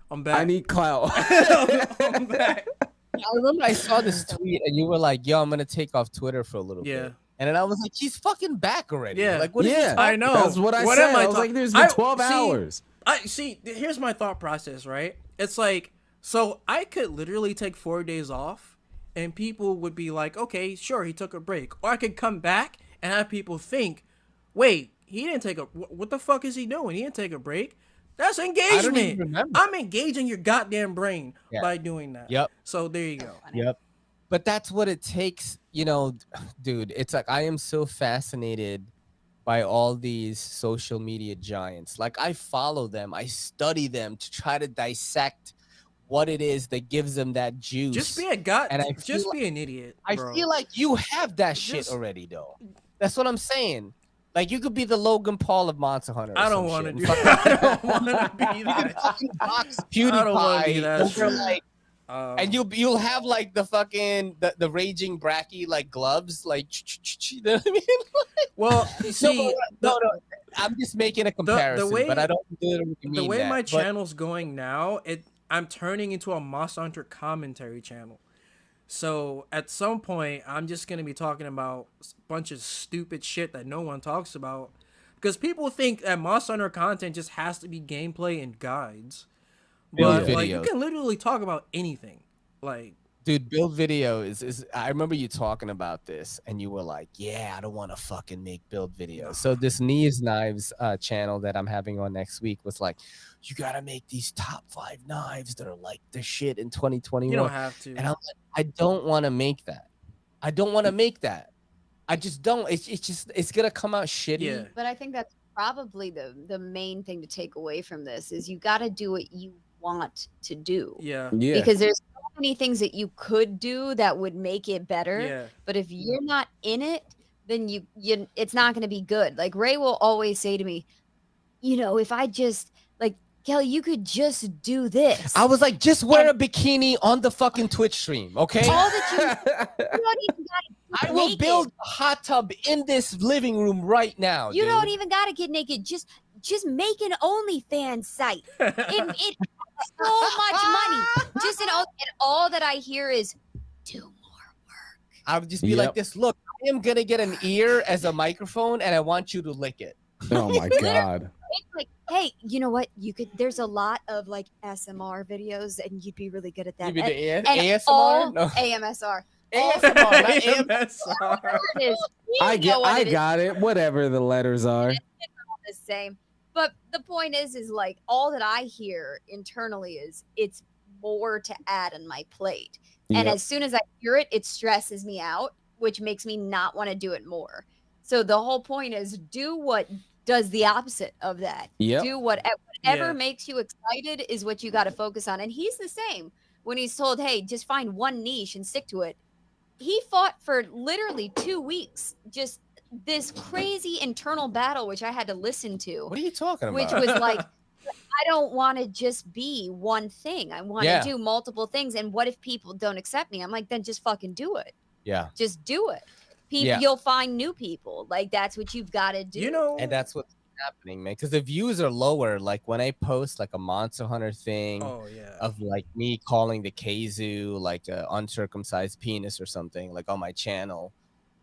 I'm back. I need clout. I'm back. I remember I saw this tweet and you were like, yo, I'm going to take off Twitter for a little bit. And then I was like, he's fucking back already. Yeah. Like, what is this? I know. That's what I said. I was like, there's been 12 hours. Here's my thought process, right? It's like, so I could literally take 4 days off and people would be like, okay, sure, he took a break. Or I could come back and have people think, wait, he didn't take what the fuck is he doing? He didn't take a break. That's engagement. I don't even remember. I'm engaging your goddamn brain by doing that. Yep. So there you go. Yep. But that's what it takes, you know, dude. It's like I am so fascinated by all these social media giants. Like I follow them, I study them to try to dissect what it is that gives them that juice. Just be be an idiot. Bro. I feel like you have that shit already, though. That's what I'm saying. Like you could be the Logan Paul of Monster Hunter. I don't want to do that. I don't want to be that. PewDiePie. I don't want to be that. And you'll have like the fucking the raging bracky like gloves, like you know what I mean? Well, see, no, I'm just making a comparison, but I don't literally mean the way that, my channel's going now. I'm turning into a Monster Hunter commentary channel. So at some point, I'm just gonna be talking about a bunch of stupid shit that no one talks about, because people think that Monster Hunter content just has to be gameplay and guides. But like you can literally talk about anything. Like, dude, build video is I remember you talking about this and you were like, yeah, I don't want to fucking make build videos. So this Knives channel that I'm having on next week was like, you gotta make these top 5 knives that are like the shit in 2021. You don't have to. And I'm like, I don't want to make that. I don't want to make that. I just don't. It's gonna come out shitty. Yeah. But I think that's probably the main thing to take away from this is you got to do what you want to do. Yeah. Because there's so many things that you could do that would make it better. Yeah. But if you're not in it, then you it's not going to be good. Like Ray will always say to me, you know, if I just like Kelly, you could just do this. I was like, just wear a bikini on the fucking Twitch stream, okay? All that you don't even gotta I will build a hot tub in this living room right now. You dude. don't even gotta get naked. Just make an OnlyFans site. It so much money. Just and all that I hear is do more work. I would just be like this. Look, I am gonna get an ear as a microphone, and I want you to lick it. Oh my god. It's like, hey, you know what? You could. There's a lot of like SMR videos, and you'd be really good at that. You mean the ASMR? ASMR? No. AMSR. ASMR, not AMSR. I got it. Whatever the letters are. It's all the same. But the point is like all that I hear internally is it's more to add on my plate. And Yep. as soon as I hear it, it stresses me out, which makes me not want to do it more. So the whole point is do what does the opposite of that. Yep. Do whatever Yeah. makes you excited is what you got to focus on. And he's the same when he's told, hey, just find one niche and stick to it. He fought for literally 2 weeks, just this crazy internal battle, which I had to listen to. What are you talking about? Which was like, I don't want to just be one thing. I want to do multiple things. And what if people don't accept me? I'm like, then just fucking do it. Yeah. Just do it. You'll find new people. Like, that's what you've got to do. You know, and that's what's happening, man. Because the views are lower. Like when I post like a Monster Hunter thing of like me calling the Kazoo like a uncircumcised penis or something like on my channel.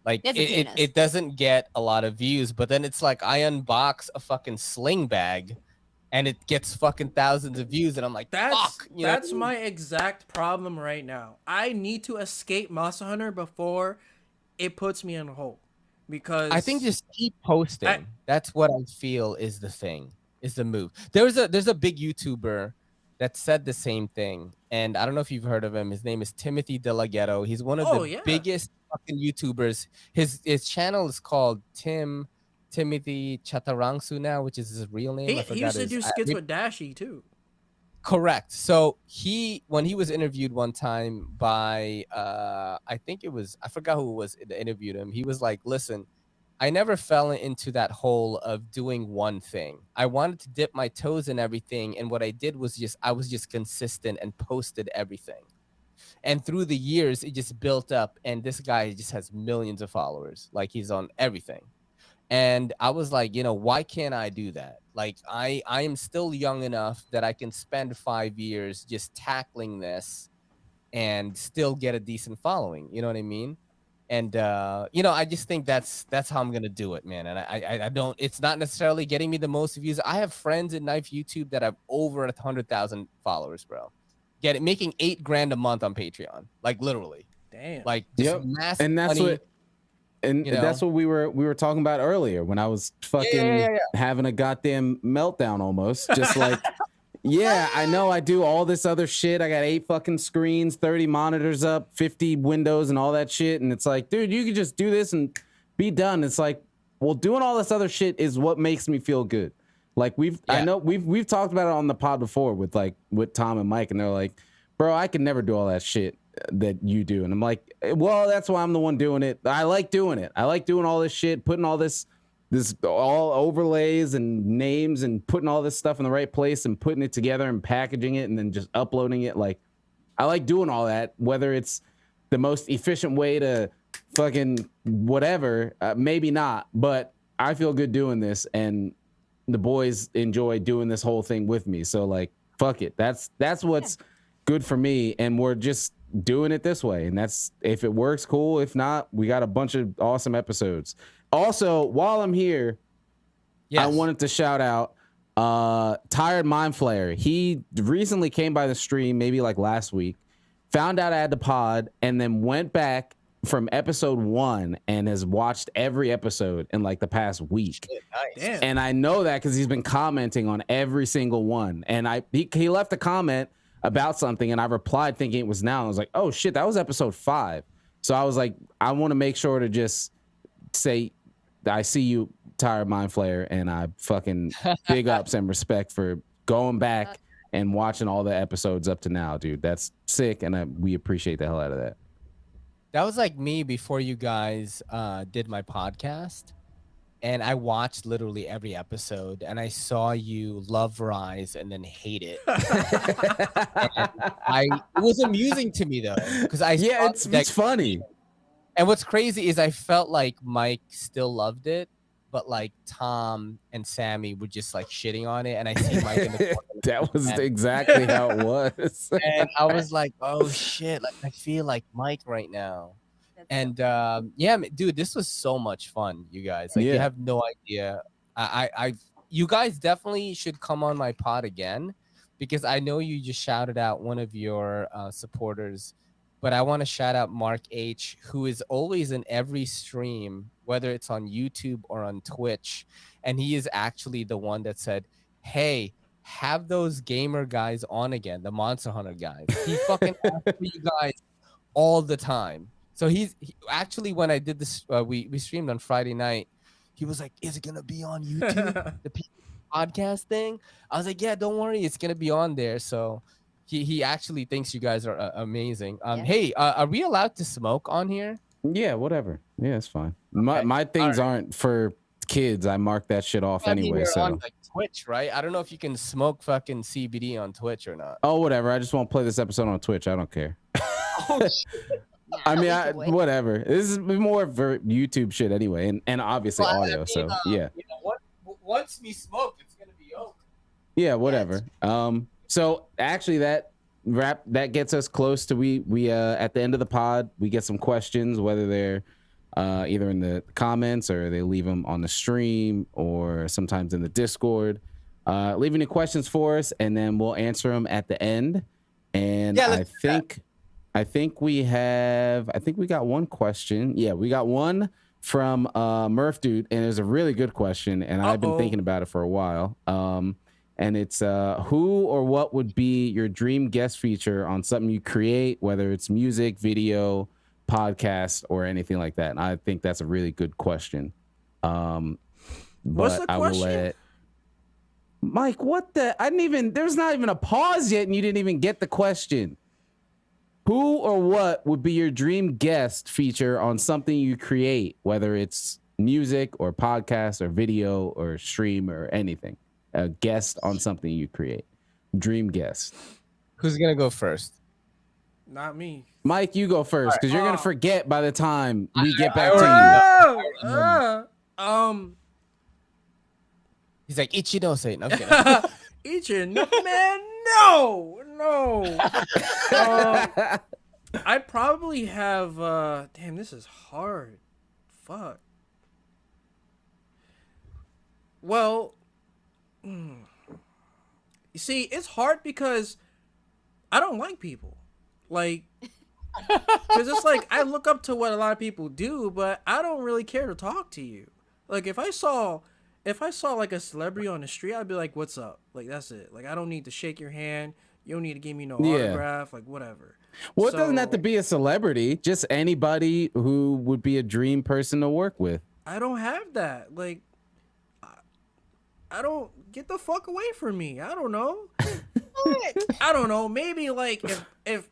Like it doesn't get a lot of views, but then it's like I unbox a fucking sling bag and it gets fucking thousands of views, and I'm like, fuck. That's my exact problem right now. I need to escape Monster Hunter before it puts me in a hole. Because I think just keep posting. That's what I feel is the thing, is the move. There's a big YouTuber that said the same thing, and I don't know if you've heard of him. His name is Timothy DeLaGhetto. He's one of the biggest fucking YouTubers. His channel is called Timothy Chatarangsu now, which is his real name. He used to do skits with Dashi too. Correct. So when he was interviewed one time by I think it was, I forgot who it was that interviewed him. He was like, listen, I never fell into that hole of doing one thing. I wanted to dip my toes in everything, and what I did was I was just consistent and posted everything. And through the years, it just built up, and this guy just has millions of followers. Like, he's on everything. And I was like, why can't I do that? Like, I am still young enough that I can spend 5 years just tackling this and still get a decent following. You know what I mean? And, I just think that's how I'm going to do it, man. And I don't, it's not necessarily getting me the most views. I have friends in Knife YouTube that have over 100,000 followers, bro. Making $8,000 a month on Patreon. Like, literally. Damn. Like, just massive and that's money. what... And that's what we were talking about earlier when I was fucking having a goddamn meltdown almost. Just like, I know I do all this other shit. I got 8 fucking screens, 30 monitors up, 50 windows and all that shit. And it's like, dude, you could just do this and be done. It's like, well, doing all this other shit is what makes me feel good. Like I know we've talked about it on the pod before with Tom and Mike, and they're like, bro, I could never do all that shit that you do. And I'm like, well, that's why I'm the one doing it. I like doing it. I like doing all this shit, putting all this all overlays and names and putting all this stuff in the right place and putting it together and packaging it and then just uploading it. Like, I like doing all that, whether it's the most efficient way to fucking whatever, maybe not, but I feel good doing this, and the boys enjoy doing this whole thing with me. So like, fuck it. That's what's good for me. And we're just doing it this way. And that's, if it works, cool. If not, we got a bunch of awesome episodes. Also, while I'm here, I wanted to shout out Tired Mind Flayer. He recently came by the stream, maybe like last week, found out I had the pod, and then went back from episode 1 and has watched every episode in like the past week. Nice. And I know that because he's been commenting on every single one. And he left a comment about something, and I replied thinking it was now. I was like, oh shit, that was episode 5. So I was like, I want to make sure to just say, I see you, Tired Mind Flayer, and I fucking big ups and respect for going back and watching all the episodes up to now, dude. That's sick, and we appreciate the hell out of that. That was like me before you guys did my podcast, and I watched literally every episode, and I saw you love Rise and then hate it. It was amusing to me though, because it's funny. And what's crazy is I felt like Mike still loved it, but like Tom and Sammy were just like shitting on it, and I see Mike in the corner. That was exactly how it was. And I was like, oh shit, like I feel like Mike right now. And dude, this was so much fun, you guys. Like, you have no idea. You guys definitely should come on my pod again, because I know you just shouted out one of your supporters, but I want to shout out Mark H, who is always in every stream, whether it's on YouTube or on Twitch. and he is actually the one that said, "Hey, have those gamer guys on again, the Monster Hunter guys." He fucking asks for you guys all the time. So actually, when I did this, we streamed on Friday night. He was like, "Is it gonna be on YouTube, the podcast thing?" I was like, "Yeah, don't worry, it's gonna be on there." So he actually thinks you guys are amazing. Hey, are we allowed to smoke on here? Yeah, whatever. Yeah, it's fine. My things aren't for kids. I mark that shit off anyway. So on like Twitch, right? I don't know if you can smoke fucking CBD on Twitch or not. Oh, whatever. I just won't play this episode on Twitch. I don't care. Oh, shit. I mean, whatever. This is more for YouTube shit anyway, and obviously audio. So yeah. You know, once we smoke, it's gonna be over. Yeah, whatever. So actually, that gets us close to we at the end of the pod, we get some questions, whether they're either in the comments or they leave them on the stream or sometimes in the Discord. Leave any questions for us, and then we'll answer them at the end. And I think we got one question. Yeah, we got one from Murph Dude, and it's a really good question, and I've been thinking about it for a while. And it's who or what would be your dream guest feature on something you create, whether it's music, video, podcast, or anything like that. And I think that's a really good question. What's But the I will question? let Mike, what the? There's not even a pause yet, and you didn't even get the question. Who or what would be your dream guest feature on something you create, whether it's music or podcast or video or stream or anything? A guest on something you create. Dream guest. Who's gonna go first? Not me. Mike, you go first, because you're gonna forget by the time we get back to you. He's like, Ichinose. No, Man, no. I probably have. Damn, this is hard. Fuck. Well, you see, it's hard because I don't like people. Like, because it's like I look up to what a lot of people do, but I don't really care to talk to you. Like, if I saw like a celebrity on the street, I'd be like, "What's up?" Like, that's it. Like, I don't need to shake your hand. You don't need to give me no autograph. Like, whatever. Well, it doesn't have to be a celebrity. Just anybody who would be a dream person to work with. I don't have that. Like, I don't. Get the fuck away from me. I don't know. I don't know. Maybe like if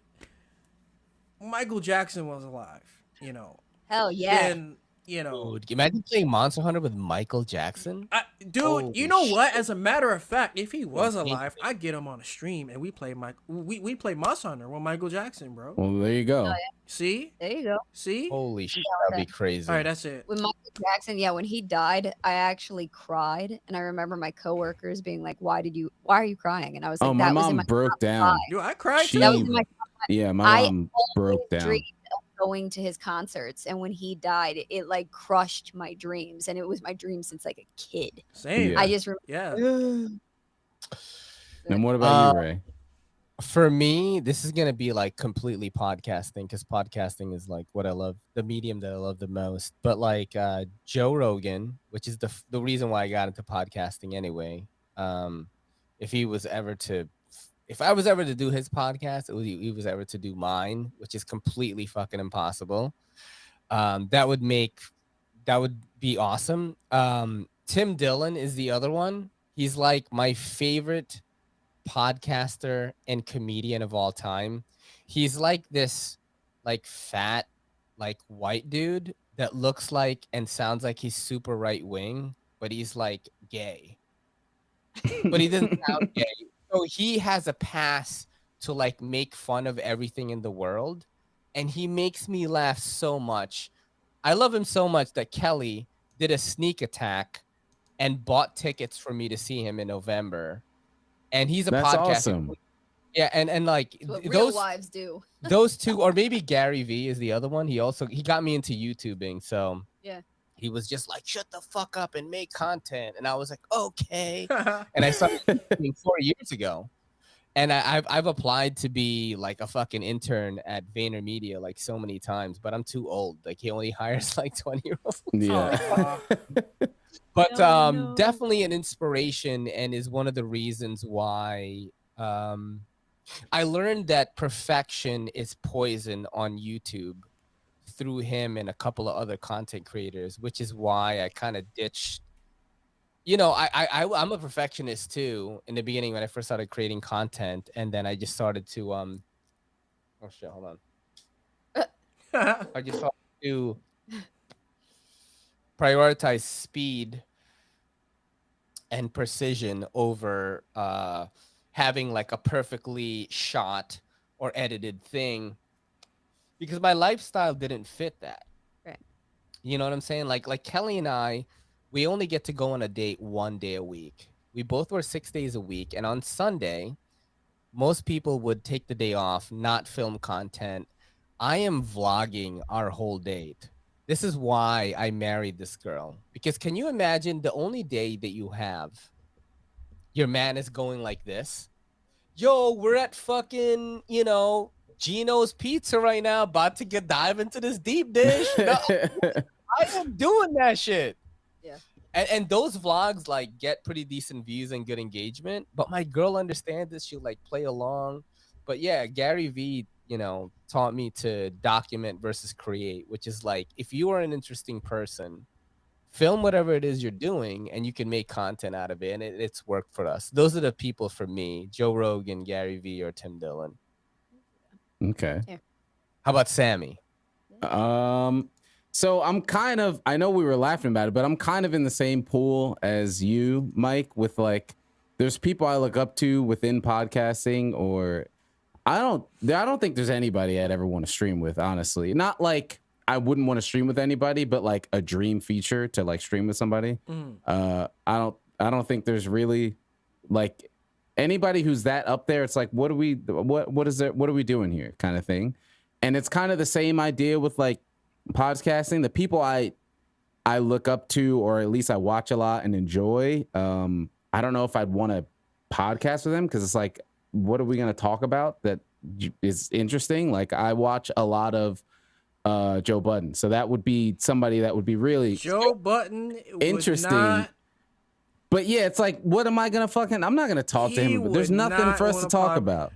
Michael Jackson was alive, you know. Hell yeah. Then, you know. Dude, imagine playing Monster Hunter with Michael Jackson. Dude, you know what? As a matter of fact, if he was alive, I'd get him on a stream and we play Monster Hunter with Michael Jackson, bro. Well, there you go. Oh, yeah. See? There you go. See? Holy shit, that'd be crazy. All right, that's it. With Michael Jackson, when he died, I actually cried, and I remember my coworkers being like, "Why are you crying?" And I was like, my mom broke down. Dude, I cried too. That was my mom broke down. Dreamed of going to his concerts, and when he died, it like crushed my dreams, and it was my dream since like a kid. Same. Yeah. I just remember. Yeah. And what about you, Ray? For me, this is gonna be like completely podcasting, because podcasting is like what I love, the medium that I love the most. But like Joe Rogan, which is the reason why I got into podcasting anyway. If I was ever to do his podcast, he was ever to do mine, which is completely fucking impossible. That would be awesome. Tim Dillon is the other one. He's like my favorite podcaster and comedian of all time. He's like this like fat like white dude that looks like and sounds like he's super right wing, but he's like gay. But he doesn't sound gay. So he has a pass to like make fun of everything in the world, and he makes me laugh so much. I love him so much that Kelly did a sneak attack and bought tickets for me to see him in November. And he's a podcaster. Awesome. Yeah, and like What real those wives do. those two, or maybe Gary V is the other one. He got me into YouTubing. So Yeah. he was just like, shut the fuck up and make content. And I was like, okay. And I started YouTubing 4 years ago. And I've applied to be like a fucking intern at VaynerMedia like so many times, but I'm too old. Like he only hires like 20-year-olds. Yeah. But No. definitely an inspiration, and is one of the reasons why I learned that perfection is poison on YouTube through him and a couple of other content creators, which is why I kind of ditched. You know, I'm a perfectionist too in the beginning when I first started creating content, and then I just started to oh shit, hold on. I just started to prioritize speed and precision over having like a perfectly shot or edited thing, because my lifestyle didn't fit that. Right. You know what I'm saying? Like Kelly and I, we only get to go on a date 1 day a week. We both work 6 days a week, and on Sunday, most people would take the day off, not film content. I am vlogging our whole date. This is why I married this girl. Because can you imagine the only day that you have, your man is going like this? Yo, we're at fucking, Gino's Pizza right now, about to dive into this deep dish. No, I am doing that shit. Yeah. And those vlogs like get pretty decent views and good engagement. But my girl understands this. She'll like play along. But yeah, Gary V, taught me to document versus create, which is like, if you are an interesting person, film whatever it is you're doing and you can make content out of it. And it's worked for us. Those are the people for me: Joe Rogan, Gary V, or Tim Dillon. Okay. Yeah. How about Sammy? So I know we were laughing about it, but I'm kind of in the same pool as you, Mike, with like, there's people I look up to within podcasting, or I don't think there's anybody I'd ever want to stream with, honestly. Not like I wouldn't want to stream with anybody, but like a dream feature to like stream with somebody. I don't think there's really like anybody who's that up there. It's like, what are we doing here, kind of thing. And it's kind of the same idea with like podcasting. The people I look up to, or at least I watch a lot and enjoy, I don't know if I'd want to podcast with them, because it's like, what are we going to talk about that is interesting? Like, I watch a lot of Joe Budden, so that would be somebody that would be really Joe Budden interesting. But yeah, it's like, what am I gonna I'm not gonna talk to him, but there's nothing for us to talk about.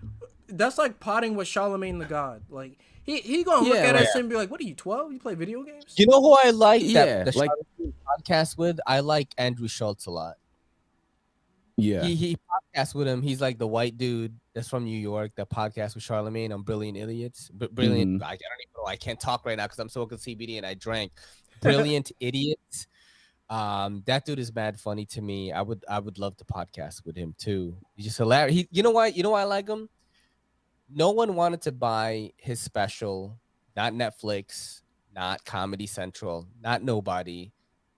That's like potting with Charlemagne the God. Like he gonna look at us and be like, "What are you, 12? You play video games?" You know who I like? Yeah, the like podcast with. I like Andrew Schultz a lot. Yeah, he podcasts with him. He's like the white dude that's from New York that podcast with Charlemagne on Brilliant Idiots. Brilliant. I don't even know. I can't talk right now because I'm smoking CBD and I drank. Brilliant Idiots. That dude is mad funny to me. I would love to podcast with him too. He's just hilarious. You know why I like him? No one wanted to buy his special, not Netflix, not Comedy Central, not nobody.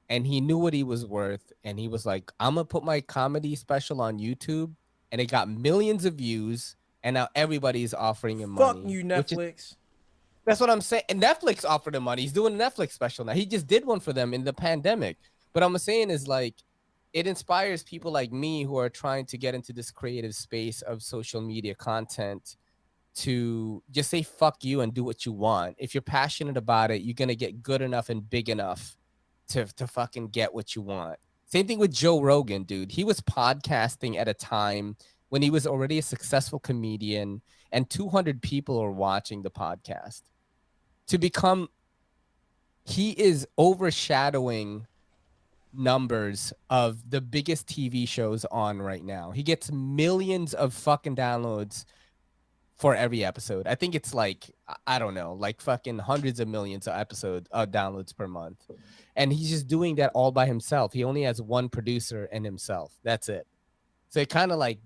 And he knew what he was worth. And he was like, I'm going to put my comedy special on YouTube. And it got millions of views. And now everybody's offering him money. Fuck you, Netflix. That's what I'm saying. And Netflix offered him money. He's doing a Netflix special now. He just did one for them in the pandemic. But I'm saying is like, it inspires people like me who are trying to get into this creative space of social media content to just say fuck you and do what you want. If you're passionate about it, you're going to get good enough and big enough to fucking get what you want. Same thing with Joe Rogan, dude. He was podcasting at a time when he was already a successful comedian and 200 people are watching the podcast. He is overshadowing numbers of the biggest TV shows on right now. He gets millions of fucking downloads for every episode. I think it's like, I don't know, like fucking hundreds of millions of downloads per month. And he's just doing that all by himself. He only has one producer and himself. That's it. So it kind of like,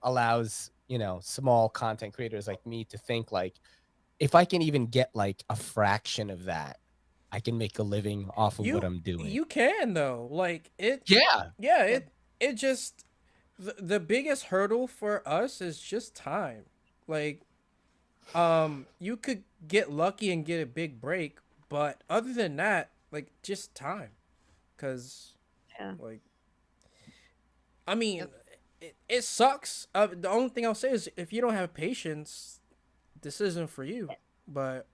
allows, small content creators like me to think like, if I can even get like a fraction of that, I can make a living off of what I'm doing. You can though. Like it. Yeah. It just, the biggest hurdle for us is just time. Like, you could get lucky and get a big break, but other than that, like, just time. Cause, like, I mean, it sucks. The only thing I'll say is if you don't have patience, this isn't for you. But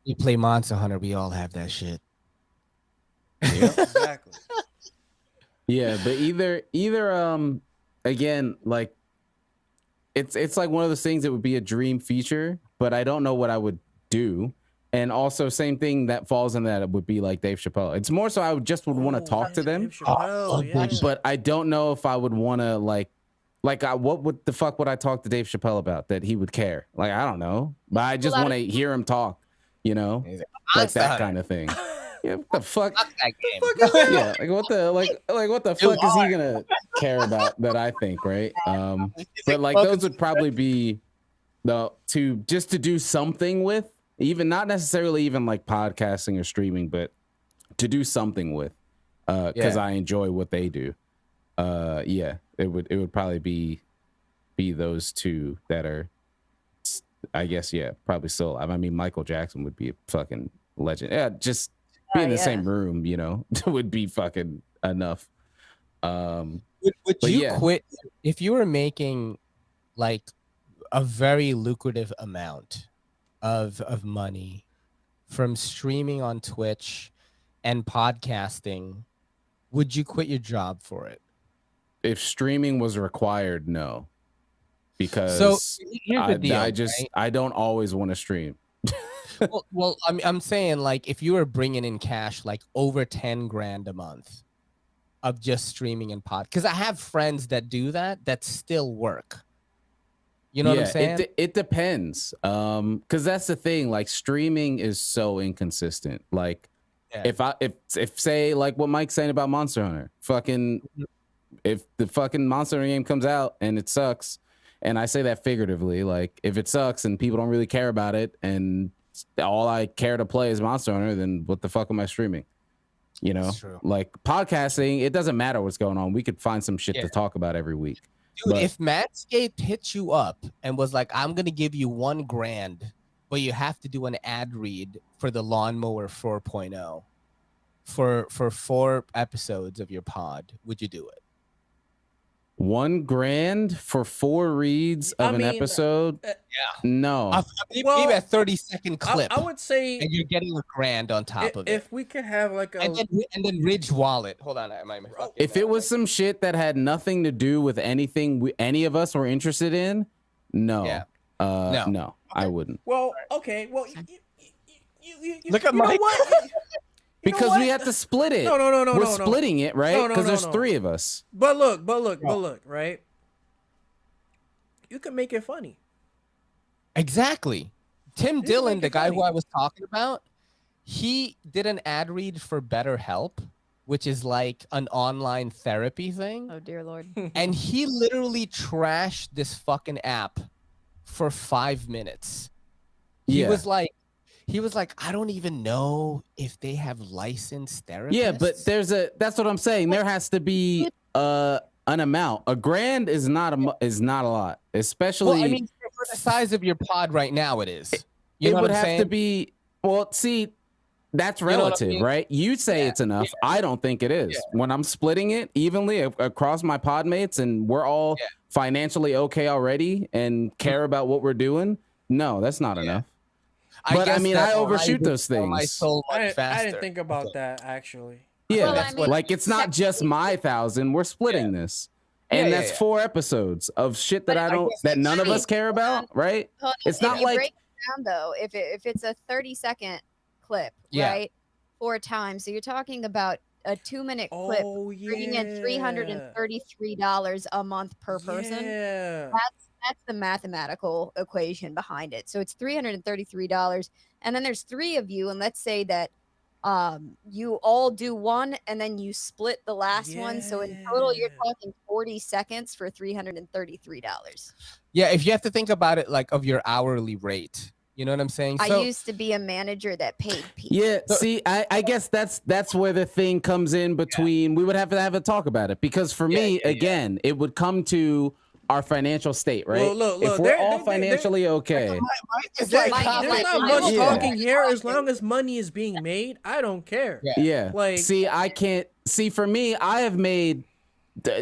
You play Monster Hunter, we all have that shit. Yeah. exactly. Yeah, but either again, like it's like one of those things that would be a dream feature, but I don't know what I would do. And also same thing that falls in that, it would be like Dave Chappelle. It's more so I would want to talk to them, Dave Chappelle, yeah. but I don't know if I would want to what would the fuck would I talk to Dave Chappelle about that he would care? Like, I don't know, but I just want to hear him talk, you know, like that kind of thing. Yeah, what the fuck? Fuck that game. Yeah, like what the fuck is he gonna care about that I think, right? But like those would probably be to do something with, even not necessarily even like podcasting or streaming, but to do something with, because I enjoy what they do. Yeah, it would probably be those two that are, I guess, yeah, probably still alive. I mean, Michael Jackson would be a fucking legend. Yeah, just be in the same room, you know, would be fucking enough. Would you quit if you were making like a very lucrative amount of money from streaming on Twitch and podcasting? Would you quit your job for it? If streaming was required, no, because here's the deal, I don't always want to stream. well, I'm saying, like, if you were bringing in cash like over 10 grand a month of just streaming and because I have friends that do that still work. You know what I'm saying? It depends. Because that's the thing. Like, streaming is so inconsistent. Like, if say like what Mike's saying about Monster Hunter, fucking, if the fucking Monster Hunter game comes out and it sucks, and I say that figuratively, like if it sucks and people don't really care about it, and all I care to play is Monster Hunter, then what the fuck am I streaming? You know, like podcasting, it doesn't matter what's going on. We could find some shit to talk about every week. Dude, if Manscaped hit you up and was like, I'm going to give you $1 grand, but you have to do an ad read for the Lawnmower 4.0 for 4 episodes of your pod, would you do it? $1 grand for 4 reads of an episode? No. Maybe a 30-second clip. I would say, and you're getting $1 grand on top of it. If we could have like a and then Ridge Wallet. Hold on, if it was some shit that had nothing to do with anything any of us were interested in, no. Yeah. No, I wouldn't. Well, okay. Well, you look at Mike. Because we have to split it. No. We're splitting it, right? Because there's 3 of us. But look, right? You can make it funny. Exactly. Tim Dillon, the guy who I was talking about, he did an ad read for BetterHelp, which is like an online therapy thing. Oh, dear Lord. And he literally trashed this fucking app for 5 minutes. He was like, I don't even know if they have licensed therapists. Yeah, but that's what I'm saying. There has to be an amount. $1 grand is not a lot, especially. Well, I mean, for the size of your pod right now, it is. You know it would what I'm have saying? to be. Well, see, that's relative, you know what I mean? right? You say it's enough. Yeah. I don't think it is. Yeah. When I'm splitting it evenly across my pod mates, and we're all financially okay already and care about what we're doing, no, that's not enough. But I mean, I overshoot those things. I didn't think about that, actually. Yeah, well, that's like it's not just my 1,000. We're splitting this, and that's 4 episodes of shit that that none of us care about, right? It's not like break it down though. If it's a 30-second clip, right, 4 times, so you're talking about a 2-minute clip, bringing in $333 a month per person. Yeah. That's the mathematical equation behind it. So it's $333, and then there's 3 of you, and let's say that you all do one, and then you split the last one. So in total, you're talking 40 seconds for $333. Yeah, if you have to think about it like of your hourly rate. You know what I'm saying? I used to be a manager that paid people. Yeah, see, I guess that's where the thing comes in between. We would have to have a talk about it, because for me, again, it would come to our financial state, right? Look, if we're all financially okay. There's not much talking here. As long as money is being made, I don't care. Yeah. Like, see, I can't see. For me, I have made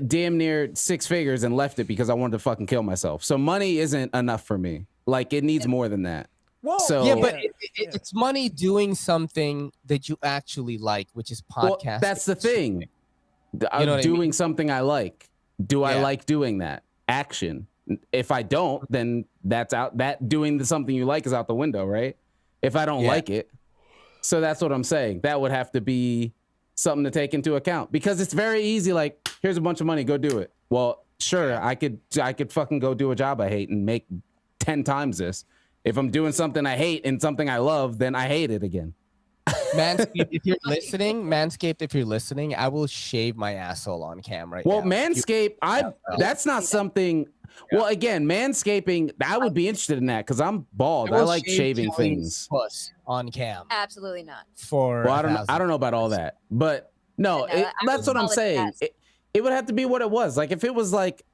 damn near 6 figures and left it because I wanted to fucking kill myself. So money isn't enough for me. Like it needs more than that. Well, So Yeah, but it's money doing something that you actually like, which is podcasting. well, that's the thing. I'm You know what I doing mean? something I like. Do I Yeah. like doing that action? If I don't, then that's out. That doing something you like is out the window, right? If I don't Yeah. like it, so that's what I'm saying. That would have to be something to take into account because it's very easy. Like, here's a bunch of money, go do it. Well, sure, I could fucking go do a job I hate and make 10 times this. If I'm doing something I hate and something I love, then I hate it again. Manscaped, if you're listening, I will shave my asshole on camera. Well, Manscaped, that's not something. Well, again, manscaping, I would be interested in that because I'm bald. I like shaving things. Puss on cam. Absolutely not. For Well, I don't know about all that, but no, I that's would what I'm call it saying. yes. It would have to be what it was. Like if it was like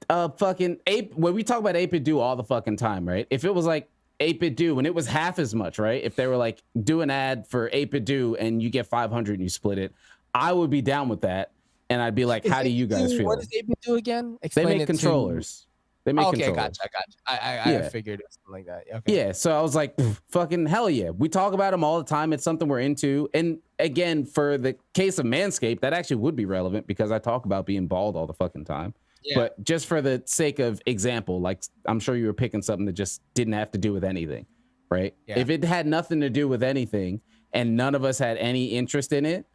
fucking ape, when we talk about ape it do all the fucking time, right? If it was like ape it do and it was half as much, right? If they were like do an ad for ape it do and you get 500 and you split it, I would be down with that. And I'd be like, how do you guys feel? What does Ape do again? They Explain make it controllers. They make Okay, controllers. gotcha. I Yeah. figured it was something like that. Okay. Yeah, so I was like, fucking hell yeah. We talk about them all the time. It's something we're into. And again, for the case of Manscaped, that actually would be relevant because I talk about being bald all the fucking time. Yeah. But just for the sake of example, like I'm sure you were picking something that just didn't have to do with anything, right? Yeah. If it had nothing to do with anything and none of us had any interest in it,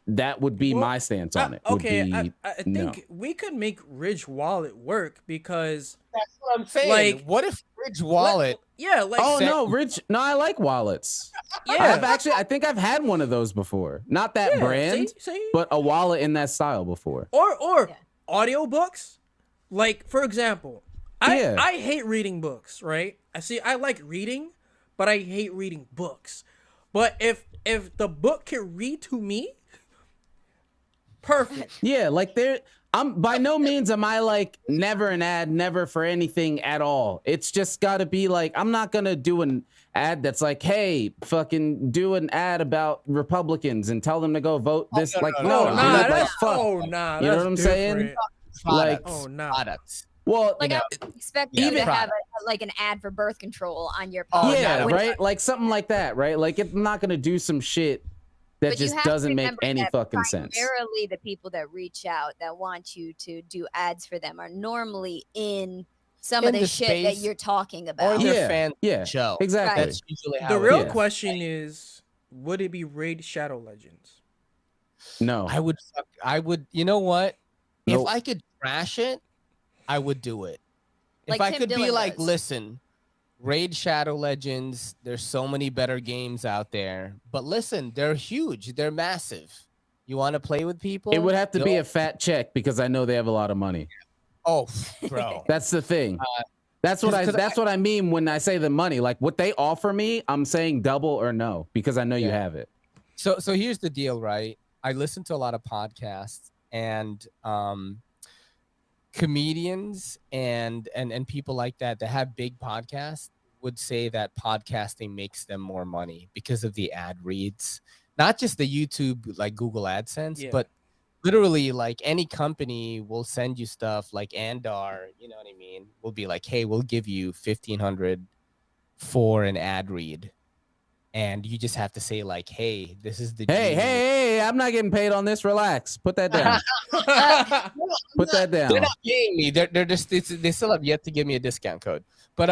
that would be my stance on it. would Okay, be I think no. we could make Ridge Wallet work because That's what I'm saying. Like- What if Ridge Wallet? Oh no, Rich. No, I like wallets. yeah, I think I've had one of those before. Not that yeah, brand, see? but a wallet in that style before. or Yeah. audiobooks. Like for example, I Yeah. hate reading books, right? I like reading, but I hate reading books. But if the book can read to me, perfect. Yeah, like I'm by no means am I like never an ad, never for anything at all. It's just got to be like I'm not gonna do an ad that's like, hey, fucking do an ad about Republicans and tell them to go vote this. no, like no, no, no, dude, nah, like, that's fuck. oh nah. You know That's what I'm saying? different. Like, Oh no. Products. well, Like know, I would expect yeah, you to even- have like an ad for birth control on your Oh, podcast. yeah, no, right, like something like that, right? Like I'm not gonna do some shit that But you just have to doesn't make remember any that fucking sense. primarily the people that reach out that want you to do ads for them are normally in some In of the the shit that space you're talking Or about. their Yeah, fan yeah, show. exactly. That's usually how The it real is. question is, would it be Raid Shadow Legends? No, I would, you know what? Nope. If I could trash it, I would do it. Like if I Tim could be Dillon like, does. listen, Raid Shadow Legends, there's so many better games out there. But listen, they're huge. They're massive. You want to play with people? it would have to be Go- a fat check because I know they have a lot of money. Oh, bro. That's the thing. That's what 'cause that's what I mean when I say the money. Like what they offer me, I'm saying double or no because I know you Yeah. have it. So here's the deal, right? I listen to a lot of podcasts and comedians and people like that have big podcasts would say that podcasting makes them more money because of the ad reads. Not just the YouTube like Google AdSense, Yeah. but literally like any company will send you stuff like Andar, you know what I mean? Will be like, hey, we'll give you 1,500 for an ad read. And you just have to say like, hey, this is the Hey, I'm not getting paid on this. Relax. Put that down. Put that down. They're not paying me. They're just they still have yet to give me a discount code. But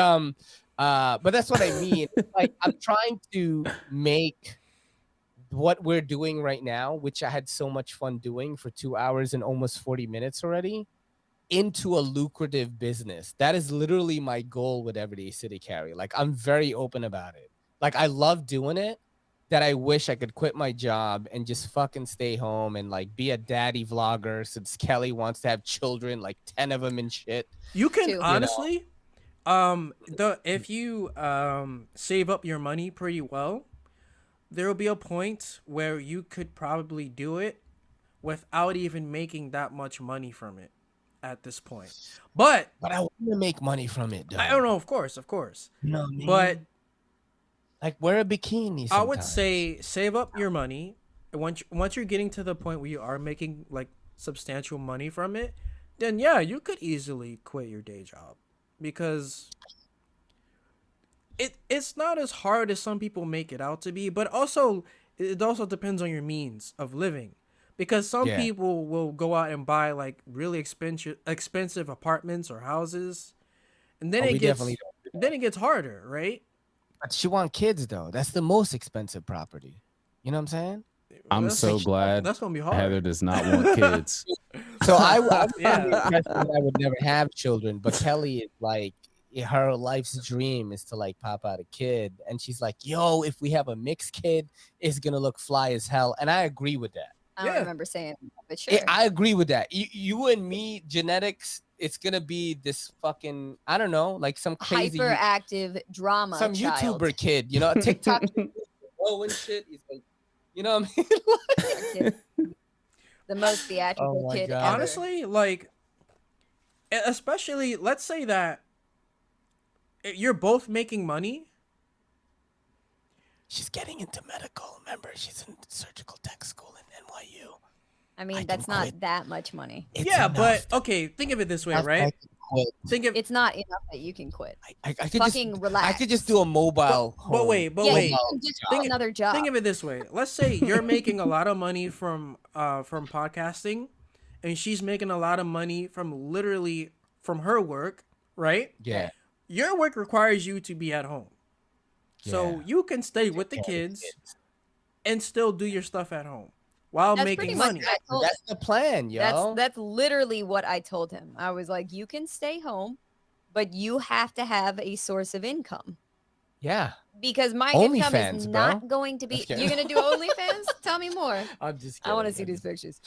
that's what I mean. Like I'm trying to make what we're doing right now, which I had so much fun doing for 2 hours and almost 40 minutes already, into a lucrative business. That is literally my goal with Everyday City Carry. Like I'm very open about it. Like I love doing it. That I wish I could quit my job and just fucking stay home and like be a daddy vlogger since Kelly wants to have children, like 10 of them and shit. You can Too. honestly, if you save up your money pretty well, there will be a point where you could probably do it without even making that much money from it at this point. But I want to make money from it, though. I don't know, of course, You know what I mean? but like wear a bikini. I would sometimes. say save up your money. Once you're getting to the point where you are making like substantial money from it, then yeah, you could easily quit your day job because it's not as hard as some people make it out to be, but also it also depends on your means of living. Because some Yeah. people will go out and buy like really expensive apartments or houses, and then Oh, it we gets definitely don't do that. then it gets harder, right? But she want kids though. That's the most expensive property. You know what I'm saying? I'm That's- so glad that's gonna be hard. Heather does not want kids. So I was Yeah. under the impression that I would never have children, but Kelly is like, her life's dream is to like pop out a kid, and she's like, "Yo, if we have a mixed kid, it's gonna look fly as hell," and I agree with that. I don't Yeah. remember saying that, but sure. I agree with that. You and me, genetics, it's gonna be this fucking, I don't know, like some crazy, Hyperactive drama some child. YouTuber kid, you know, a TikTok, oh and shit. He's like, you know what I mean? The most theatrical Oh my kid God. ever. Honestly, like, especially let's say that you're both making money. She's getting into medical. Remember, she's in surgical tech school in NYU. I mean, I that's can not quit. that much money. It's Yeah, enough. but okay, think of it this way, Enough right? I can quit. Think of It's not enough that you can quit. I could Fucking just, relax. I could just do a mobile. But home. wait, but Yeah, wait. you can just Think- do another job. Think of it this way. Let's say you're making a lot of money from podcasting, and she's making a lot of money from literally from her work, right? Yeah. Your work requires you to be at home. So Yeah. you can stay with the Yeah, kids and still do your stuff at home while That's making pretty much money. what I told That's the plan, yo. That's literally what I told him. I was like, you can stay home, but you have to have a source of income. Yeah. Because my income OnlyFans, is bro. not going to be. Just kidding. You're gonna do OnlyFans? Tell me more. I'm just I want to kidding. see these pictures.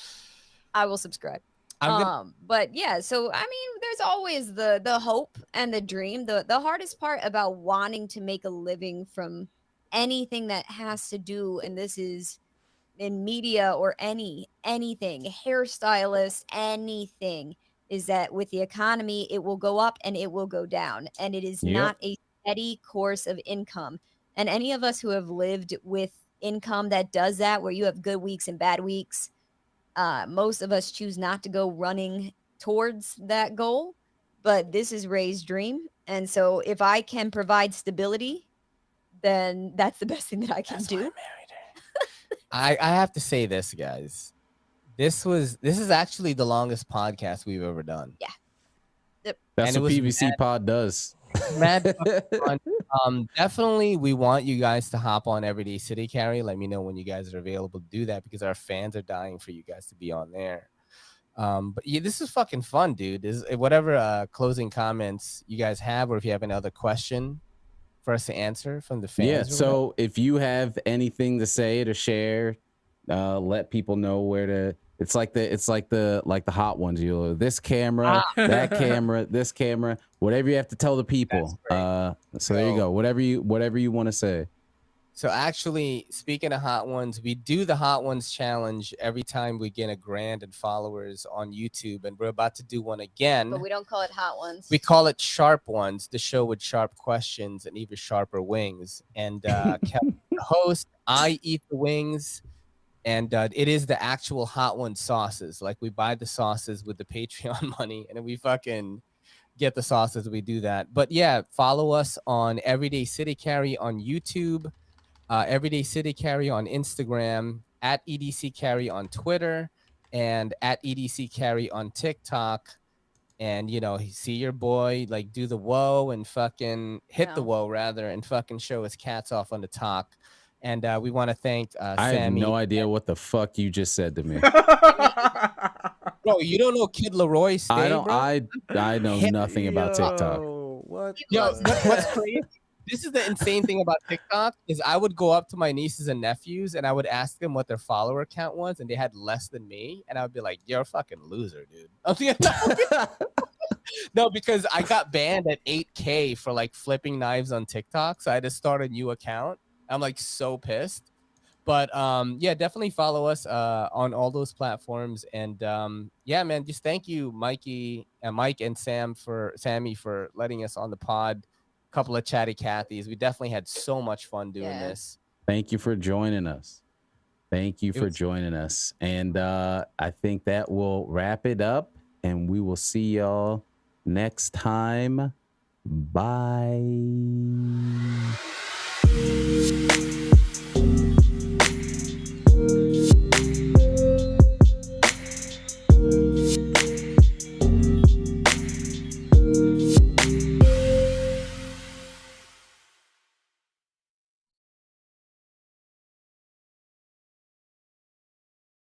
I will subscribe. I'm gonna, But yeah, so I mean, there's always the hope and the dream. The hardest part about wanting to make a living from anything that has to do, and this is in media or anything, hairstylist, anything, is that with the economy, it will go up and it will go down, and it is Yep. not a steady course of income. And any of us who have lived with income that does that, where you have good weeks and bad weeks, most of us choose not to go running towards that goal. But this is Ray's dream, and so if I can provide stability, then that's the best thing that I can that's why I do. married her. I have to say this, guys. This is actually the longest podcast we've ever done. That's And it what was PVC Pod does. Mad fun. Definitely we want you guys to hop on Everyday City Carry. Let me know when you guys are available to do that, because our fans are dying for you guys to be on there. But yeah, this is fucking fun, dude. Whatever closing comments you guys have, or if you have another question for us to answer from the fans. Yeah. or whatever. So if you have anything to say to share, let people know where to. It's like the hot ones. This camera, that camera, this camera. Whatever you have to tell the people. So there you go. Whatever you want to say. So actually, speaking of hot ones, we do the hot ones challenge every time we get a grand in followers on YouTube, and we're about to do one again. But we don't call it hot ones. We call it Sharp Ones, the show with sharp questions and even sharper wings. And Kevin, the host, I eat the wings, and it is the actual hot one sauces. Like, we buy the sauces with the Patreon money, and then we fucking get the sauces. We do that. But yeah, follow us on Everyday City Carry on YouTube. Everyday City Carry on Instagram, at EDC Carry on Twitter, and at EDC Carry on TikTok. And, see your boy, like, do the whoa and fucking hit the whoa, rather, and fucking show his cats off on the talk. And we want to thank I have Sammy. no idea what the fuck you just said to me. Bro, you don't know Kid Leroy Stay, I don't. bro? I know nothing about TikTok. What? Yo, what's crazy? This is the insane thing about TikTok is I would go up to my nieces and nephews and I would ask them what their follower count was, and they had less than me, and I would be like, "You're a fucking loser, dude." No, because I got banned at 8K for like flipping knives on TikTok, so I had to start a new account. I'm like so pissed. But yeah, definitely follow us on all those platforms. And yeah, man, just thank you, Mike and Sammy for letting us on the pod. A couple of chatty Cathys. We definitely had so much fun doing this. Thank you for joining us. Thank you for joining us. And I think that will wrap it up. And we will see y'all next time. Bye.